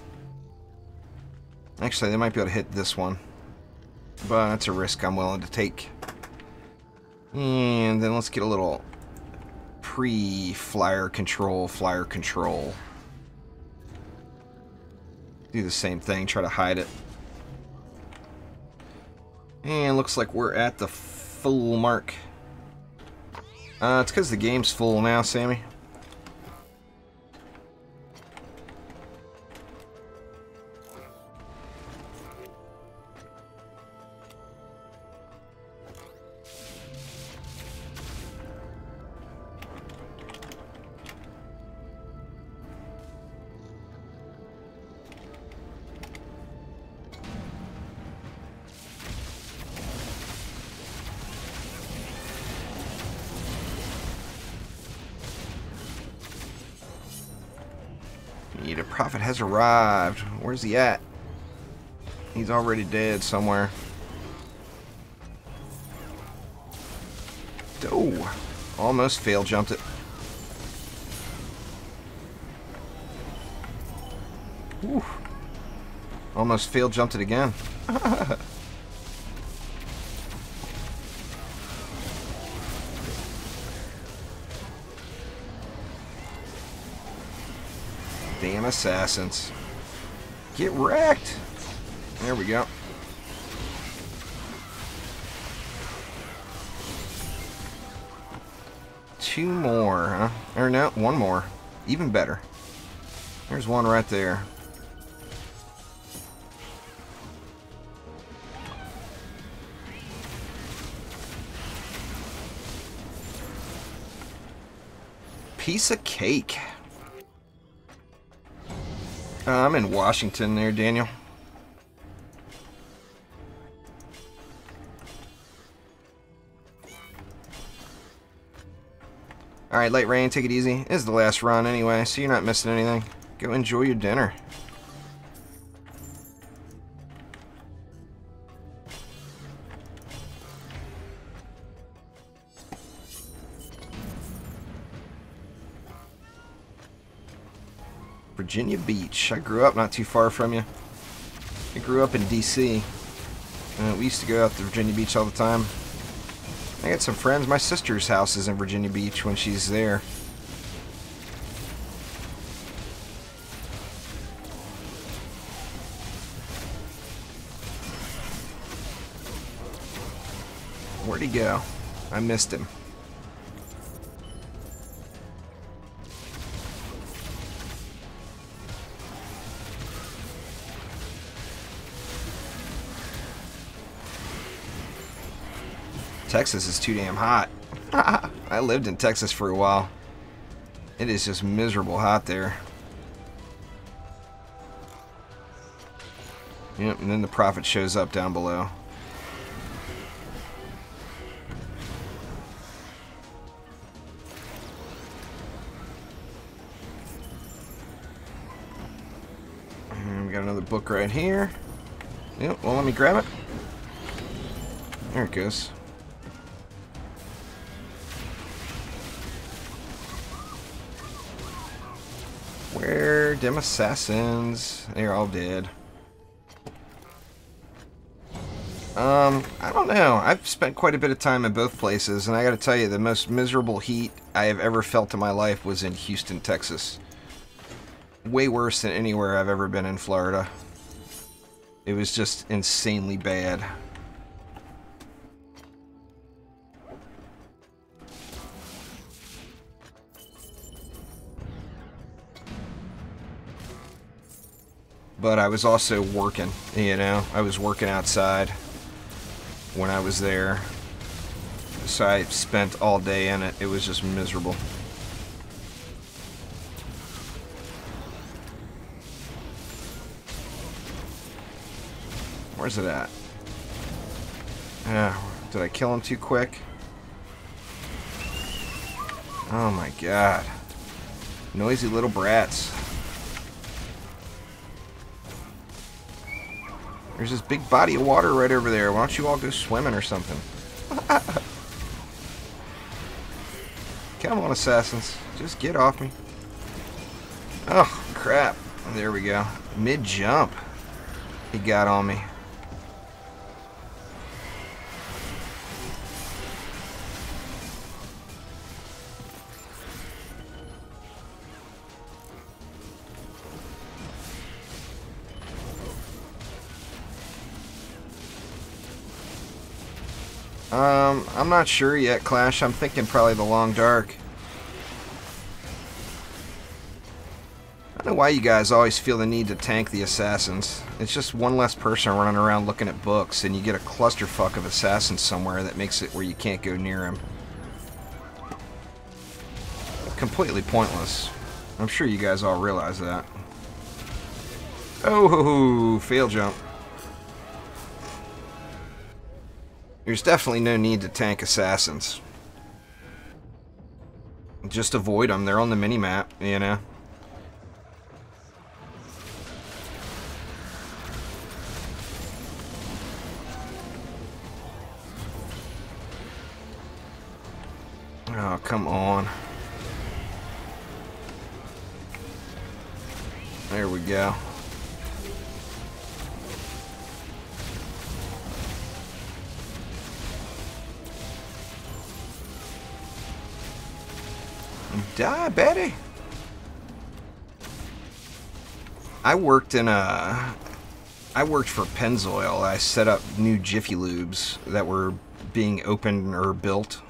[SPEAKER 1] Actually, they might be able to hit this one, but that's a risk I'm willing to take. And then let's get a little pre-flyer control, flyer control. Do the same thing, try to hide it. And looks like we're at the full mark. It's because the game's full now, Sammy. The prophet has arrived. Where's he at? He's already dead somewhere. Oh, almost fail jumped it. Whew. Almost fail jumped it again. Damn assassins. Get wrecked. There we go. Two more, huh? Or no, one more. Even better. There's one right there. Piece of cake. I'm in Washington there, Daniel. Alright, Light Rain, take it easy. This is the last run anyway, so you're not missing anything. Go enjoy your dinner. Virginia Beach. I grew up not too far from you. I grew up in DC. We used to go out to Virginia Beach all the time. I got some friends. My sister's house is in Virginia Beach when she's there. Where'd he go? I missed him. Texas is too damn hot. I lived in Texas for a while. It is just miserable hot there. Yep, and then the prophet shows up down below. And we got another book right here. Yep, well, let me grab it. There it goes. Where them assassins? They're all dead. I don't know. I've spent quite a bit of time in both places, and I gotta tell you, the most miserable heat I have ever felt in my life was in Houston, Texas. Way worse than anywhere I've ever been in Florida. It was just insanely bad. But I was also working, you know. I was working outside when I was there. So I spent all day in it. It was just miserable. Where's it at? Did I kill him too quick? Oh my god. Noisy little brats. There's this big body of water right over there. Why don't you all go swimming or something? Come on, assassins. Just get off me. Oh, crap. There we go. Mid-jump. He got on me. I'm not sure yet, Clash. I'm thinking probably the Long Dark. I don't know why you guys always feel the need to tank the assassins. It's just one less person running around looking at books, and you get a clusterfuck of assassins somewhere that makes it where you can't go near them. Completely pointless. I'm sure you guys all realize that. Oh, fail jump. There's definitely no need to tank assassins. Just avoid them. They're on the mini-map, you know. Oh, come on. There we go. Die, Betty. I worked for Pennzoil. I set up new Jiffy Lubes that were being opened or built.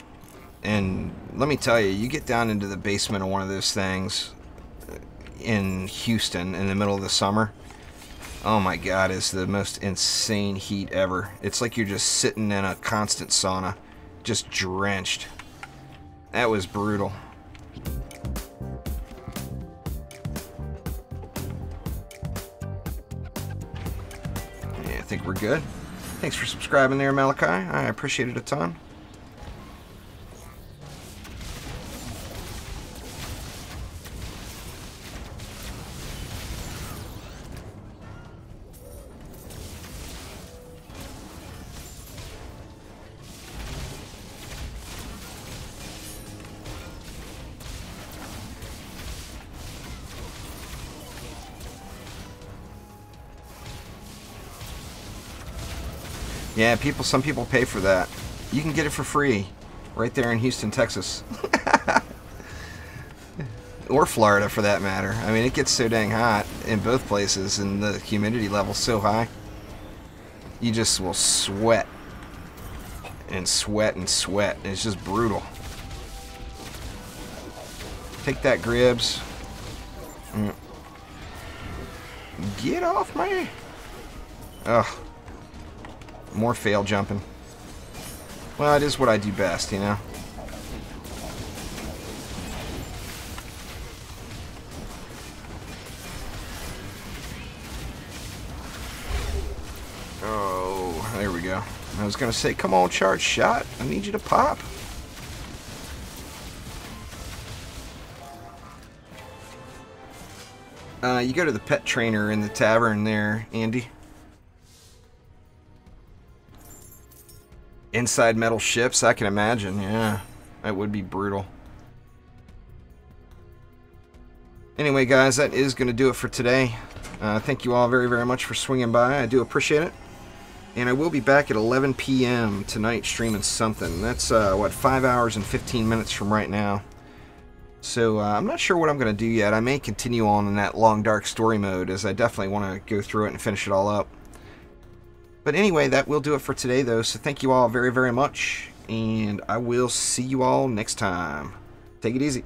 [SPEAKER 1] And let me tell you, you get down into the basement of one of those things in Houston in the middle of the summer. Oh my god, it's the most insane heat ever. It's like you're just sitting in a constant sauna, just drenched. That was brutal. Yeah, I think we're good. Thanks for subscribing there, Malachi. I appreciate it a ton. Yeah, some people pay for that. You can get it for free right there in Houston, Texas. Or Florida, for that matter. I mean, it gets so dang hot in both places, and the humidity level's so high. You just will sweat. And sweat and sweat. It's just brutal. Take that, Gribbs. Get off me! Ugh. More fail jumping. Well, it is what I do best, you know. Oh, there we go. I was gonna say, come on, charge shot. I need you to pop. You go to the pet trainer in the tavern there, Andy. Inside metal ships, I can imagine. Yeah, that would be brutal. Anyway, guys, that is going to do it for today. Thank you all very, very much for swinging by. I do appreciate it. And I will be back at 11 p.m. tonight streaming something. That's, what, 5 hours and 15 minutes from right now. So, I'm not sure what I'm going to do yet. I may continue on in that long, dark story mode, as I definitely want to go through it and finish it all up. But anyway, that will do it for today, though. So thank you all very, very much. And I will see you all next time. Take it easy.